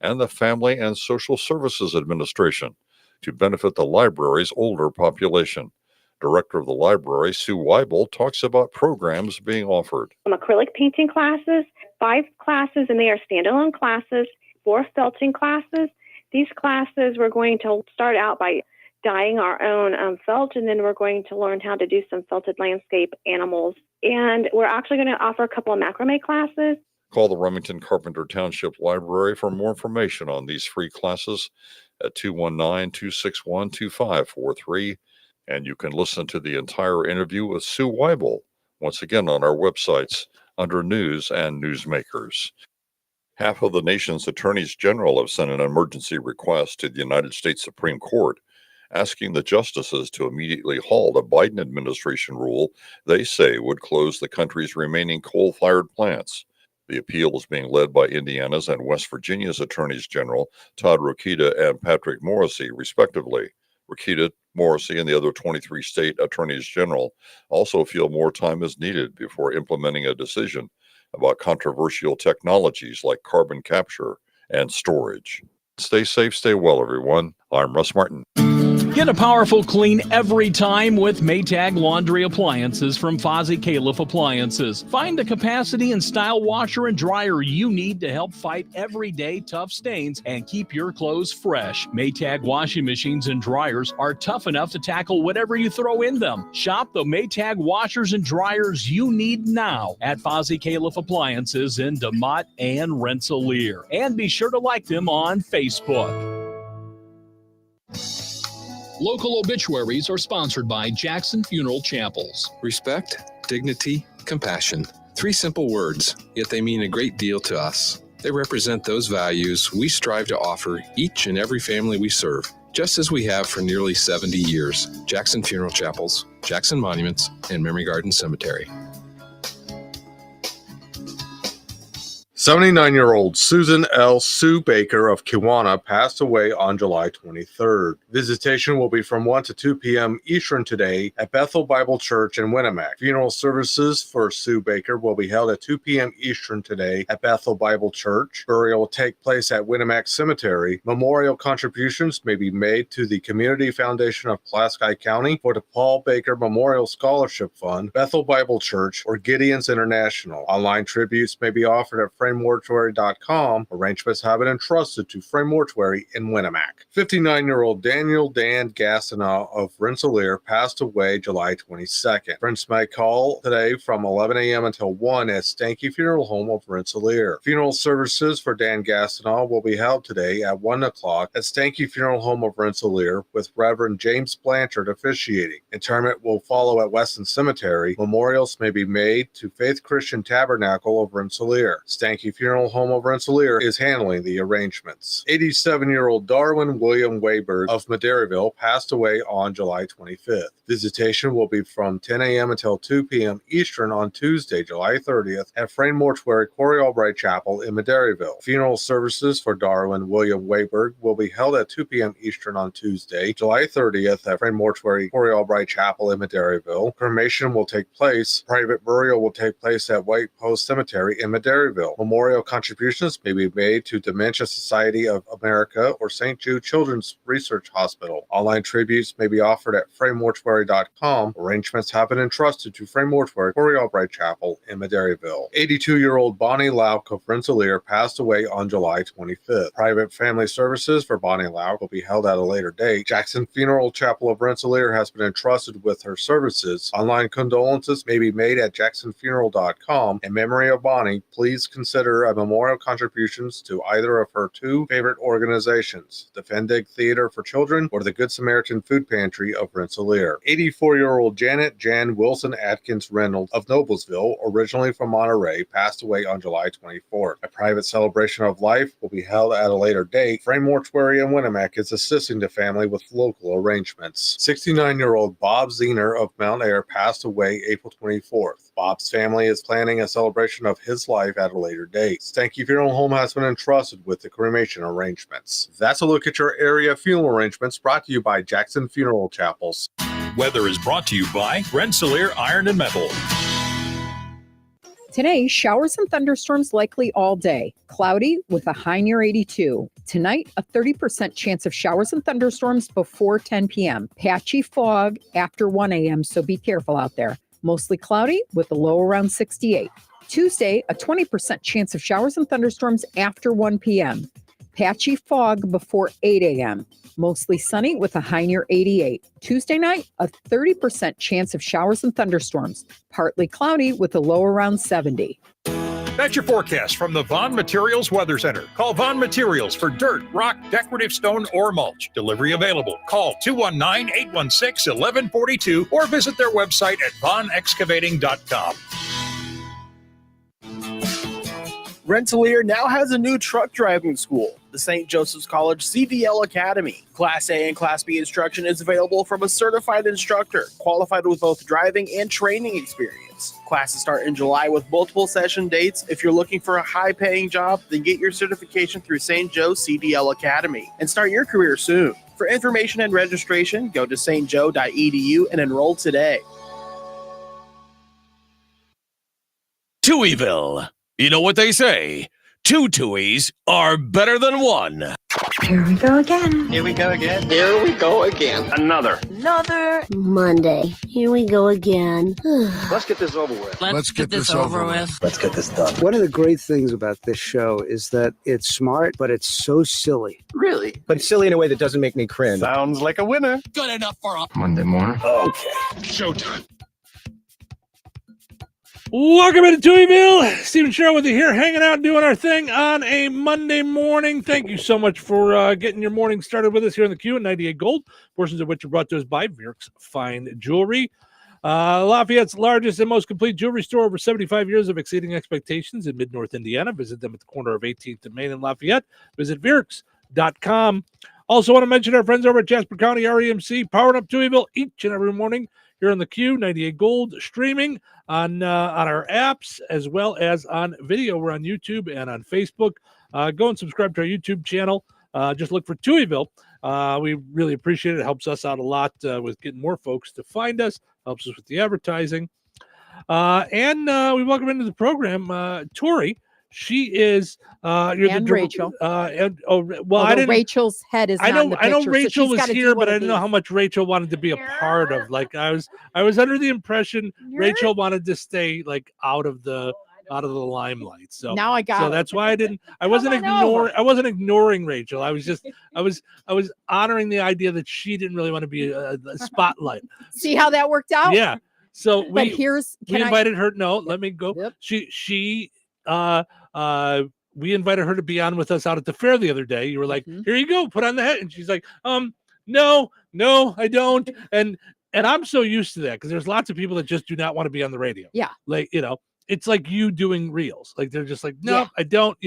and the Family and Social Services Administration to benefit the library's older population. Director of the library, Sue Weibel, talks about programs being offered. Acrylic painting classes, 5 classes, and they are standalone classes, 4 felting classes. These classes, we're going to start out by dyeing our own felt, and then we're going to learn how to do some felted landscape animals. And we're actually going to offer a couple of macrame classes. Call the Remington Carpenter Township Library for more information on these free classes at 219-261-2543. And you can listen to the entire interview with Sue Weibel, once again on our websites under News and Newsmakers. Half of the nation's attorneys general have sent an emergency request to the United States Supreme Court asking the justices to immediately halt a Biden administration rule they say would close the country's remaining coal-fired plants. The appeal is being led by Indiana's and West Virginia's attorneys general, Todd Rokita and Patrick Morrissey, respectively. Rokita, Morrissey, and the other 23 state attorneys general also feel more time is needed before implementing a decision about controversial technologies like carbon capture and storage. Stay safe, stay well, everyone. I'm Russ Martin. Get a powerful clean every time with Maytag laundry appliances from Fozzie Califf Appliances. Find the capacity and style washer and dryer you need to help fight everyday tough stains and keep your clothes fresh. Maytag washing machines and dryers are tough enough to tackle whatever you throw in them. Shop the Maytag washers and dryers you need now at Fozzie Califf Appliances in DeMott and Rensselaer. And be sure to like them on Facebook. Local obituaries are sponsored by Jackson Funeral Chapels. Respect, dignity, compassion. 3 simple words, yet they mean a great deal to us. They represent those values we strive to offer each and every family we serve, just as we have for nearly 70 years. Jackson Funeral Chapels, Jackson Monuments, and Memory Garden Cemetery. 79-year-old Susan L. Sue Baker of Kiwanis passed away on July 23rd. Visitation will be from 1 to 2 p.m. Eastern today at Bethel Bible Church in Winnemac. Funeral services for Sue Baker will be held at 2 p.m. Eastern today at Bethel Bible Church. Burial will take place at Winnemac Cemetery. Memorial contributions may be made to the Community Foundation of Pulaski County for the Paul Baker Memorial Scholarship Fund, Bethel Bible Church, or Gideon's International. Online tributes may be offered at framemortuary.com. Arrangements have been entrusted to Frame Mortuary in Winnemac. 59-year-old Daniel Dan Gastineau of Rensselaer passed away July 22nd. Friends may call today from 11 a.m. until 1 at Stanky Funeral Home of Rensselaer. Funeral services for Dan Gastineau will be held today at 1 o'clock at Stanky Funeral Home of Rensselaer with Reverend James Blanchard officiating. Interment will follow at Weston Cemetery. Memorials may be made to Faith Christian Tabernacle of Rensselaer. Stanky Funeral Home of Rensselaer is handling the arrangements. 87-year-old Darwin William Wayberg of Madeiryville passed away on July 25th. Visitation will be from 10 a.m. until 2 p.m. Eastern on Tuesday, July 30th at Frame Mortuary, Corey Albright Chapel in Madeiryville. Funeral services for Darwin William Wayberg will be held at 2 p.m. Eastern on Tuesday, July 30th at Frame Mortuary, Corey Albright Chapel in Madeiryville. Cremation will take place. Private burial will take place at White Post Cemetery in Madeiryville. Memorial contributions may be made to Dementia Society of America or St. Jude Children's Research Hospital. Online tributes may be offered at framemortuary.com. Arrangements have been entrusted to Frame Mortuary, Corey Albright Chapel in Madeiryville. 82-year-old Bonnie Lauk of Rensselaer passed away on July 25th. Private family services for Bonnie Lauk will be held at a later date. Jackson Funeral Chapel of Rensselaer has been entrusted with her services. Online condolences may be made at jacksonfuneral.com. In memory of Bonnie, please consider a memorial contributions to either of her two favorite organizations, the Fendig Theater for Children or the Good Samaritan Food Pantry of Rensselaer. 84-year-old Janet Jan Wilson Atkins Reynolds of Noblesville, originally from Monterey, passed away on July 24th. A private celebration of life will be held at a later date. Frame Mortuary in Winnemac is assisting the family with local arrangements. 69-year-old Bob Zener of Mount Air passed away April 24th. Bob's family is planning a celebration of his life at a later date. Stanky Funeral Home has been entrusted with the cremation arrangements. That's a look at your area funeral arrangements brought to you by Jackson Funeral Chapels. Weather is brought to you by Rensselaer Iron and Metal. Today, showers and thunderstorms likely all day. Cloudy with a high near 82. Tonight, a 30% chance of showers and thunderstorms before 10 p.m. Patchy fog after 1 a.m., so be careful out there. Mostly cloudy with a low around 68. Tuesday, a 20% chance of showers and thunderstorms after 1 p.m. Patchy fog before 8 a.m. Mostly sunny with a high near 88. Tuesday night, a 30% chance of showers and thunderstorms. Partly cloudy with a low around 70. That's your forecast from the Vaughn Materials Weather Center. Call Vaughn Materials for dirt, rock, decorative stone, or mulch. Delivery available. Call 219-816-1142 or visit their website at vaughnexcavating.com. Rensselaer now has a new truck driving school, the St. Joseph's College CDL Academy. Class A and Class B instruction is available from a certified instructor, qualified with both driving and training experience. Classes start in July with multiple session dates. If you're looking for a high-paying job, then get your certification through St. Joe CDL Academy and start your career soon. For information and registration, go to stjoe.edu and enroll today. Touhyville. You know what they say? Two Touhies are better than one. Here we go again. Here we go again. Here we go again. Another Monday. Here we go again. Let's get this over with. Let's get this over with. Let's get this done. One of the great things about this show is that it's smart, but it's so silly. Really? But silly in a way that doesn't make me cringe. Sounds like a winner. Good enough for a Monday morning. Okay. Showtime. Welcome into Touhyville. Stephen Cheryl with you here, hanging out, doing our thing on a Monday morning. Thank you so much for getting your morning started with us here on the Q at 98 Gold, portions of which are brought to us by Virk's Fine Jewelry. Lafayette's largest and most complete jewelry store, over 75 years of exceeding expectations in Mid-North Indiana. Visit them at the corner of 18th and Main in Lafayette. Visit Virks.com. Also want to mention our friends over at Jasper County REMC, powering up Touhyville each and every morning here on the Q, 98 Gold, streaming on our apps as well as on video. We're on YouTube and on Facebook. Go and subscribe to our YouTube channel. Just look for Touhyville. We really appreciate it. It helps us out a lot with getting more folks to find us. Helps us with the advertising. And we welcome into the program Tori. She is and Rachel. I didn't. Rachel's head is. I know. Not in the picture, Rachel so was gotta here, do one but I of didn't know these. how much Rachel wanted to be a part of. Like I was under the impression Rachel wanted to stay like out of the out of the limelight. So now I got so it. that's why I wasn't ignoring Rachel. I was honoring the idea that she didn't really want to be a spotlight. See how that worked out? Yeah. So But we invited her. No, let me go. Yep. We invited her to be on with us out at the fair the other day. You were like, here you go, put on the hat. And she's like, no, I don't. And I'm so used to that because there's lots of people that just do not want to be on the radio. Yeah. Like, it's like you doing reels. Like they're just like, no, I don't,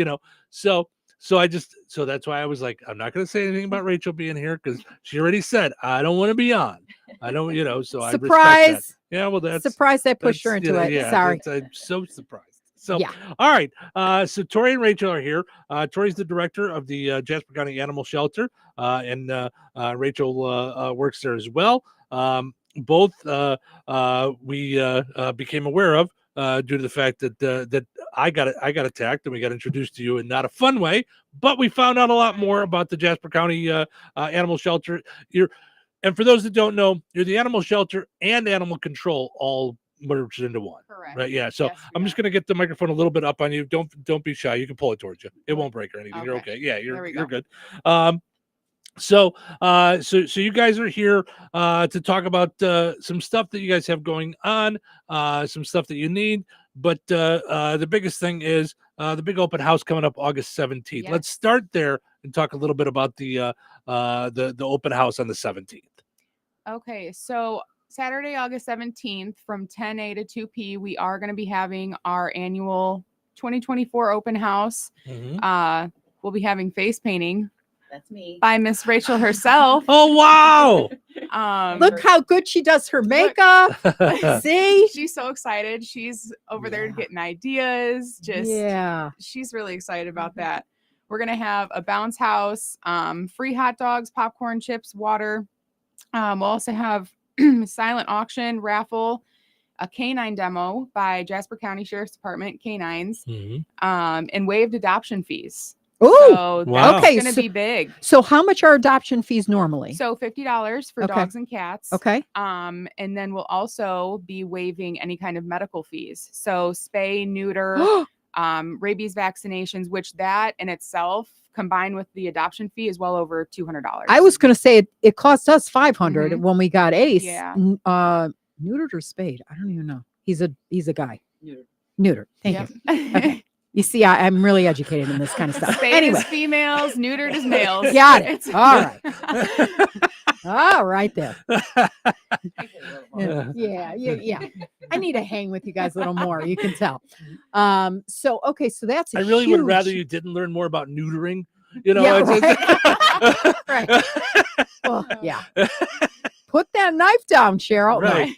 So that's why I was like, I'm not going to say anything about Rachel being here because she already said, I don't want to be on. I don't, so I respect that. Yeah, well, that's surprised I pushed her into it. Yeah, Sorry. I'm so surprised. So, all right. So Tori and Rachel are here. Tori's the director of the Jasper County Animal Shelter, and Rachel works there as well. Both we became aware of due to the fact that I got attacked and we got introduced to you in not a fun way, but we found out a lot more about the Jasper County Animal Shelter. And for those that don't know, you're the animal shelter and animal control all merged into one. Correct. Right? Yeah. So I'm just going to get the microphone a little bit up on you. Don't be shy. You can pull it towards you. It won't break or anything. Okay. You're okay. Yeah, you're good. So you guys are here to talk about some stuff that you guys have going on, some stuff that you need. But the biggest thing is the big open house coming up August 17th. Yes. Let's start there and talk a little bit about the open house on the 17th. Okay, so Saturday, August 17th from 10 a to 2 p, we are going to be having our annual 2024 open house. We'll be having face painting. That's me. By Miss Rachel herself. Oh, wow. Look how good she does her makeup. See? She's so excited. She's over there getting ideas. She's really excited about that. We're going to have a bounce house, free hot dogs, popcorn, chips, water. We'll also have silent auction, raffle, a canine demo by Jasper County Sheriff's Department, canines, and waived adoption fees. Oh, so that's okay. going to be big. So how much are adoption fees normally? So $50 for dogs and cats. Okay. And then we'll also be waiving any kind of medical fees. So spay, neuter, rabies vaccinations, which that in itself combined with the adoption fee is well over $200. I was going to say it cost us $500 when we got Ace. Yeah. Neutered or spayed? I don't even know. He's a guy. Neutered. Thank you. Okay. You see, I'm really educated in this kind of stuff. Spayed is females, neutered is males. Got it. All right. All right there. Yeah. I need to hang with you guys a little more. You can tell. So that's I really would rather you didn't learn more about neutering. Right. Well, yeah. Put that knife down, Cheryl. Right.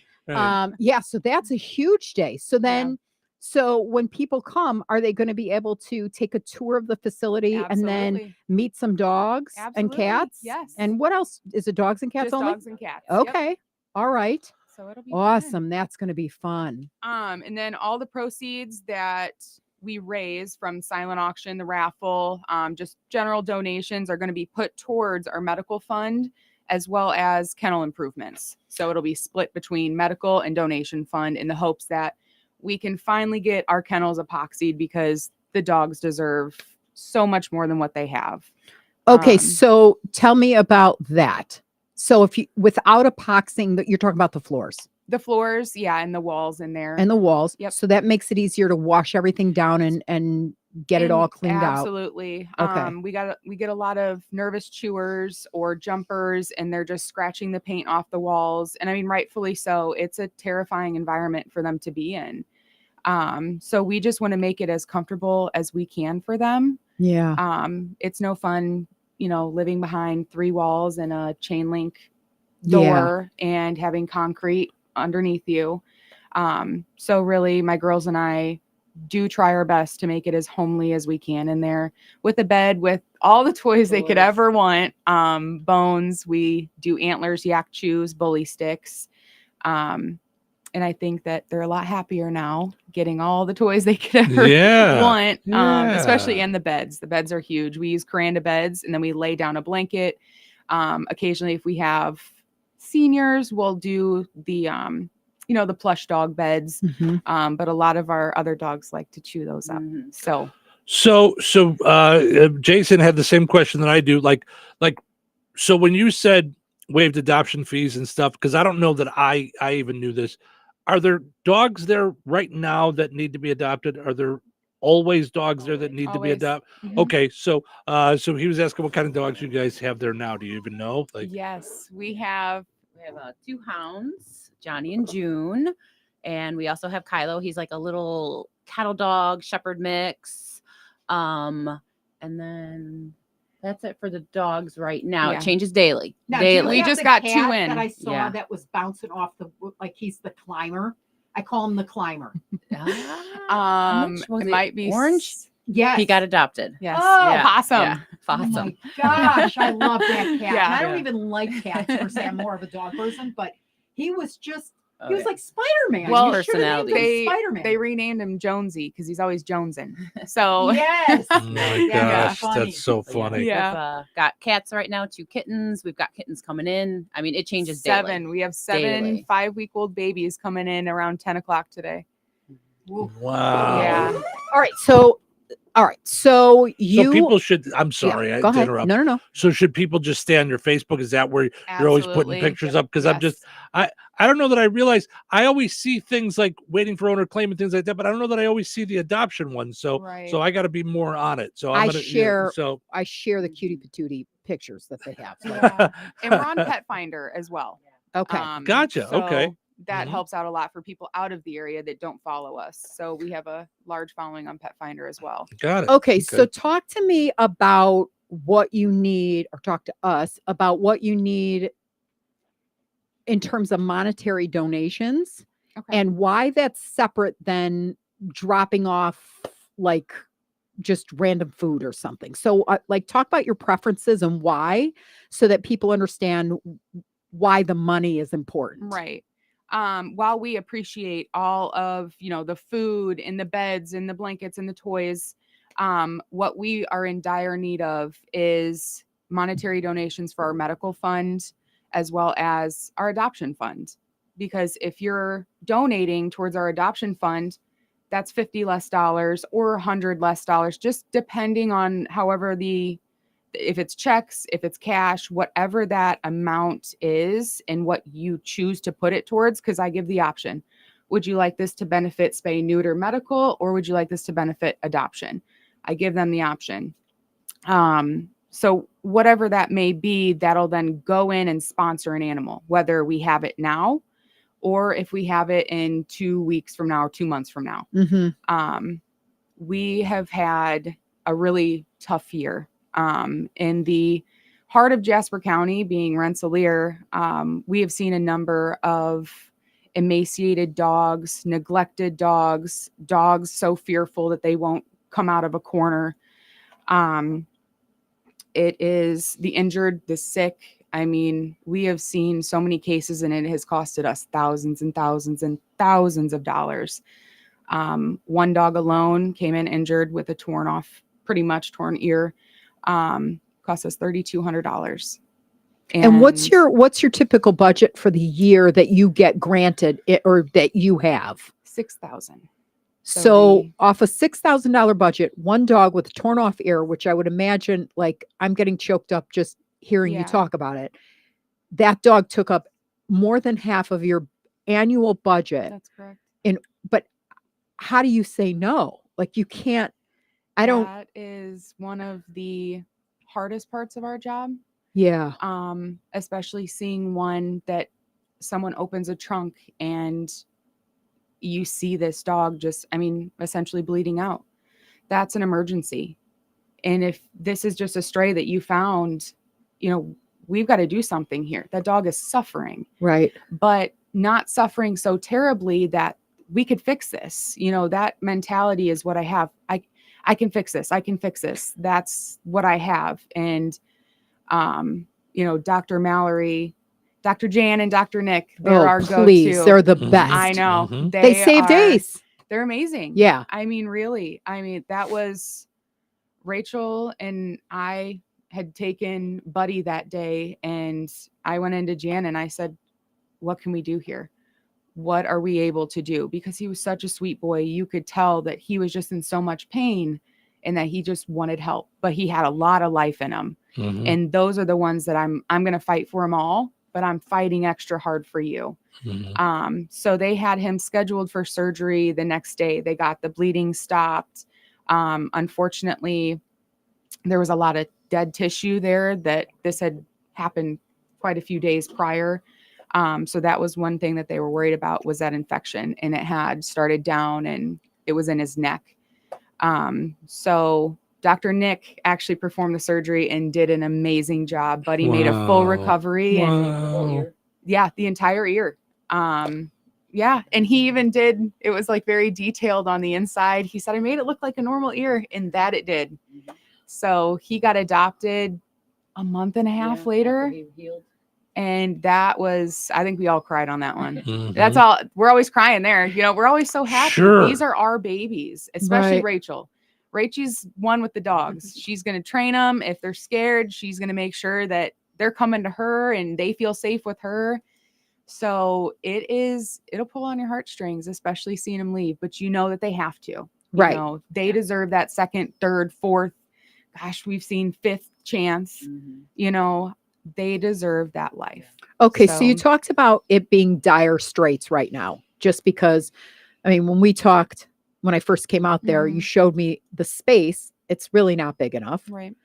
So that's a huge day. So then so when people come, are they going to be able to take a tour of the facility and then meet some dogs and cats? Yes. And what else? Is it dogs and cats Just only? dogs and cats. Okay. Yep. All right. So it'll be awesome. fun. That's going to be fun. And then all the proceeds that we raise from silent auction, the raffle, just general donations are going to be put towards our medical fund as well as kennel improvements. So it'll be split between medical and donation fund in the hopes that we can finally get our kennels epoxied because the dogs deserve so much more than what they have. Okay, so tell me about that. So if you without epoxying, that you're talking about the floors. The floors, and the walls in there. And the walls. Yep. So that makes it easier to wash everything down and get it all cleaned out. Absolutely. Okay. We get a lot of nervous chewers or jumpers, and they're just scratching the paint off the walls. And I mean, rightfully so. It's a terrifying environment for them to be in. So we just want to make it as comfortable as we can for them. Yeah. It's no fun, living behind 3 walls and a chain link door and having concrete underneath you. So really my girls and I do try our best to make it as homely as we can in there with a bed, with all the toys they could ever want. Bones, we do antlers, yak chews, bully sticks. And I think that they're a lot happier now getting all the toys they could ever want, especially in the beds. The beds are huge. We use Caranda beds, and then we lay down a blanket. Occasionally, if we have seniors, we'll do the the plush dog beds. Mhm. But a lot of our other dogs like to chew those up. So Jason had the same question that I do. So when you said waived adoption fees and stuff, because I don't know that I even knew this. Are there dogs there right now that need to be adopted? Are there always dogs there that need to be Always. adopted? Mhm. Okay, so he was asking what kind of dogs you guys have there now. Do you even know? Yes, we have 2 hounds, Johnny and June, and we also have Kylo. He's like a little cattle dog shepherd mix, and then that's it for the dogs right now. Yeah. It changes daily. Now, do you daily. have just the got cat 2 in. that I saw Yeah. that was bouncing off he's the climber. I call him the climber. It Was it might be orange. Yes. He got adopted. Yes. Oh, Yeah, Possum. yeah, Oh Possum. my gosh, I love that cat. Yeah. And I don't Yeah. even like cats per se. I'm more of a dog person, but he was just Oh, he was yeah. like Spider-Man. Well, You should have named him they Spider-Man. they renamed him Jonesy because he's always jonesing. So Yes. Oh my Yeah, gosh, funny. that's so So, funny. Yeah. We've got cats right now, 2 kittens. We've got kittens coming in. I mean, it changes 7. daily. We have 7 Daily. 5-week-old babies coming in around 10 o'clock today. Wow. Yeah. All right. So you So people should. I'm sorry, I go ahead. interrupt. No. So should people just stay on your Facebook? Is that where you're always putting Absolutely. pictures up? Because I'm just I don't know that I realize I always see things like waiting for owner claim and things like that, but I don't know that I always see the adoption ones. So Right. I got to be more on it. So I'm gonna share so I share the cutie patootie pictures that they have. Yeah. And we're on Pet Finder as well. Okay. Gotcha. Okay. So that Mhm. helps out a lot for people out of the area that don't follow us. So we have a large following on Pet Finder as well. Got it. Okay, so talk to me about what you need, or talk to us about what you need in terms of monetary donations Okay. and why that's separate than dropping off like just random food or something. So talk about your preferences and why, so that people understand why the money is important. Right. While we appreciate all of, the food and the beds and the blankets and the toys, what we are in dire need of is monetary donations for our medical fund as well as our adoption fund. Because if you're donating towards our adoption fund, that's $50 less or $100 less, just depending on however if it's checks, if it's cash, whatever that amount is and what you choose to put it towards, because I give the option. Would you like this to benefit spay, neuter, medical, or would you like this to benefit adoption? I give them the option. So whatever that may be, that'll then go in and sponsor an animal, whether we have it now or if we have it in 2 weeks from now or 2 months from now. Mm-hmm. We have had a really tough year. In the heart of Jasper County, being Rensselaer, we have seen a number of emaciated dogs, neglected dogs, dogs so fearful that they won't come out of a corner. It is the injured, the sick. I mean, we have seen so many cases and it has costed us thousands and thousands and thousands of dollars. One dog alone came in injured with a pretty much torn ear. Cost us $3,200. And what's your typical budget for the year that you get granted or that you have? $6,000. So off a $6,000 budget, one dog with a torn off ear, which I would imagine, like, I'm getting choked up just hearing you talk about it. That dog took up more than half of your annual budget. That's correct. But how do you say no? Like, you can't. That is one of the hardest parts of our job. Yeah. Especially seeing one that someone opens a trunk and you see this dog essentially bleeding out. That's an emergency. And if this is just a stray that you found, we've got to do something here. That dog is suffering. Right. But not suffering so terribly that we could fix this. That mentality is what I have. I can fix this. I can fix this. That's what I have. And, Dr. Mallory, Dr. Jan, and Dr. Nick, they're our go-to. They're the best. I know. Mhm. They save days. They're amazing. Yeah. I mean, really. That was Rachel and I had taken Buddy that day, and I went into Jan and I said, what can we do here? what are we able to do? Because he was such a sweet boy. You could tell that he was just in so much pain and that he just wanted help, but he had a lot of life in him. Mhm. And those are the ones that I'm going to fight for them all, but I'm fighting extra hard for you. So they had him scheduled for surgery the next day. They got the bleeding stopped. Unfortunately, there was a lot of dead tissue there that this had happened quite a few days prior. So that was one thing that they were worried about, was that infection, and it had started down and it was in his neck. So Dr. Nick actually performed the surgery and did an amazing job. Buddy made a full recovery and yeah, the entire ear. Yeah. And he even did, it was like very detailed on the inside. He said, I made it look like a normal ear, and that it did. So he got adopted a month and a half later. And that was, I think we all cried on that one. That's all. We're always crying there. You know, we're always so happy. Sure. These are our babies, especially Right. Rachel. Rachel's one with the dogs. She's going to train them. If they're scared, she's going to make sure that they're coming to her and they feel safe with her. So it'll pull on your heartstrings, especially seeing them leave, but you know that they have to. You Right. know, they deserve that second, third, fourth, gosh, we've seen fifth chance. You know, they deserve that life. Okay, so you talked about it being dire straits right now, just because, I mean, when I first came out there, you showed me the space. It's really not big enough. Right.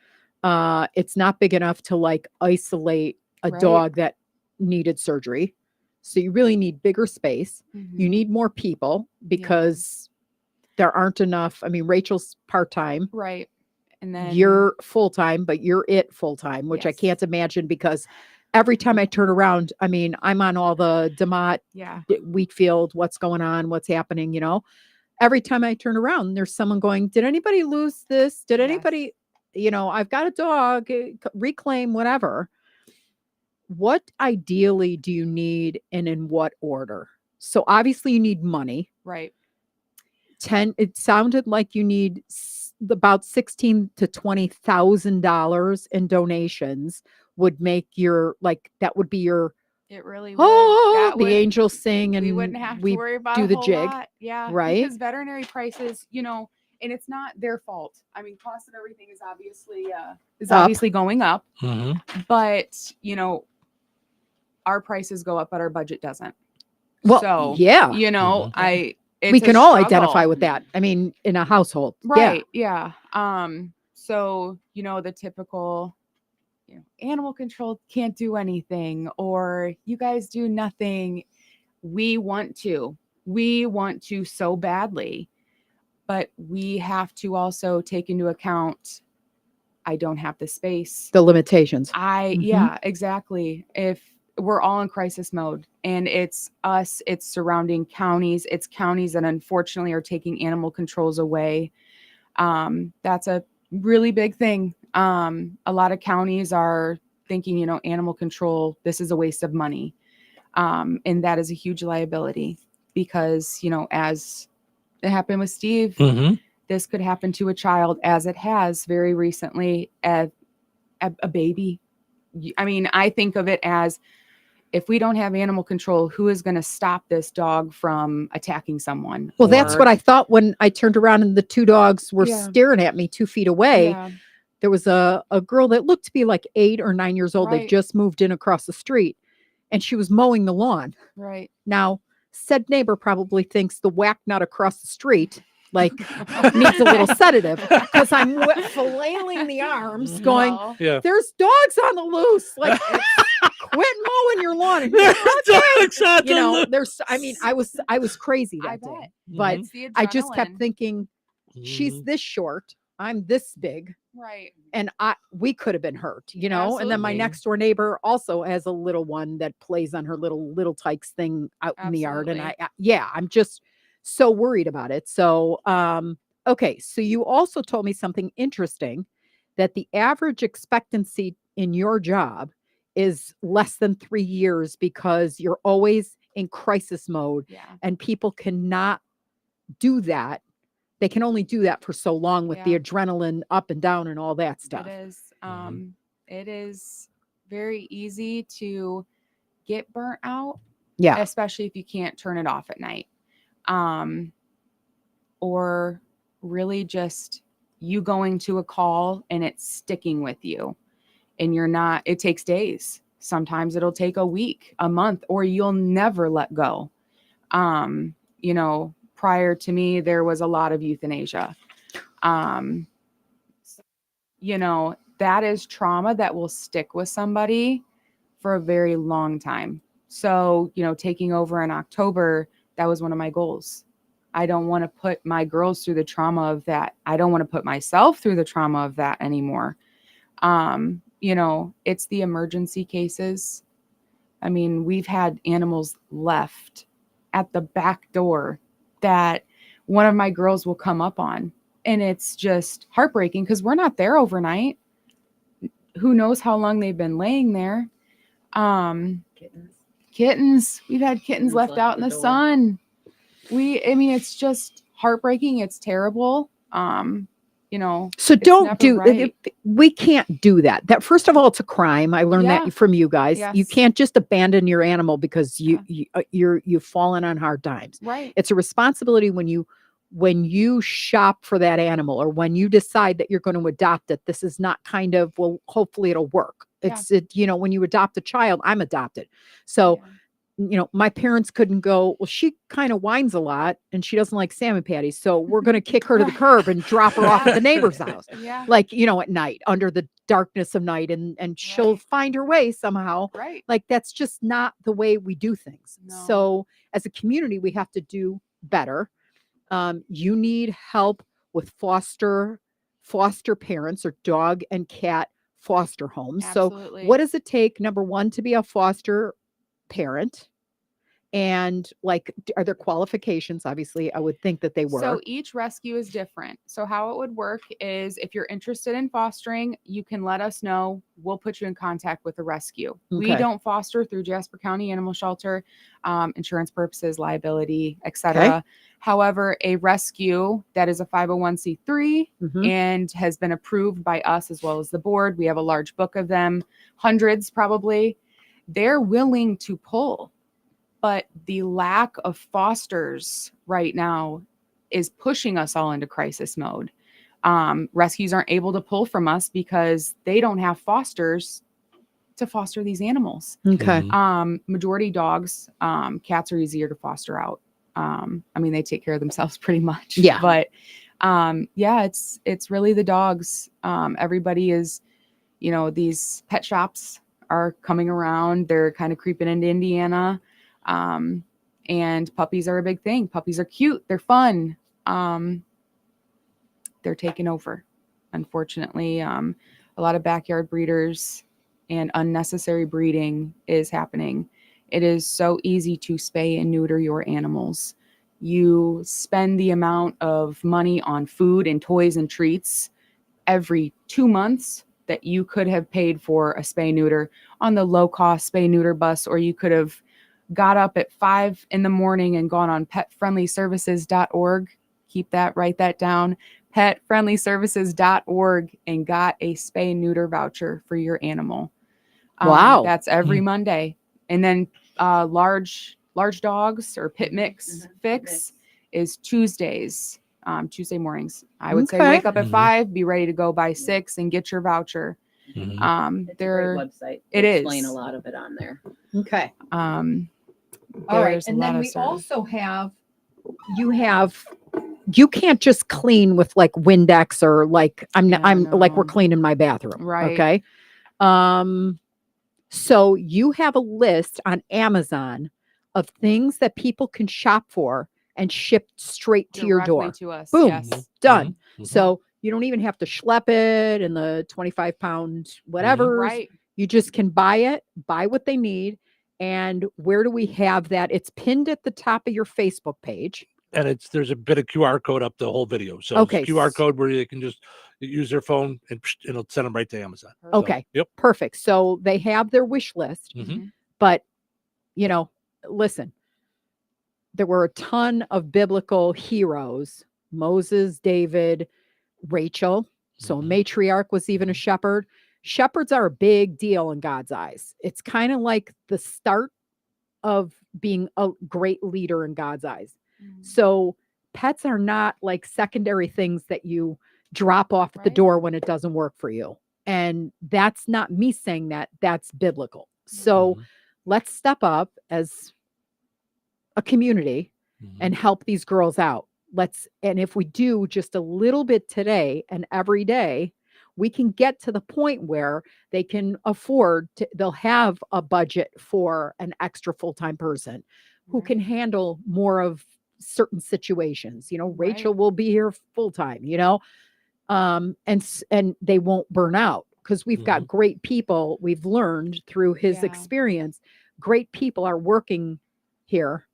It's not big enough to like isolate a Right. dog that needed surgery. So you really need bigger space. You need more people because there aren't enough. I mean, Rachel's part-time. Right. And then You're full-time, but you're full-time, which I can't imagine, because every time I turn around, I mean, I'm on all the DeMott, Wheatfield, what's going on, what's happening, you know. Every time I turn around, there's someone going, did anybody lose this? Did anybody, you know, I've got a dog, reclaim, whatever. What ideally do you need, and in what order? So obviously you need money. Right. It sounded like you need about $16,000 to $20,000 in donations would make your, like, that would be your, it really would. oh, That the would- angels sing, and we wouldn't have we to worry about do a the whole jig. lot. Yeah. Right. Because veterinary prices, you know, and it's not their fault. I mean, cost of everything is obviously going up. But, you know, our prices go up, but our budget doesn't. Well, So, yeah. you know, it's we a can all struggle. identify with that. I mean, in a household. Right. Yeah. So, you know, the typical, you know, animal control can't do anything, or you guys do nothing. We want to so badly, but we have to also take into account, I don't have the space, The limitations. yeah, exactly. If we're all in crisis mode, and it's us, it's surrounding counties, it's counties that unfortunately are taking animal controls away. That's a really big thing. A lot of counties are thinking, you know, animal control, this is a waste of money. And that is a huge liability, because, you know, as it happened with Steve, this could happen to a child, as it has very recently, a baby. I mean, I think of it as, if we don't have animal control, who is going to stop this dog from attacking someone? Well, that's what I thought when I turned around and the two dogs were Yeah. staring at me 2 feet away. Yeah. There was a girl that looked to be like 8 or 9 years old. They Right. just moved in across the street, and she was mowing the lawn. Right. Now, said neighbor probably thinks the whack nut across the street like needs a little sedative, because I'm flailing the arms going, No. Yeah. there's dogs on the loose. Like, quit mowing your lawn. And There's dogs on you the know, loose. there's, I mean, I was crazy that day, but It's the I just kept adrenaline. thinking, she's this short, I'm this big, Right. and we could have been hurt, you know. And then my Absolutely. next door neighbor also has a little one that plays on her little tykes thing out in the yard, and I'm just so worried about it. So okay, so you also told me something interesting, that the average expectancy in your job is less than 3 years, because you're always in crisis mode, and people cannot do that. They can only do that for so long with the adrenaline up and down and all that stuff. It is. It is very easy to get burnt out. Yeah. Especially if you can't turn it off at night. Or really just you going to a call and it's sticking with you and it takes days. Sometimes it'll take a week, a month, or you'll never let go. Prior to me, there was a lot of euthanasia. That is trauma that will stick with somebody for a very long time. So, taking over in October, that was one of my goals. I don't want to put my girls through the trauma of that. I don't want to put myself through the trauma of that anymore. It's the emergency cases. I mean, we've had animals left at the back door that one of my girls will come up on. And it's just heartbreaking because we're not there overnight. Who knows how long they've been laying there. Kittens. We've had kittens left out in the sun. It's just heartbreaking. It's terrible. So don't do right. We can't do that. That first of all, it's a crime. I learned that from you guys. Yes. You can't just abandon your animal because you've fallen on hard times. Right. It's a responsibility when you shop for that animal or when you decide that you're going to adopt it. This is not kind of, well, hopefully it'll work. When you adopt a child, I'm adopted. So, my parents couldn't go, well, she kind of whines a lot and she doesn't like salmon patties. So we're going to kick her to the curb and drop her off at the neighbor's house. Yeah. At night under the darkness of night and she'll find her way somehow. Right. Like that's just not the way we do things. No. So as a community, we have to do better. You need help with foster parents or dog and cat foster homes. Absolutely. So what does it take, number one, to be a foster parent? And are there qualifications? Obviously, I would think that they were. So each rescue is different. So how it would work is if you're interested in fostering, you can let us know. We'll put you in contact with a rescue. Okay. We don't foster through Jasper County Animal Shelter, insurance purposes, liability, etc. Okay. However, a rescue that is a 501c3 and has been approved by us as well as the board, we have a large book of them, hundreds probably, they're willing to pull. But the lack of fosters right now is pushing us all into crisis mode. Rescues aren't able to pull from us because they don't have fosters to foster these animals. Okay. Majority dogs, cats are easier to foster out. They take care of themselves pretty much. Yeah. But it's really the dogs. Everybody is, these pet shops are coming around. They're kind of creeping into Indiana. And puppies are a big thing. Puppies are cute. They're fun. They're taking over. Unfortunately, a lot of backyard breeders and unnecessary breeding is happening. It is so easy to spay and neuter your animals. You spend the amount of money on food and toys and treats every 2 months that you could have paid for a spay neuter on the low cost spay neuter bus, or you could have got up at 5 a.m. and gone on petfriendlyservices.org. Keep that, write that down. Petfriendlyservices.org and got a spay neuter voucher for your animal. Wow. That's every Monday. And then large dogs or pit mix fix is Tuesdays, Tuesday mornings. I would say wake up at 5, be ready to go by 6 and get your voucher. It's a great website. It They is. explain a lot of it on there. Okay. All right. And then we also have, you can't just clean with Windex or we're cleaning my bathroom. Right. Okay. So you have a list on Amazon of things that people can shop for and ship straight to your door. To us. Boom. Yes. Done. So you don't even have to schlep it in the 25-pound whatever. Right. You just can buy what they need. And where do we have that? It's pinned at the top of your Facebook page. And there's a bit of QR code up the whole video. So Okay. it's a QR code where they can just use their phone and it'll send them right to Amazon. Okay. So, yep. Perfect. So they have their wish list, but listen, there were a ton of biblical heroes, Moses, David, Rachel. So a matriarch was even a shepherd. Shepherds are a big deal in God's eyes. It's kind of like the start of being a great leader in God's eyes. So pets are not like secondary things that you drop off at the door when it doesn't work for you. And that's not me saying that, that's biblical. So let's step up as a community and help these girls out. And if we do just a little bit today and every day, we can get to the point where they can afford to, they'll have a budget for an extra full-time person who can handle more of certain situations. Rachel will be here full-time, and they won't burn out because we've got great people. We've learned through his experience, great people are working here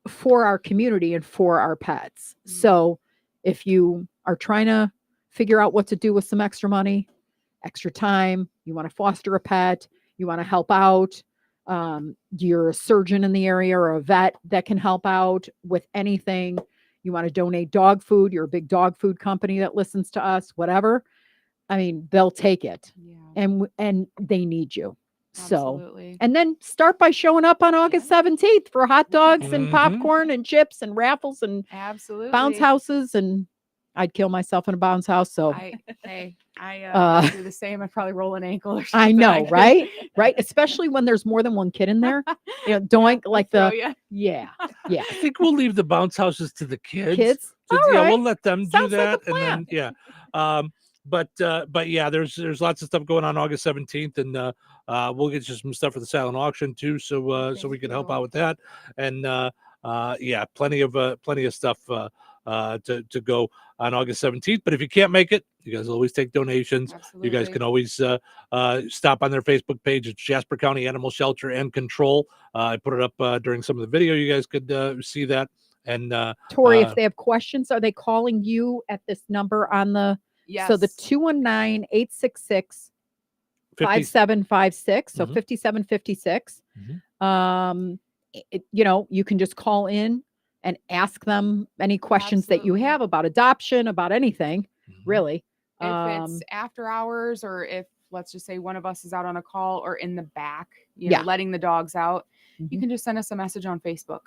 for our community and for our pets. So if you are trying to figure out what to do with some extra money, extra time, you want to foster a pet, you want to help out, you're a surgeon in the area or a vet that can help out with anything, you want to donate dog food, you're a big dog food company that listens to us, whatever, I mean, they'll take it. And they need you. Absolutely. So, and then start by showing up on August 17th for hot dogs and popcorn and chips and raffles and bounce houses. And I'd kill myself in a bounce house. So I do the same. I'd probably roll an ankle or something. I know, right? Right. Especially when there's more than one kid in there. Doink like yeah. I think we'll leave the bounce houses to the kids. All Yeah, right. we'll let them Sounds do like that. And then, but yeah, there's lots of stuff going on August 17th, and we'll get you some stuff for the silent auction too, so we can help out with that. And yeah, plenty of stuff to go on August 17th. But if you can't make it, you guys always take donations. You guys can always stop on their Facebook page. It's Jasper County Animal Shelter and Control. I put it up during some of the video. You guys could see that. And Tori, if they have questions, are they calling you at this number on the? Yes. So the 219-866 5756. So 5756. You can just call in and ask them any questions that you have about adoption, about anything, really. If it's after hours, or if, let's just say, one of us is out on a call or in the back, letting the dogs out, you can just send us a message on Facebook.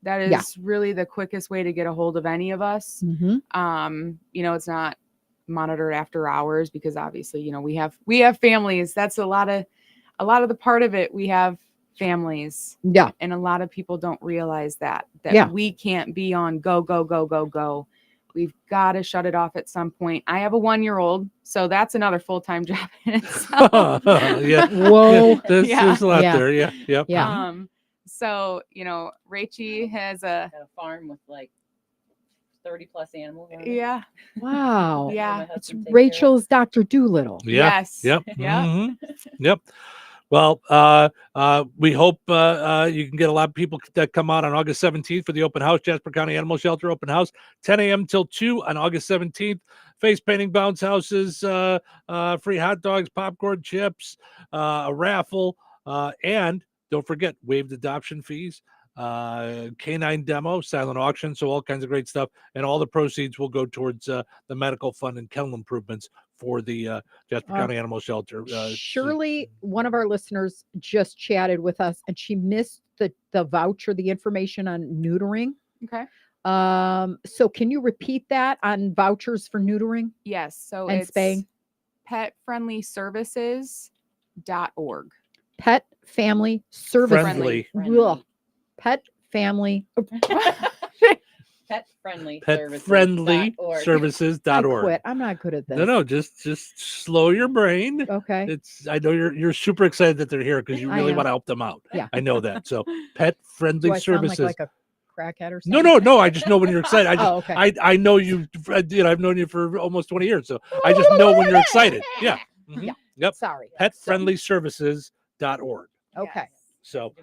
That is really the quickest way to get a hold of any of us. It's not monitored after hours because obviously, we have families. That's a lot of the part of it. We have families. Yeah. And a lot of people don't realize that we can't be on go. We've got to shut it off at some point. I have a 1-year-old, so that's another full-time job in itself. Yeah. Whoa. There's a lot there. Yeah. Yep. Yeah. So, Rachie has a farm with like 30 plus animals. Yeah. Wow. Yeah. It's Rachel's Dr. Doolittle. Yeah. Yes. Yep. Yeah. Yep. Well, we hope you can get a lot of people that come out on August 17th for the open house, Jasper County Animal Shelter open house, 10 a.m. till 2 on August 17th. Face painting, bounce houses, free hot dogs, popcorn, chips, a raffle, and don't forget waived adoption fees, canine demo, silent auction, so all kinds of great stuff, and all the proceeds will go towards the medical fund and kennel improvements for the Jasper County Animal Shelter. Shirley, one of our listeners, just chatted with us, and she missed the voucher, the information on neutering. Okay. So can you repeat that on vouchers for neutering? Yes. So and it's spaying? petfriendlyservices.org. Pet Family Services. Friendly. Ugh. Pet Family. Pet friendly services.org. Quit. I'm not good at this. No, just slow your brain. Okay. I know you're super excited that they're here because you really want to help them out. Yeah. I know that. So Pet Friendly Do I sound Services. like a crackhead or something? No. I just know when you're excited. Okay. I know you. I've known you for almost 20 years, so I just know when you're excited. Yeah. Mhm. Yeah. Yep. Sorry. Petfriendlyservices.org. Okay. So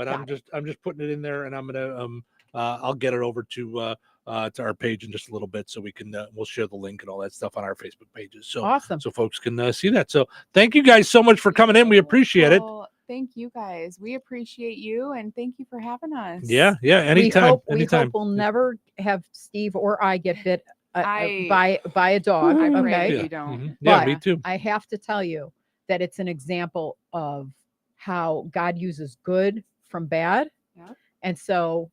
and I'm just putting it in there, and I'm gonna I'll get it over to our page in just a little bit, so we can we'll share the link and all that stuff on our Facebook pages. So awesome. So folks can see that. So thank you guys so much for coming in. We appreciate it. Thank you guys. We appreciate you, and thank you for having us. Yeah. Anytime. We hope we'll never have Steve or I get bit by a dog. I pray okay. you don't. Yeah, But me too. I have to tell you that it's an example of how God uses good from bad. Yeah. And so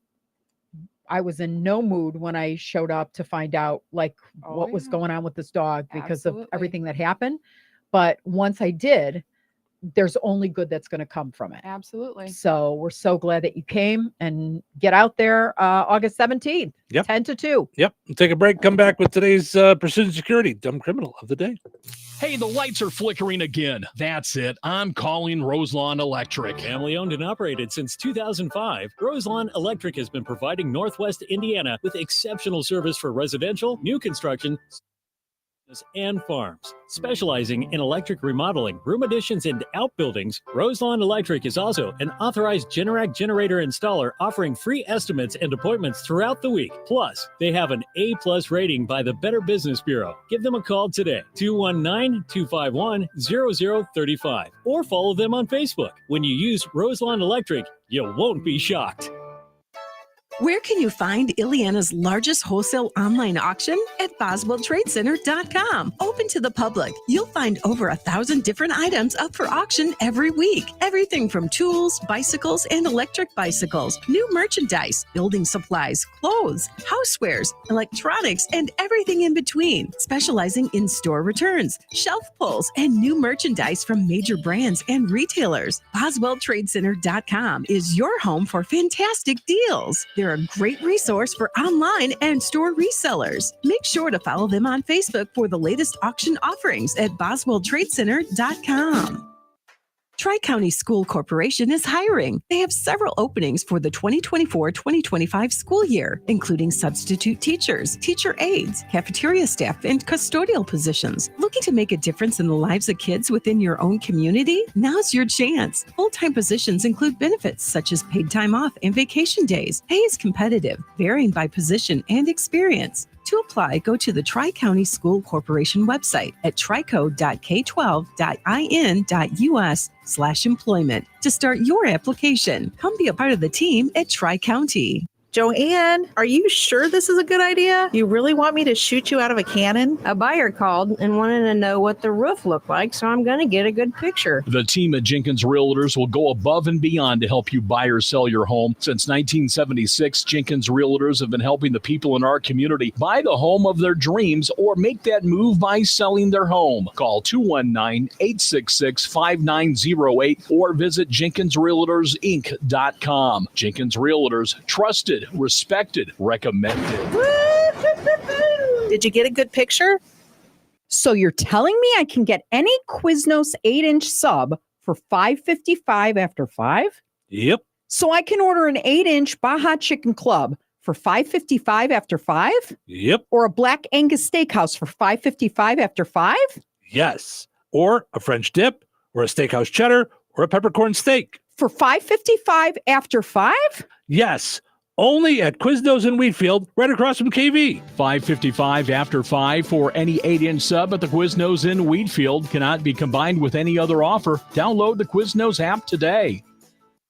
I was in no mood when I showed up to find out like what was going on with this dog because of everything that happened. But once I did, there's only good that's going to come from it. Absolutely. So we're so glad that you came, and get out there August 17th, 10 to 2. Yep. We'll take a break. Come back with today's Precision Security Dumb Criminal of the Day. Hey, the lights are flickering again. That's it. I'm calling Roselawn Electric. Family owned and operated since 2005, Roselawn Electric has been providing Northwest Indiana with exceptional service for residential, new construction, and farms. Specializing in electric remodeling, room additions, and outbuildings, Roselawn Electric is also an authorized Generac generator installer offering free estimates and appointments throughout the week. Plus, they have an A+ rating by the Better Business Bureau. Give them a call today, 219-251-0035, or follow them on Facebook. When you use Roselawn Electric, you won't be shocked. Where can you find Ileana's largest wholesale online auction? At BoswellTradeCenter.com. Open to the public. You'll find over 1,000 different items up for auction every week. Everything from tools, bicycles, and electric bicycles, new merchandise, building supplies, clothes, housewares, electronics, and everything in between. Specializing in store returns, shelf pulls, and new merchandise from major brands and retailers. BoswellTradeCenter.com is your home for fantastic deals. They're a great resource for online and store resellers. Make sure to follow them on Facebook for the latest auction offerings at BoswellTradeCenter.com. Tri-County School Corporation is hiring. They have several openings for the 2024-2025 school year, including substitute teachers, teacher aides, cafeteria staff, and custodial positions. Looking to make a difference in the lives of kids within your own community? Now's your chance. Full-time positions include benefits such as paid time off and vacation days. Pay is competitive, varying by position and experience. To apply, go to the Tri-County School Corporation website at trico.k12.in.us/employment to start your application. Come be a part of the team at Tri-County. Joanne, are you sure this is a good idea? You really want me to shoot you out of a cannon? A buyer called and wanted to know what the roof looked like, so I'm going to get a good picture. The team at Jenkins Realtors will go above and beyond to help you buy or sell your home. Since 1976, Jenkins Realtors have been helping the people in our community buy the home of their dreams or make that move by selling their home. Call 219-866-5908 or visit JenkinsRealtorsInc.com. Jenkins Realtors, trusted, respected, recommended. Did you get a good picture? So you're telling me I can get any Quiznos 8-inch sub for $5.55 after 5? Yep. So I can order an 8-inch Baja Chicken Club for $5.55 after 5? Yep. Or a Black Angus Steakhouse for $5.55 after 5? Yes. Or a French dip, or a steakhouse cheddar, or a peppercorn steak. For $5.55 after 5? Yes. Only at Quiznos in Wheatfield, right across from KV. $5.55 after 5 for any 8-inch sub at the Quiznos in Wheatfield. Cannot be combined with any other offer. Download the Quiznos app today.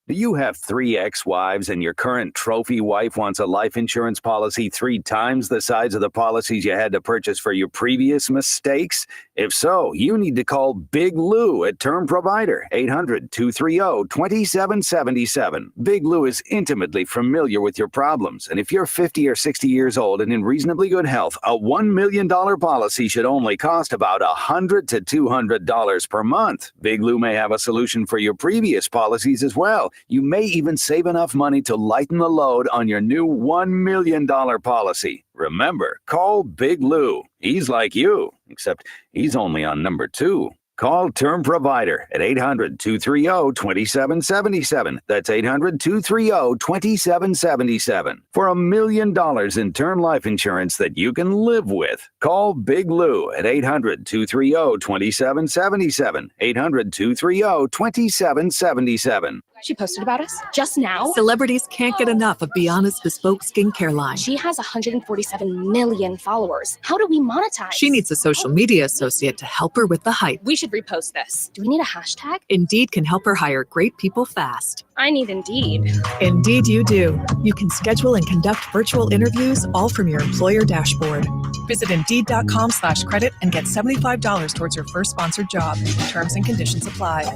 Do you have 3 ex-wives and your current trophy wife wants a life insurance policy 3 times the size of the policies you had to purchase for your previous mistakes? If so, you need to call Big Lou at Term Provider, 800-230-2777. Big Lou is intimately familiar with your problems, and if you're 50 or 60 years old and in reasonably good health, a $1 million policy should only cost about $100 to $200 per month. Big Lou may have a solution for your previous policies as well. You may even save enough money to lighten the load on your new $1 million policy. Remember, call Big Lou. He's like you, except he's only on number 2. Call Term Provider at 800-230-2777. That's 800-230-2777 for $1 million in term life insurance that you can live with. Call Big Lou at 800-230-2777. 800-230-2777. She posted about us just now. Celebrities can't get enough of Bianna's bespoke skincare line. She has 147 million followers. How do we monetize? She needs a social media associate to help her with the hype. We should repost this. Do we need a hashtag? Indeed can help her hire great people fast. I need Indeed. Indeed you do. You can schedule and conduct virtual interviews all from your employer dashboard. Visit Indeed.com/credit and get $75 towards your first sponsored job. Terms and conditions apply.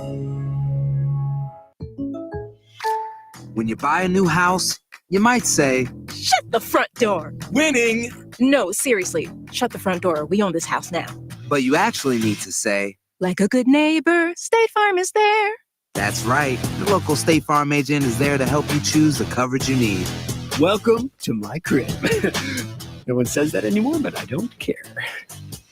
When you buy a new house, you might say, Shut the front door. winning, No, seriously, shut the front door. We own this house now. but you actually need to say, Like a good neighbor, State Farm is there. that's right. The local State Farm agent is there to help you choose the coverage you need. Welcome to my crib. No one says that anymore, but I don't care.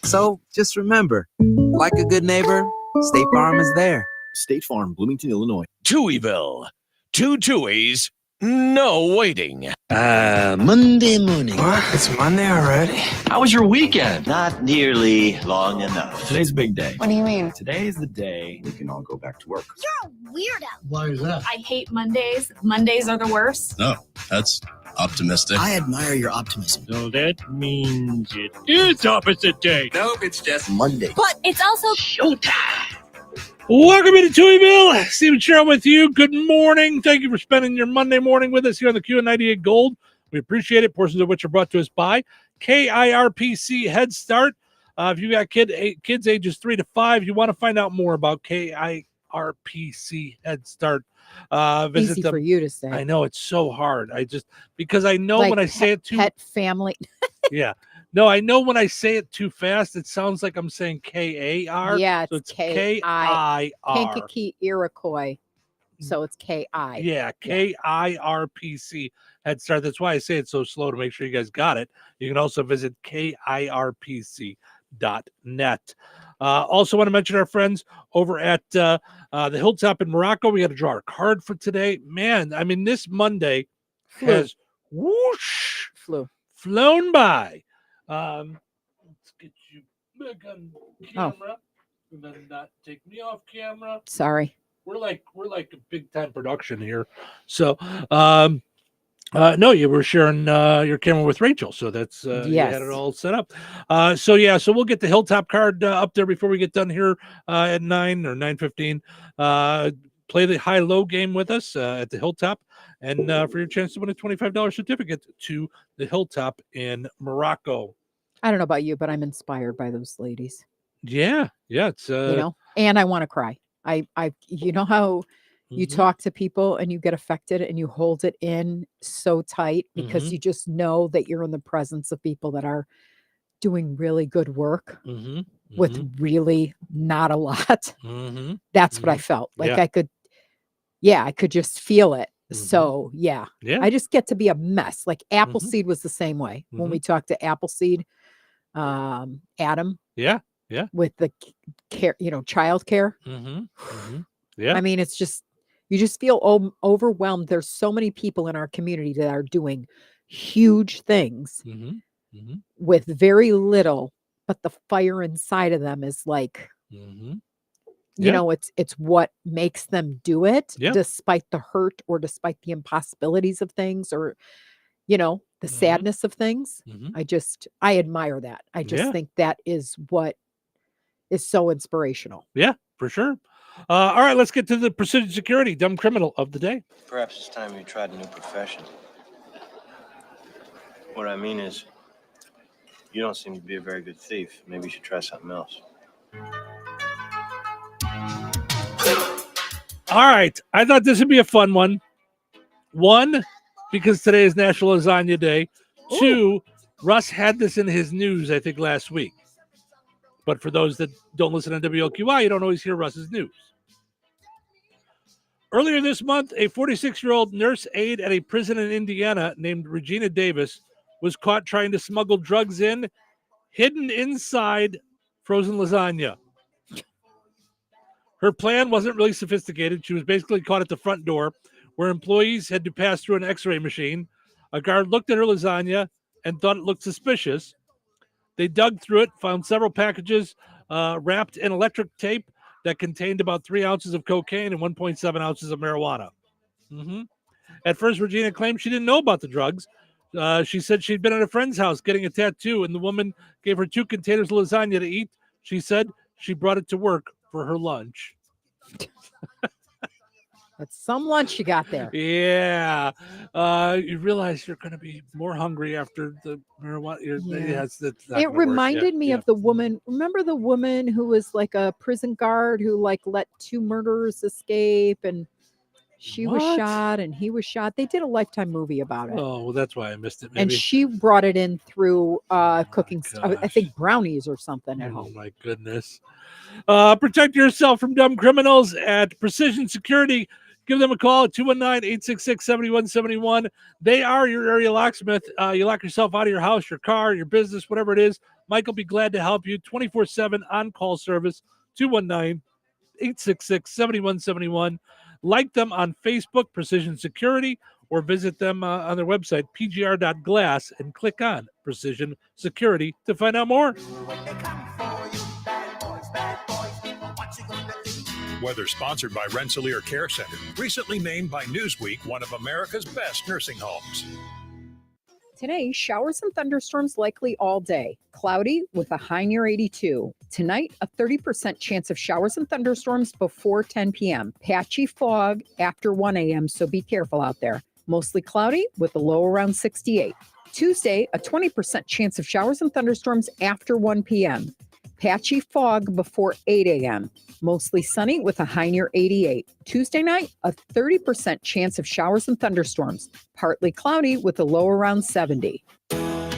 So just remember, like a good neighbor, State Farm is there. State Farm, Bloomington, Illinois. Touhyville. 2 Touhies, no waiting. Monday morning. What? It's Monday already? How was your weekend? Not nearly long enough. Today's a big day. What do you mean? Today is the day we can all go back to work. You're a weirdo. Why is that? I hate Mondays. Mondays are the worst. No, that's optimistic. I admire your optimism. So that means it is opposite day. Nope, it's just Monday. But it's also showtime. Welcome into Touhyville. Steve and Cheryl with you. Good morning. Thank you for spending your Monday morning with us here on the Q98 Gold. We appreciate it. Portions of which are brought to us by KIRPC Head Start. If you got kids ages 3 to 5, you want to find out more about KIRPC Head Start. Visit Easy them. for you to say. I know it's so hard. Because I know Like when I say it too. Pet family. Yeah. No, I know when I say it too fast, it sounds like I'm saying KAR. Yeah, so it's it's KIR. KIR. Kankakee Iroquois. So it's KI. Yeah, KIRPC Head Start. That's why I say it so slow to make sure you guys got it. You can also visit KIRPC.net. Also want to mention our friends over at the Hilltop in Morocco. We got to draw our card for today. Man, I mean, this Monday has whoosh flown by. Let's get you back on camera. And then not take me off camera. Sorry. We're like a big time production here. So no, you were sharing your camera with Rachel. So that's you had it all set up. So we'll get the Hilltop card up there before we get done here at 9 or 9:15. Play the high-low game with us at the Hilltop, and for your chance to win a $25 certificate to the Hilltop in Morocco. I don't know about you, but I'm inspired by those ladies. Yeah, it's and I want to cry. I you know how you talk to people and you get affected and you hold it in so tight because you just know that you're in the presence of people that are doing really good work with really not a lot. That's what I felt like. I could just feel it. So I just get to be a mess. Like Appleseed was the same way when we talked to Appleseed, Adam. With the care, child care. Yeah. I mean, it's just, you just feel overwhelmed. There's so many people in our community that are doing huge things with very little, but the fire inside of them is like, you know, it's what makes them do it despite the hurt or despite the impossibilities of things or, the sadness of things. I admire that. I just think that is what is so inspirational. Yeah, for sure. All right, let's get to the precision security dumb criminal of the day. Perhaps it's time you tried a new profession. What I mean is, you don't seem to be a very good thief. Maybe you should try something else. All right, I thought this would be a fun one. One, because today is National Lasagna Day. Ooh. 2, Russ had this in his news, I think, last week. But for those that don't listen to WLQI, you don't always hear Russ's news. Earlier this month, a 46-year-old nurse aide at a prison in Indiana named Regina Davis was caught trying to smuggle drugs in, hidden inside frozen lasagna. Her plan wasn't really sophisticated. She was basically caught at the front door, where employees had to pass through an x-ray machine. A guard looked at her lasagna and thought it looked suspicious. They dug through it, found several packages wrapped in electric tape that contained about 3 ounces of cocaine and 1.7 ounces of marijuana. At first, Regina claimed she didn't know about the drugs. She said she'd been at a friend's house getting a tattoo, and the woman gave her 2 containers of lasagna to eat. She said she brought it to work for her lunch. That's some lunch you got there. Yeah. You realize you're going to be more hungry after the marijuana. It reminded me of the woman. Remember the woman who was like a prison guard who like let 2 murderers escape, and She was shot and he was shot. They did a Lifetime movie about it. Oh, well, that's why I missed it. Maybe. And she brought it in through cooking, I think brownies or something at home. Oh, my goodness. Protect yourself from dumb criminals at Precision Security. Give them a call at 219-866-7171. They are your area locksmith. You lock yourself out of your house, your car, your business, whatever it is. Mike will be glad to help you. 24/7 on-call service. 219-866-7171. Like them on Facebook, Precision Security, or visit them on their website, pgr.glass, and click on Precision Security to find out more. Weather sponsored by Rensselaer Care Center, recently named by Newsweek one of America's best nursing homes. Today, showers and thunderstorms likely all day. Cloudy with a high near 82. Tonight, a 30% chance of showers and thunderstorms before 10 p.m. Patchy fog after 1 a.m., so be careful out there. Mostly cloudy with a low around 68. Tuesday, a 20% chance of showers and thunderstorms after 1 p.m. Patchy fog before 8 a.m. Mostly sunny with a high near 88. Tuesday night, a 30% chance of showers and thunderstorms. Partly cloudy with a low around 70.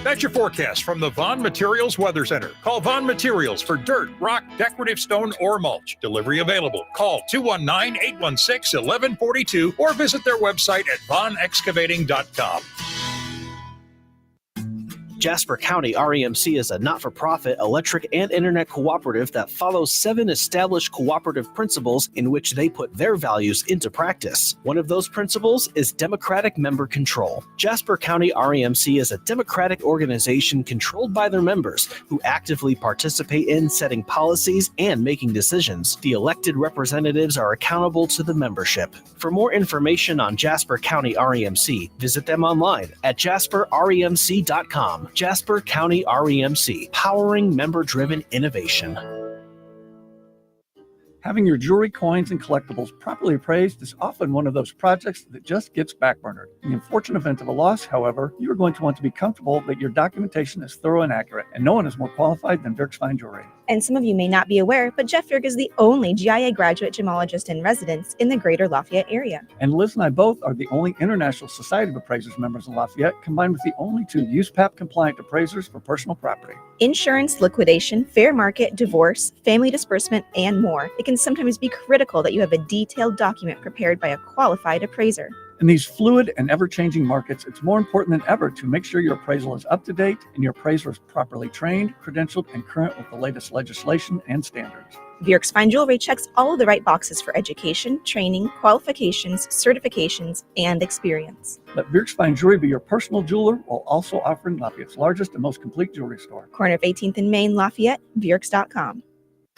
That's your forecast from the Vaughn Materials Weather Center. Call Vaughn Materials for dirt, rock, decorative stone, or mulch. Delivery available. Call 219-816-1142 or visit their website at vaughnexcavating.com. Jasper County REMC is a not-for-profit electric and internet cooperative that follows 7 established cooperative principles in which they put their values into practice. One of those principles is democratic member control. Jasper County REMC is a democratic organization controlled by their members who actively participate in setting policies and making decisions. The elected representatives are accountable to the membership. For more information on Jasper County REMC, visit them online at jasperremc.com. Jasper County REMC, powering member-driven innovation. Having your jewelry, coins, and collectibles properly appraised is often one of those projects that just gets backburnered. In the unfortunate event of a loss, however, you are going to want to be comfortable that your documentation is thorough and accurate, and no one is more qualified than Dirk's Fine Jewelry. And some of you may not be aware, but Jeff Dirk is the only GIA graduate gemologist in residence in the greater Lafayette area. And Liz and I both are the only International Society of Appraisers members in Lafayette, combined with the only 2 USPAP-compliant appraisers for personal property. Insurance, liquidation, fair market, divorce, family disbursement, and more. It can sometimes be critical that you have a detailed document prepared by a qualified appraiser. In these fluid and ever-changing markets, it's more important than ever to make sure your appraisal is up to date and your appraiser is properly trained, credentialed, and current with the latest legislation and standards. Dirk's Fine Jewelry checks all of the right boxes for education, training, qualifications, certifications, and experience. Let Dirk's Fine Jewelry be your personal jeweler while also offering Lafayette's largest and most complete jewelry store. Corner of 18th and Main, Lafayette, Dirks.com.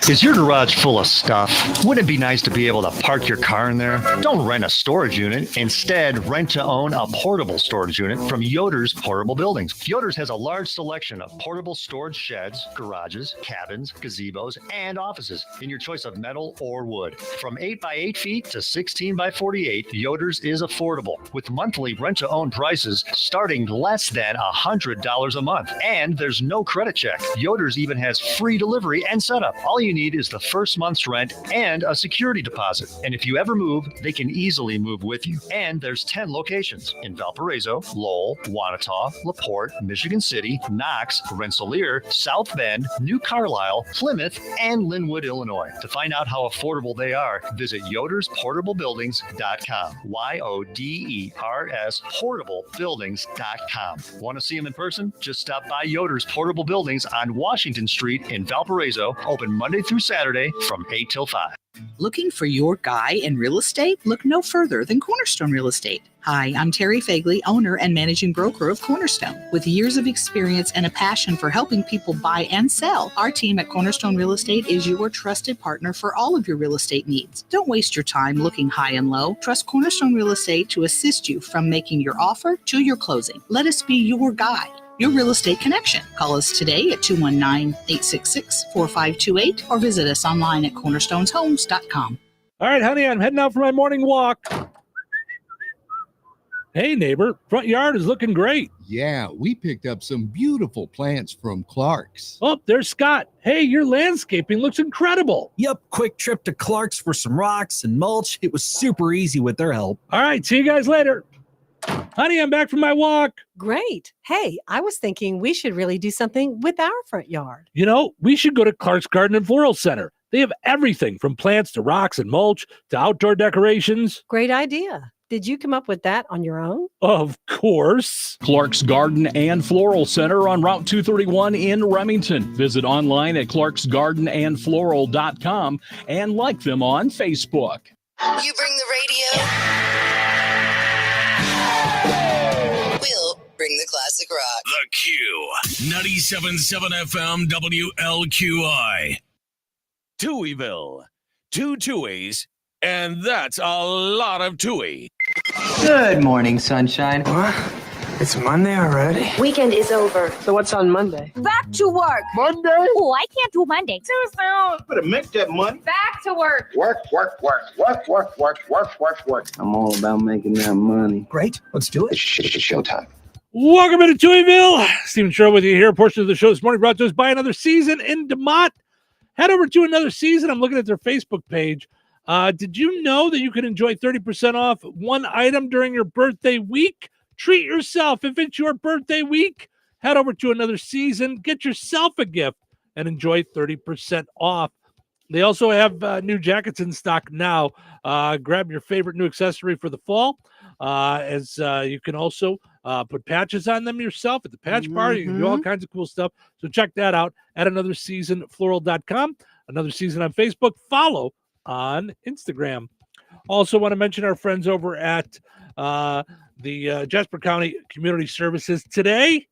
Is your garage full of stuff? Wouldn't it be nice to be able to park your car in there? Don't rent a storage unit. Instead, rent to own a portable storage unit from Yoder's Portable Buildings. Yoder's has a large selection of portable storage sheds, garages, cabins, gazebos, and offices in your choice of metal or wood. From 8 by 8 feet to 16 by 48, Yoder's is affordable with monthly rent to own prices starting less than $100 a month. And there's no credit check. Yoder's even has free delivery and setup. All you need is the first month's rent and a security deposit. And if you ever move, they can easily move with you. And there's 10 locations in Valparaiso, Lowell, Wanata, LaPorte, Michigan City, Knox, Rensselaer, South Bend, New Carlisle, Plymouth, and Linwood, Illinois. To find out how affordable they are, visit yodersportablebuildings.com. YODERS portablebuildings.com. Want to see them in person? Just stop by Yoder's Portable Buildings on Washington Street in Valparaiso, open Monday through Saturday from 8 till 5. Looking for your guy in real estate? Look no further than Cornerstone Real Estate. Hi, I'm Terry Fagley, owner and managing broker of Cornerstone. With years of experience and a passion for helping people buy and sell, our team at Cornerstone Real Estate is your trusted partner for all of your real estate needs. Don't waste your time looking high and low. Trust Cornerstone Real Estate to assist you from making your offer to your closing. Let us be your guide, your real estate connection. Call us today at 219-866-4528 or visit us online at cornerstoneshomes.com. All right, honey, I'm heading out for my morning walk. Hey, neighbor, front yard is looking great. Yeah, we picked up some beautiful plants from Clark's. Oh, there's Scott. Hey, your landscaping looks incredible. Yep, quick trip to Clark's for some rocks and mulch. It was super easy with their help. All right, see you guys later. Honey, I'm back from my walk. Great. Hey, I was thinking we should really do something with our front yard. You know, we should go to Clark's Garden and Floral Center. They have everything from plants to rocks and mulch to outdoor decorations. Great idea. Did you come up with that on your own? Of course. Clark's Garden and Floral Center on Route 231 in Remington. Visit online at clarksgardenandfloral.com and like them on Facebook. You bring the radio. We'll bring the classic rock. The Q. 97.7 FM WLQI. Touhyville. 2 Touhies, and that's a lot of Touhy. Good morning, sunshine. What? It's Monday already? Weekend is over. So what's on Monday? Back to work. Monday? Oh, I can't do Monday. Too soon. Better make that money. Back to work. Work. I'm all about making that money. Great. Let's do it. Showtime. Welcome into Touhyville. Stephen Cheryl with you here. A portion of the show this morning brought to us by Another Season in DeMott. Head over to Another Season. I'm looking at their Facebook page. Did you know that you can enjoy 30% off one item during your birthday week? Treat yourself. If it's your birthday week, head over to Another Season, get yourself a gift, and enjoy 30% off. They also have new jackets in stock now. Grab your favorite new accessory for the fall, as you can also put patches on them yourself at the patch bar. You can do all kinds of cool stuff. So check that out at anotherseasonfloral.com. Another Season on Facebook. Follow on Instagram. Also want to mention our friends over at the Jasper County Community Services. Today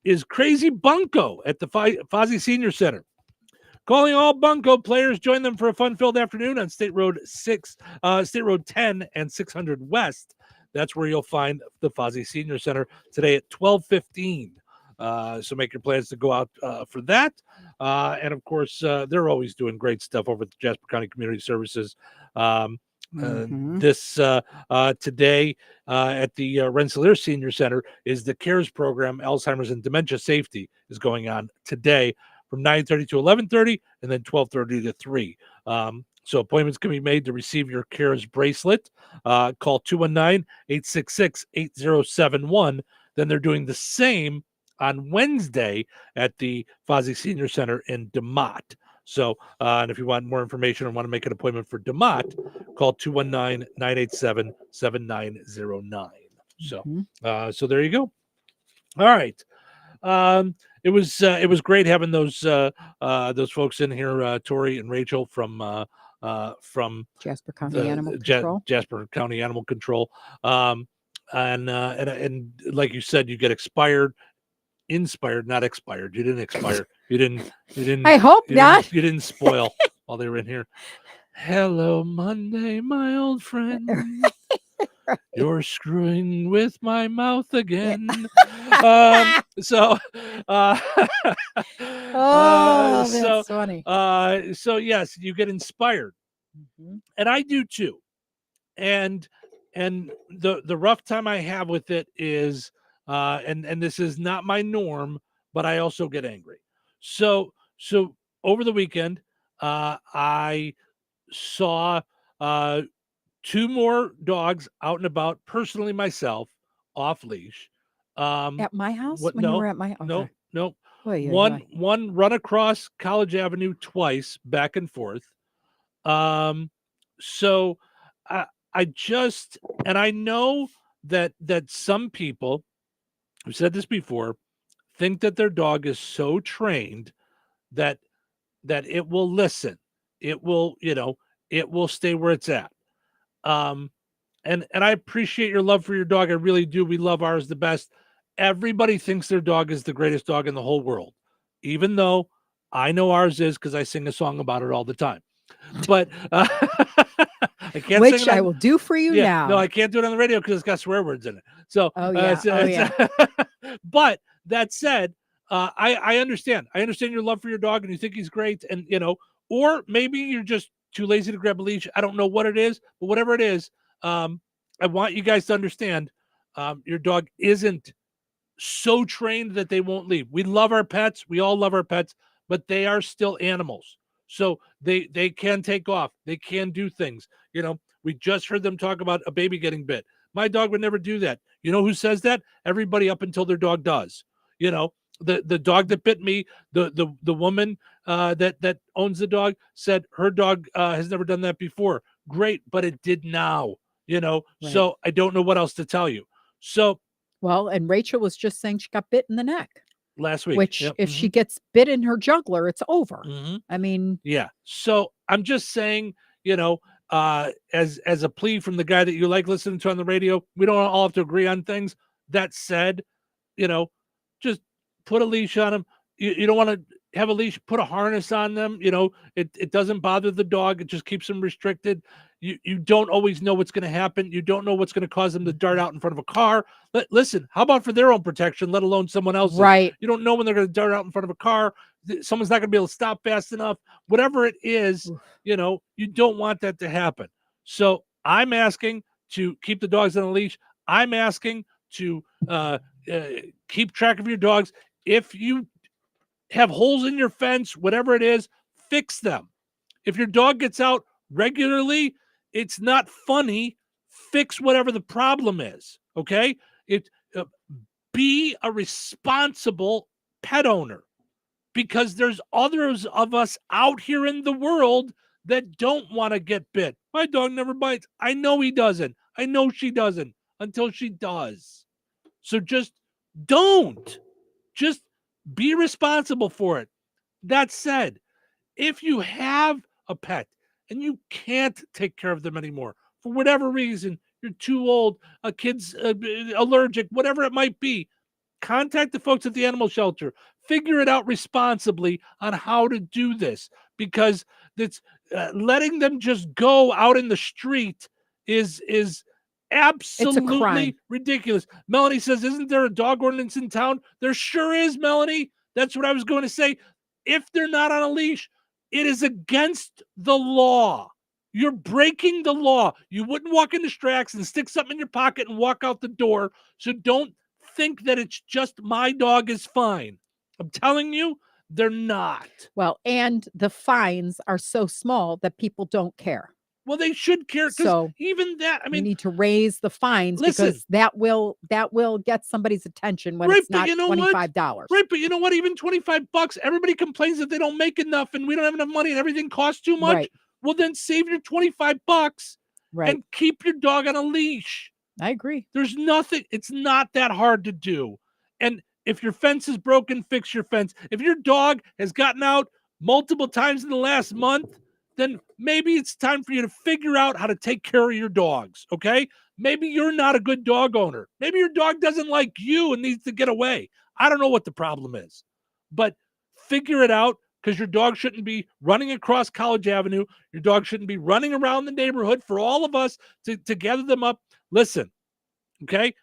is Crazy Bunko at the Fozzie Senior Center. Calling all Bunko players, join them for a fun-filled afternoon on State Road 10 and 600 West. That's where you'll find the Fozzie Senior Center today at 12:15. So make your plans to go out for that. And of course, they're always doing great stuff over at the Jasper County Community Services. This today at the Rensselaer Senior Center is the CARES program. Alzheimer's and Dementia Safety is going on today from 9:30 to 11:30 and then 12:30 to 3. So appointments can be made to receive your CARES bracelet. Call 219-866-8071. Then they're doing the same on Wednesday at the Fozzie Senior Center in DeMott. So, and if you want more information or want to make an appointment for DeMott, call 219-987-7909. So, so there you go. All right. It was great having those folks in here, Tori and Rachel from Jasper County Animal Control. Jasper County Animal Control. And like you said, you get inspired, not expired. You didn't expire. You didn't. I hope not. You didn't spoil while they were in here. Hello, Monday, my old friend. You're screwing with my mouth again. That's funny. So yes, you get inspired, and I do too. And the rough time I have with it is, and this is not my norm, but I also get angry. So over the weekend, I saw 2 more dogs out and about, personally myself, off leash. At my house? When you were at my No. Oy, One run across College Avenue twice, back and forth. So I just, and I know that some people, I've said this before, think that their dog is so trained that it will listen. It will, it will stay where it's at. And I appreciate your love for your dog. I really do. We love ours the best. Everybody thinks their dog is the greatest dog in the whole world, even though I know ours is, because I sing a song about it all the time. But I can't. Which I will do for you now. No, I can't do it on the radio because it's got swear words in it. So, yeah. But that said, I understand. I understand your love for your dog, and you think he's great, and or maybe you're just too lazy to grab a leash. I don't know what it is, but whatever it is, I want you guys to understand. your dog isn't so trained that they won't leave. We love our pets. We all love our pets, but they are still animals. So they can take off. They can do things. We just heard them talk about a baby getting bit. My dog would never do that. You know who says that? Everybody up until their dog does. The dog that bit me, the woman that owns the dog said her dog has never done that before. Great, but it did now. Right. So I don't know what else to tell you. So Well, and Rachel was just saying she got bit in the neck, last week, which yep, if she gets bit in her jugular, it's over. I mean, yeah. So I'm just saying, as a plea from the guy that you like listening to on the radio, we don't all have to agree on things. That said, just put a leash on them. You don't want to have a leash, put a harness on them. It doesn't bother the dog. It just keeps them restricted. You don't always know what's going to happen. You don't know what's going to cause them to dart out in front of a car. Listen, how about for their own protection, let alone someone else's? Right. You don't know when they're going to dart out in front of a car. Someone's not going to be able to stop fast enough. Whatever it is, you don't want that to happen. So I'm asking to keep the dogs on a leash. I'm asking to keep track of your dogs. If you have holes in your fence, whatever it is, fix them. If your dog gets out regularly, it's not funny. Fix whatever the problem is. Okay? Be a responsible pet owner, because there's others of us out here in the world that don't want to get bit. My dog never bites. I know he doesn't. I know she doesn't until she does. So just don't. Just be responsible for it. That said, if you have a pet and you can't take care of them anymore, for whatever reason, you're too old, a kid's allergic, whatever it might be, contact the folks at the animal shelter. Figure it out responsibly on how to do this, because it's letting them just go out in the street is absolutely ridiculous. Melanie says, isn't there a dog ordinance in town? There sure is, Melanie. That's what I was going to say. If they're not on a leash, it is against the law. You're breaking the law. You wouldn't walk into Strax and stick something in your pocket and walk out the door. So don't think that it's just my dog is fine. I'm telling you, they're not. Well, and the fines are so small that people don't care. Well, they should care, because So even that, I we mean, need to raise the fines, listen, because that will get somebody's attention when it's not $25. Right, but you know what? Even $25, everybody complains that they don't make enough and we don't have enough money and everything costs too much. Right. Well, then save your $25 and keep your dog on a leash. I agree. There's nothing. It's not that hard to do. And if your fence is broken, fix your fence. If your dog has gotten out multiple times in the last month, then maybe it's time for you to figure out how to take care of your dogs, okay? Maybe you're not a good dog owner. Maybe your dog doesn't like you and needs to get away. I don't know what the problem is, but figure it out, because your dog shouldn't be running across College Avenue. Your dog shouldn't be running around the neighborhood for all of us to gather them up. Listen, okay?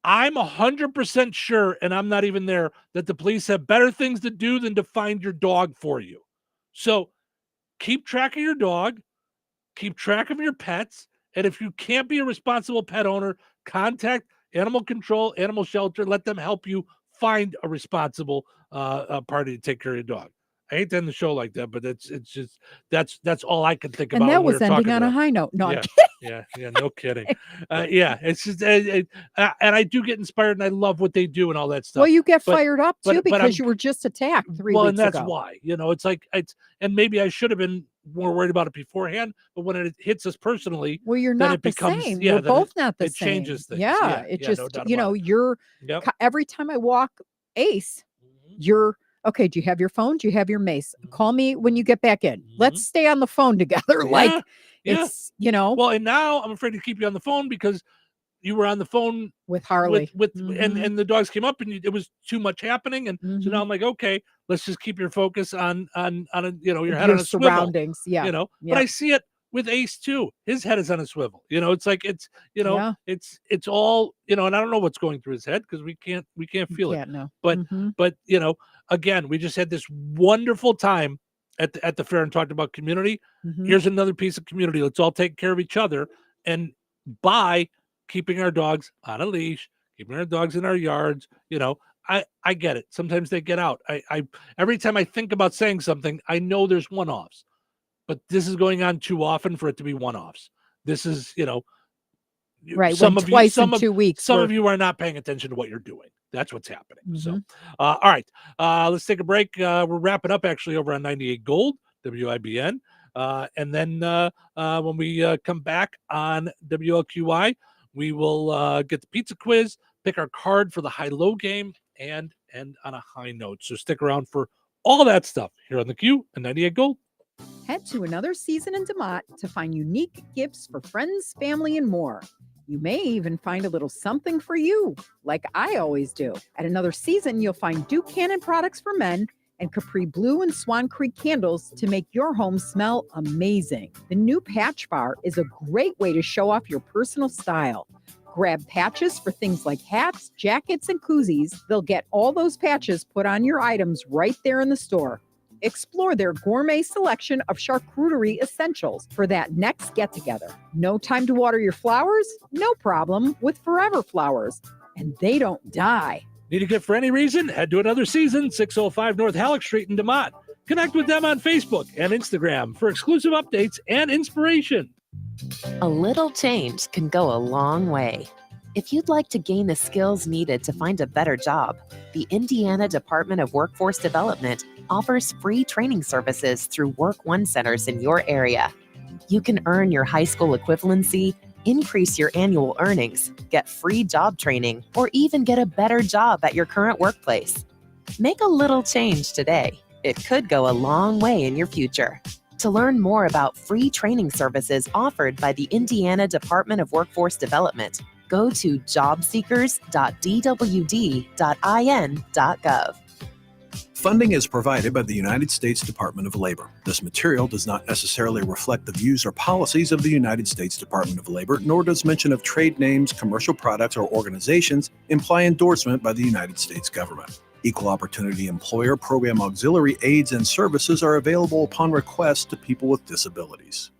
I'm 100% sure, and I'm not even there, that the police have better things to do than to find your dog for you. So keep track of your dog, keep track of your pets, and if you can't be a responsible pet owner, contact animal control, animal shelter, let them help you find a responsible party to take care of your dog. I hate to end the show like that, but it's just that's all I can think about. And that was ending on a high note. No, yeah, yeah, no kidding. Yeah, it's just, and I do get inspired, and I love what they do and all that stuff. Well, you get fired up too, because you were just attacked 3 weeks ago. And that's why, it's like and maybe I should have been more worried about it beforehand, but when it hits us personally, well, you're not the same. You're both not the same. It changes things. Yeah, it just no you're every time I walk Ace, you're. Okay, do you have your phone? Do you have your mace? Call me when you get back in. Let's stay on the phone together. It's, Well, and now I'm afraid to keep you on the phone because you were on the phone with Harley and the dogs came up and it was too much happening. And so now I'm like, okay, let's just keep your focus on your head on a surroundings. Swivel, Yeah. But I see it with Ace too. His head is on a swivel. It's like, it's all, and I don't know what's going through his head because we can't feel it. No. But, again, we just had this wonderful time at the fair and talked about community. Here's another piece of community. Let's all take care of each other and buy keeping our dogs on a leash, keeping our dogs in our yards. I get it. Sometimes they get out. I every time I think about saying something, I know there's one-offs, but this is going on too often for it to be one-offs. This is, Right. some When of twice you, in 2 weeks. some of you are not paying attention to what you're doing. That's what's happening. So, Mhm. all right, let's take a break. We're wrapping up actually over on 98 Gold, WIBN. And then when we come back on WLQI, we will get the pizza quiz, pick our card for the high-low game, and end on a high note. So stick around for all that stuff here on the Q and 98 Gold. Head to another season in DeMott to find unique gifts for friends, family, and more. You may even find a little something for you, like I always do. At another season, you'll find Duke Cannon products for men and Capri Blue and Swan Creek candles to make your home smell amazing. The new patch bar is a great way to show off your personal style. Grab patches for things like hats, jackets, and koozies. They'll get all those patches put on your items right there in the store. Explore their gourmet selection of charcuterie essentials for that next get-together. No time to water your flowers? No problem with Forever Flowers. And they don't die. Need a gift for any reason? Head to another season, 605 North Halleck Street in DeMott. Connect with them on Facebook and Instagram for exclusive updates and inspiration. A little change can go a long way. If you'd like to gain the skills needed to find a better job, the Indiana Department of Workforce Development offers free training services through Work One centers in your area. You can earn your high school equivalency, increase your annual earnings, get free job training, or even get a better job at your current workplace. Make a little change today. It could go a long way in your future. To learn more about free training services offered by the Indiana Department of Workforce Development, go to jobseekers.dwd.in.gov. Funding is provided by the United States Department of Labor. This material does not necessarily reflect the views or policies of the United States Department of Labor, nor does mention of trade names, commercial products, or organizations imply endorsement by the United States government. Equal Opportunity Employer Program auxiliary aids and services are available upon request to people with disabilities.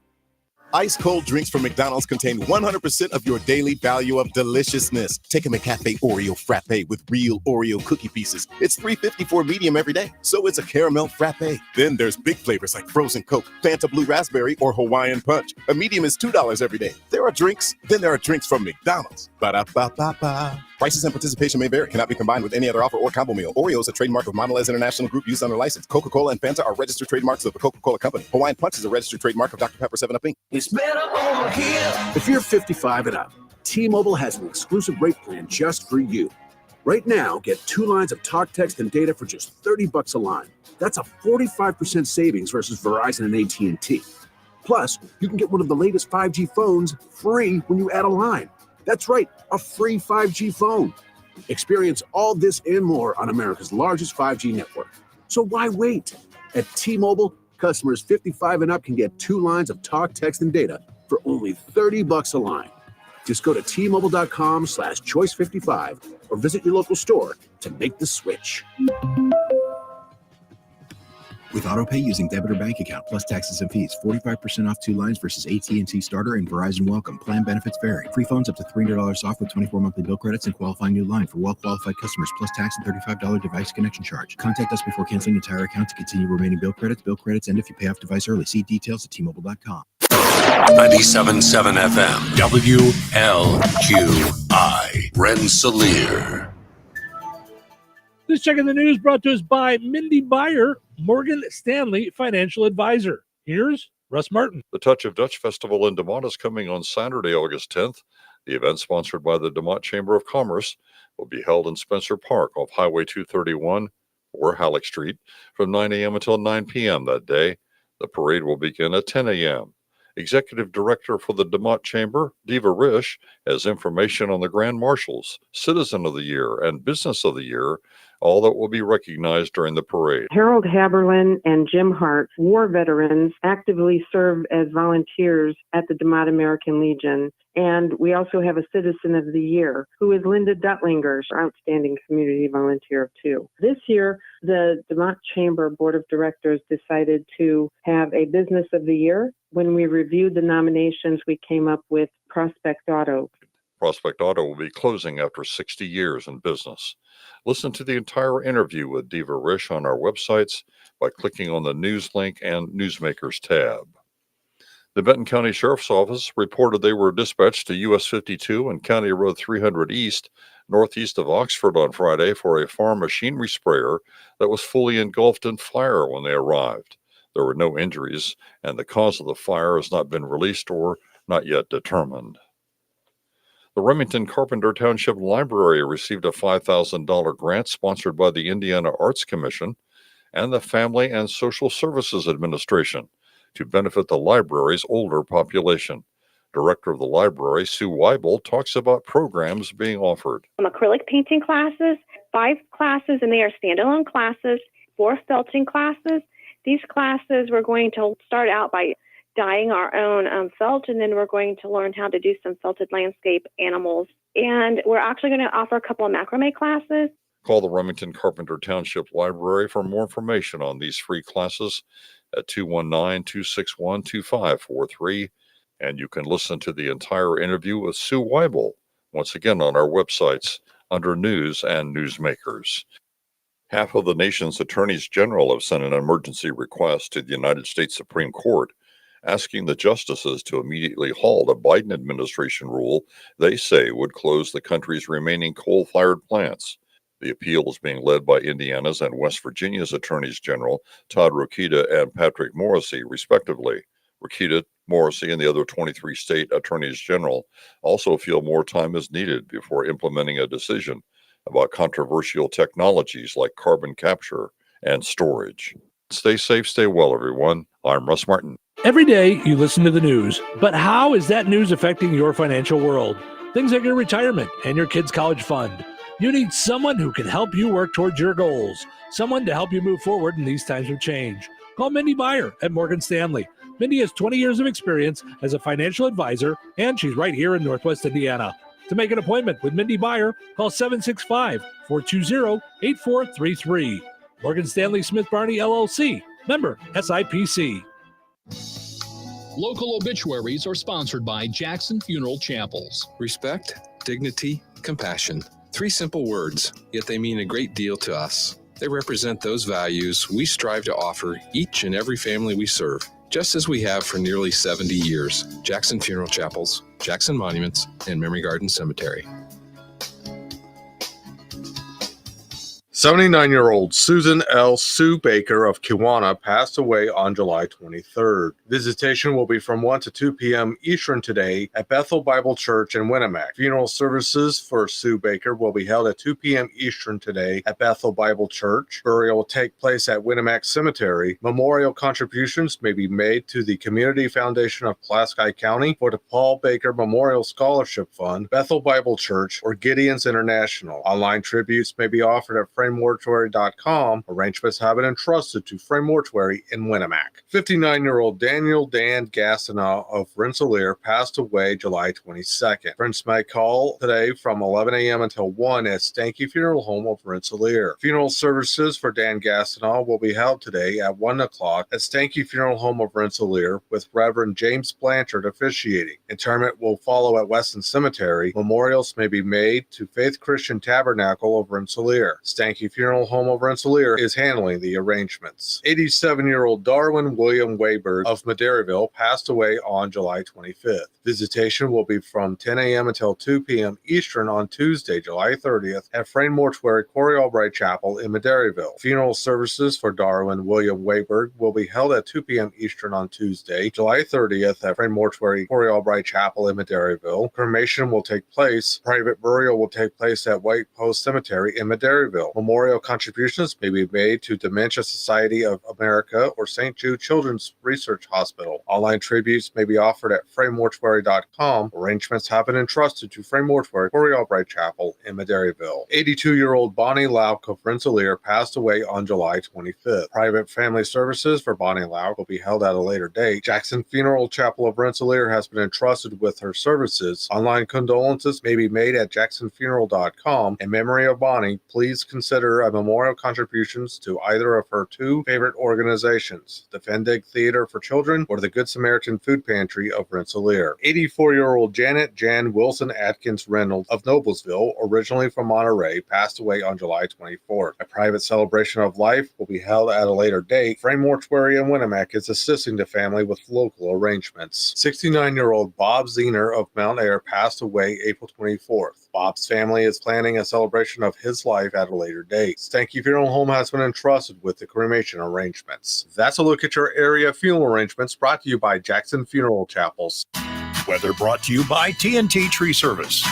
Ice cold drinks from McDonald's contain 100% of your daily value of deliciousness. Take a McCafe Oreo frappe with real Oreo cookie pieces. It's $3.50 for medium every day, so it's a caramel frappe. Then there's big flavors like frozen Coke, Fanta Blue Raspberry, or Hawaiian Punch. A medium is $2 every day. There are drinks, then there are drinks from McDonald's. Ba-da-ba-ba-ba. Prices and participation may vary. Cannot be combined with any other offer or combo meal. Oreo is a trademark of Mondelez International Group used under license. Coca-Cola and Fanta are registered trademarks of the Coca-Cola Company. Hawaiian Punch is a registered trademark of Dr. Pepper 7-Up Inc. It's better over here. If you're 55 and up, T-Mobile has an exclusive rate plan just for you. Right now, get 2 lines of talk, text, and data for just $30 a line. That's a 45% savings versus Verizon and AT&T. Plus, you can get one of the latest 5G phones free when you add a line. That's right, a free 5G phone. Experience all this and more on America's largest 5G network. So why wait? At T-Mobile, customers 55 and up can get 2 lines of talk, text, and data for only $30 a line. Just go to T-Mobile.com/choice55 or visit your local store to make the switch. With autopay using debit or bank account plus taxes and fees, 45% off 2 lines versus AT&T Starter and Verizon Welcome. Plan benefits vary. Free phones up to $300 off with 24 monthly bill credits and qualifying new line for well-qualified customers plus tax and $35 device connection charge. Contact us before canceling entire account to continue remaining bill credits. Bill credits end if you pay off device early. See details at T-Mobile.com. 97.7 FM, WLQI, Rensselaer. This check in the news brought to us by Mindy Byer, Morgan Stanley Financial Advisor. Here's Russ Martin. The Touch of Dutch Festival in DeMont is coming on Saturday, August 10th. The event, sponsored by the DeMont Chamber of Commerce, will be held in Spencer Park off Highway 231 or Halleck Street from 9 a.m. until 9 p.m. that day. The parade will begin at 10 a.m. Executive Director for the DeMont Chamber, Diva Risch, has information on the Grand Marshals, Citizen of the Year, and Business of the Year, all that will be recognized during the parade. Harold Haberlin and Jim Hart, war veterans, actively serve as volunteers at the DeMont American Legion. And we also have a Citizen of the Year, who is Linda Duttlinger, outstanding community volunteer too. This year, the DeMont Chamber Board of Directors decided to have a Business of the Year. When we reviewed the nominations, we came up with Prospect Auto. Prospect Auto will be closing after 60 years in business. Listen to the entire interview with Diva Rish on our websites by clicking on the news link and Newsmakers tab. The Benton County Sheriff's Office reported they were dispatched to US 52 and County Road 300 East, northeast of Oxford on Friday for a farm machinery sprayer that was fully engulfed in fire when they arrived. There were no injuries, and the cause of the fire has not been released or not yet determined. The Remington Carpenter Township Library received a $5,000 grant sponsored by the Indiana Arts Commission and the Family and Social Services Administration to benefit the library's older population. Director of the library, Sue Weibel, talks about programs being offered. Acrylic painting classes, 5 classes, and they are standalone classes, 4 felting classes. These classes, we're going to start out by dyeing our own felt, and then we're going to learn how to do some felted landscape animals. And we're actually going to offer a couple of macrame classes. Call the Remington Carpenter Township Library for more information on these free classes at 219-261-2543. And you can listen to the entire interview with Sue Weibel, once again on our websites under News and Newsmakers. Half of the nation's attorneys general have sent an emergency request to the United States Supreme Court asking the justices to immediately halt a Biden administration rule they say would close the country's remaining coal-fired plants. The appeal is being led by Indiana's and West Virginia's attorneys general, Todd Rokita and Patrick Morrisey, respectively. Rokita, Morrisey, and the other 23 state attorneys general also feel more time is needed before implementing a decision about controversial technologies like carbon capture and storage. Stay safe, stay well, everyone. I'm Russ Martin. Every day you listen to the news, but how is that news affecting your financial world? Things like your retirement and your kids' college fund. You need someone who can help you work towards your goals, someone to help you move forward in these times of change. Call Mindy Byer at Morgan Stanley. Mindy has 20 years of experience as a financial advisor, and she's right here in Northwest Indiana. To make an appointment with Mindy Byer, call 765-420-8433. Morgan Stanley Smith Barney, LLC. Member SIPC. Local obituaries are sponsored by Jackson Funeral Chapels. Respect, dignity, compassion. 3 simple words, yet they mean a great deal to us. They represent those values we strive to offer each and every family we serve, just as we have for nearly 70 years. Jackson Funeral Chapels, Jackson Monuments, and Memory Garden Cemetery. 79-year-old Susan L. Sue Baker of Kiwanis passed away on July 23rd. Visitation will be from 1 to 2 p.m. Eastern today at Bethel Bible Church in Winnemac. Funeral services for Sue Baker will be held at 2 p.m. Eastern today at Bethel Bible Church. Burial will take place at Winnemac Cemetery. Memorial contributions may be made to the Community Foundation of Pulaski County for the Paul Baker Memorial Scholarship Fund, Bethel Bible Church, or Gideon's International. Online tributes may be offered at FrameMortuary.com. Arrangements have been entrusted to Frame Mortuary in Winnemac. 59-year-old Daniel Dan Gastineau of Rensselaer passed away July 22nd. Friends may call today from 11 a.m. until 1 at Stanky Funeral Home of Rensselaer. Funeral services for Dan Gastineau will be held today at 1 o'clock at Stanky Funeral Home of Rensselaer with Reverend James Blanchard officiating. Interment will follow at Weston Cemetery. Memorials may be made to Faith Christian Tabernacle of Rensselaer. Stanky Funeral Home of Rensselaer is handling the arrangements. 87-year-old Darwin William Wayberg of Madeiraville passed away on July 25th. Visitation will be from 10 a.m. until 2 p.m. Eastern on Tuesday, July 30th at Frame Mortuary, Corey Albright Chapel in Madeiraville. Funeral services for Darwin William Wayberg will be held at 2 p.m. Eastern on Tuesday, July 30th at Frame Mortuary, Corey Albright Chapel in Madeiraville. Cremation will take place. Private burial will take place at White Post Cemetery in Madeiraville. Memorial contributions may be made to Dementia Society of America or St. Jude Children's Research Hospital. Online tributes may be offered at FrameMortuary.com. Arrangements have been entrusted to Frame Mortuary, Corey Albright Chapel in Madeiraville. 82-year-old Bonnie Lauk of Rensselaer passed away on July 25th. Private family services for Bonnie Lauk will be held at a later date. Jackson Funeral Chapel of Rensselaer has been entrusted with her services. Online condolences may be made at JacksonFuneral.com. In memory of Bonnie, please consider a memorial contributions to either of her 2 favorite organizations, the Fendig Theater for Children children or the Good Samaritan Food Pantry of Rensselaer. 84-year-old Janet Jan Wilson Atkins Reynolds of Noblesville, originally from Monterey, passed away on July 24th. A private celebration of life will be held at a later date. Frame Mortuary in Winnemac is assisting the family with local arrangements. 69-year-old Bob Zener of Mount Air passed away April 24th. Bob's family is planning a celebration of his life at a later date. Stanky Funeral Home has been entrusted with the cremation arrangements. That's a look at your area funeral arrangements, brought to you by Jackson Funeral Chapels. Weather brought to you by TNT Tree Service.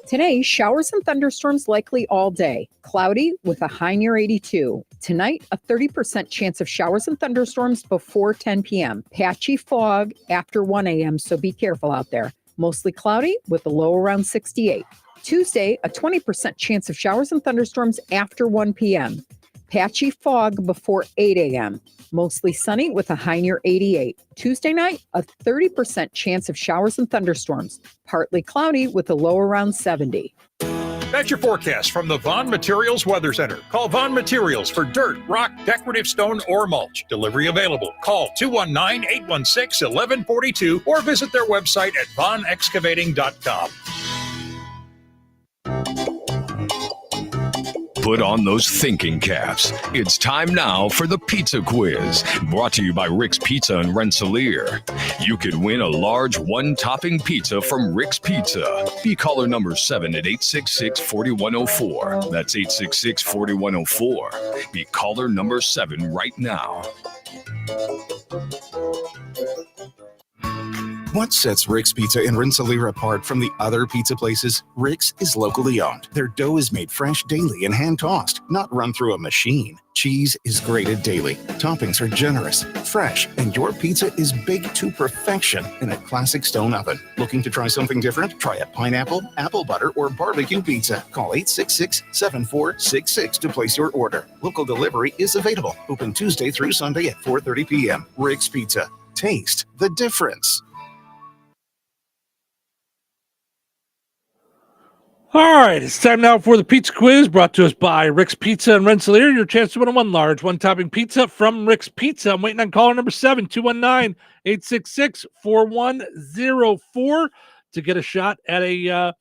Today, showers and thunderstorms likely all day. Cloudy with a high near 82. Tonight, a 30% chance of showers and thunderstorms before 10 p.m. Patchy fog after 1 a.m., so be careful out there. Mostly cloudy with a low around 68. Tuesday, a 20% chance of showers and thunderstorms after 1 p.m. Patchy fog before 8 a.m. Mostly sunny with a high near 88. Tuesday night, a 30% chance of showers and thunderstorms. Partly cloudy with a low around 70. That's your forecast from the Vaughn Materials Weather Center. Call Vaughn Materials for dirt, rock, decorative stone, or mulch. Delivery available. Call 219-816-1142 or visit their website at vaughnexcavating.com. Put on those thinking caps. It's time now for the Pizza Quiz, brought to you by Rick's Pizza in Rensselaer. You could win a large one-topping pizza from Rick's Pizza. Be caller number 7 at 866-4104. That's 866-4104. Be caller number 7 right now. What sets Rick's Pizza in Rensselaer apart from the other pizza places? Rick's is locally owned. Their dough is made fresh daily and hand-tossed, not run through a machine. Cheese is grated daily. Toppings are generous, fresh, and your pizza is baked to perfection in a classic stone oven. Looking to try something different? Try a pineapple, apple butter, or barbecue pizza. Call 866-7466 to place your order. Local delivery is available. Open Tuesday through Sunday at 4:30 p.m. Rick's Pizza. Taste the difference. All right, it's time now for the Pizza Quiz, brought to us by Rick's Pizza in Rensselaer. Your chance to win a one-large, one-topping pizza from Rick's Pizza. I'm waiting on caller number 7, 219-866-4104 to get a shot at a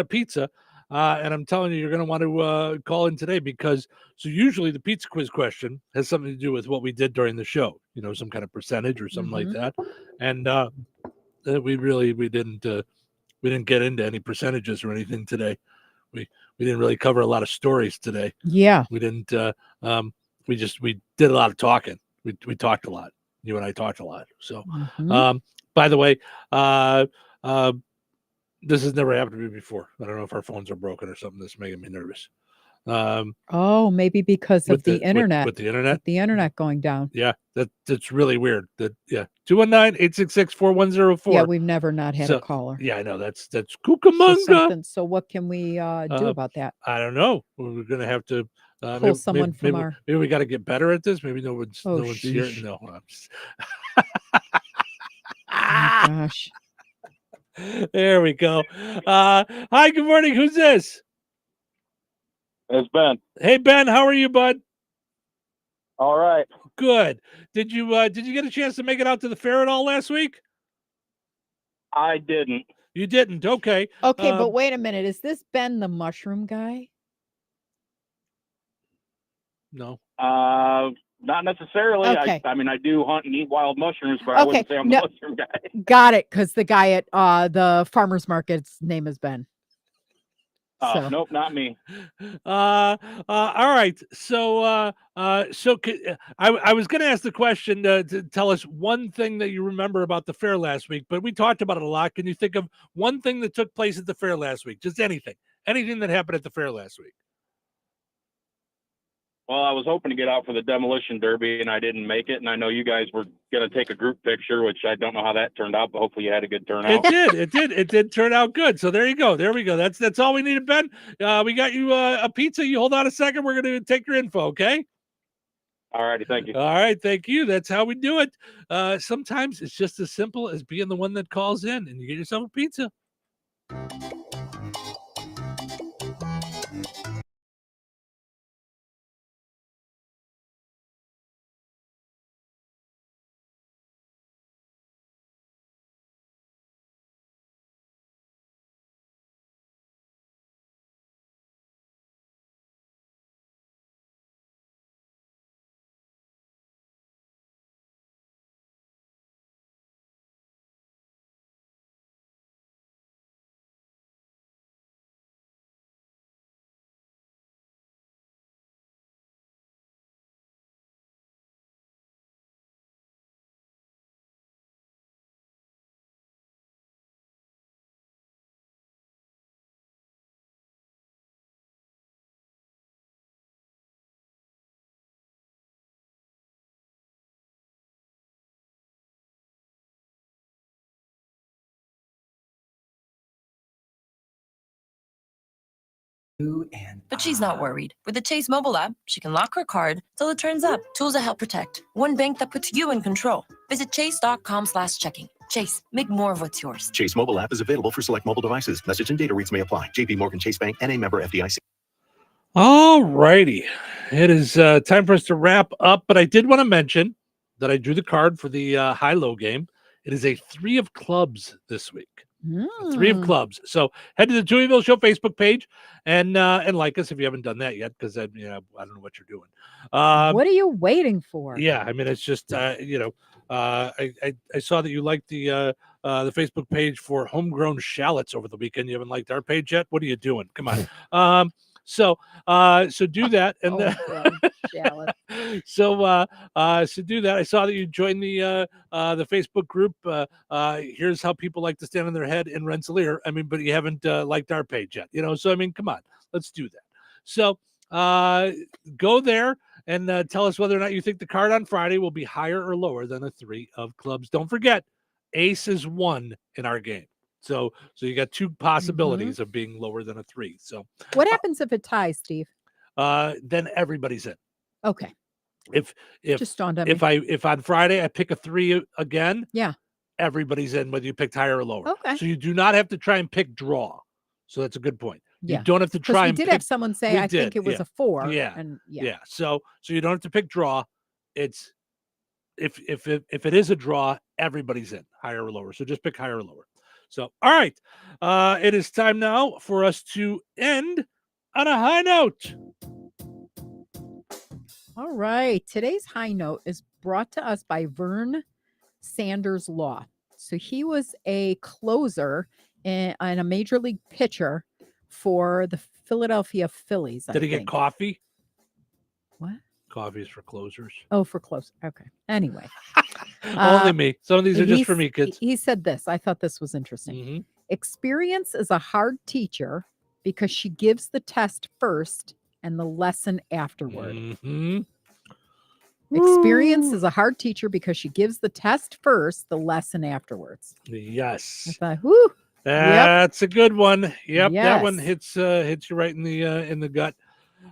pizza. And I'm telling you, you're going to want to call in today because usually the Pizza Quiz question has something to do with what we did during the show, some kind of percentage or something like that. And we didn't get into any percentages or anything today. We didn't really cover a lot of stories today. Yeah. We didn't. We did a lot of talking. We talked a lot. You and I talked a lot. So, by the way, this has never happened to me before. I don't know if our phones are broken or something that's making me nervous. Maybe because of the internet. With the internet? The internet going down. Yeah, that's really weird. 219-866-4104. Yeah, we've never not had a caller. Yeah, I know. That's Cucamonga. So what can we do about that? I don't know. We're going to have to pull someone from our... Maybe we got to get better at this. Maybe no one's here. No. Oh, gosh. There we go. Hi, good morning. Who's this? It's Ben. Hey, Ben. How are you, bud? All right. Good. Did you get a chance to make it out to the fair at all last week? I didn't. You didn't. Okay. Okay, but wait a minute. Is this Ben the mushroom guy? No. Not necessarily. Okay. I mean, I do hunt and eat wild mushrooms, but I wouldn't say I'm the mushroom guy. Got it, because the guy at the farmer's market's name is Ben. Nope, not me. All right. So I was going to ask the question to tell us one thing that you remember about the fair last week, but we talked about it a lot. Can you think of one thing that took place at the fair last week? Just anything that happened at the fair last week. Well, I was hoping to get out for the demolition derby, and I didn't make it. And I know you guys were going to take a group picture, which I don't know how that turned out, but hopefully you had a good turnout. It did turn out good. So there you go. There we go. That's all we needed, Ben. We got you a pizza. You hold on a second. We're going to take your info, okay? All righty. Thank you. All right. Thank you. That's how we do it. Sometimes it's just as simple as being the one that calls in and you get yourself a pizza. But she's not worried. With the Chase mobile app, she can lock her card till it turns up. Tools that help protect. One bank that puts you in control. Visit chase.com/checking. Chase, make more of what's yours. Chase mobile app is available for select mobile devices. Message and data rates may apply. JP Morgan Chase Bank, N.A. member FDIC. All righty. It is time for us to wrap up, but I did want to mention that I drew the card for the high-low game. It is a 3 of clubs this week. 3 of clubs. So head to the Touhyville Show Facebook page and like us if you haven't done that yet, because I don't know what you're doing. What are you waiting for? Yeah, I mean, it's just I saw that you liked the Facebook page for homegrown shallots over the weekend. You haven't liked our page yet. What are you doing? Come on. So do that, and so do that. I saw that you joined the Facebook group. Here's how people like to stand on their head in Rensselaer. I mean, but you haven't liked our page yet, So I mean, come on, let's do that. So go there and tell us whether or not you think the card on Friday will be higher or lower than a 3 of clubs. Don't forget, ace is 1 in our game. So you got 2 possibilities of being lower than a 3. So what happens if it ties, Steve? Then everybody's in. Okay. If just dawned on me. if on Friday I pick a 3 again, yeah, everybody's in whether you picked higher or lower. Okay. So you do not have to try and pick draw. So that's a good point. Yeah. You don't have to try and we did pick, have someone say I think it was a 4. Yeah. And yeah. So you don't have to pick draw. It's if it is a draw, everybody's in, higher or lower. So just pick higher or lower. So, all right, it is time now for us to end on a high note. All right. Today's high note is brought to us by Vern Sanders Law. So he was a closer and a major league pitcher for the Philadelphia Phillies. Did he get coffee? What? Coffee is for closers. Oh, for close. Okay. Anyway. Only me. Some of these are just for me, kids. He said this. I thought this was interesting. Experience is a hard teacher because she gives the test first and the lesson afterward. Experience is a hard teacher because she gives the test first, the lesson afterwards. Yes. I thought, whoo. That's a good one. Yep. Yes. That one hits you right in the gut.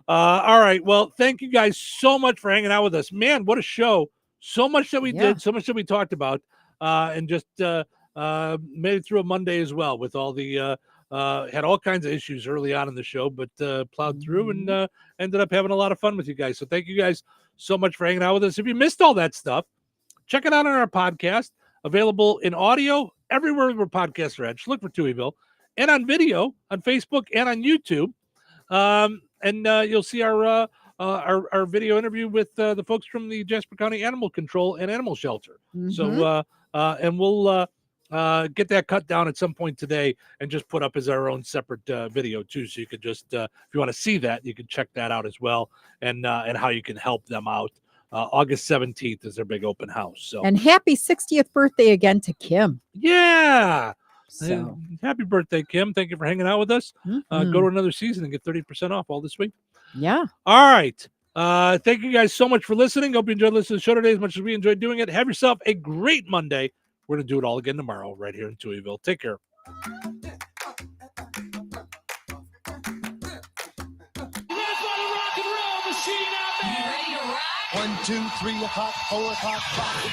All right. Well, thank you guys so much for hanging out with us. Man, what a show. So much that we did, so much that we talked about, and just made it through a Monday as well with all the had all kinds of issues early on in the show, but plowed through and ended up having a lot of fun with you guys. So thank you guys so much for hanging out with us. If you missed all that stuff, check it out on our podcast, available in audio everywhere where podcasts are at. Just look for Touhyville, and on video on Facebook and on YouTube. And you'll see our video interview with the folks from the Jasper County Animal Control and Animal Shelter. So and we'll get that cut down at some point today and just put up as our own separate video too. So you could just if you want to see that, you can check that out as well, and how you can help them out. August 17th is their big open house. So and happy 60th birthday again to Kim. Yeah. So happy birthday, Kim. Thank you for hanging out with us. Go to another season and get 30% off all this week. Yeah. All right. Thank you guys so much for listening. Hope you enjoyed listening to the show today as much as we enjoyed doing it. Have yourself a great Monday. We're going to do it all again tomorrow right here in Touhyville. Take care. One, two, 3 o'clock, 4 o'clock, 5.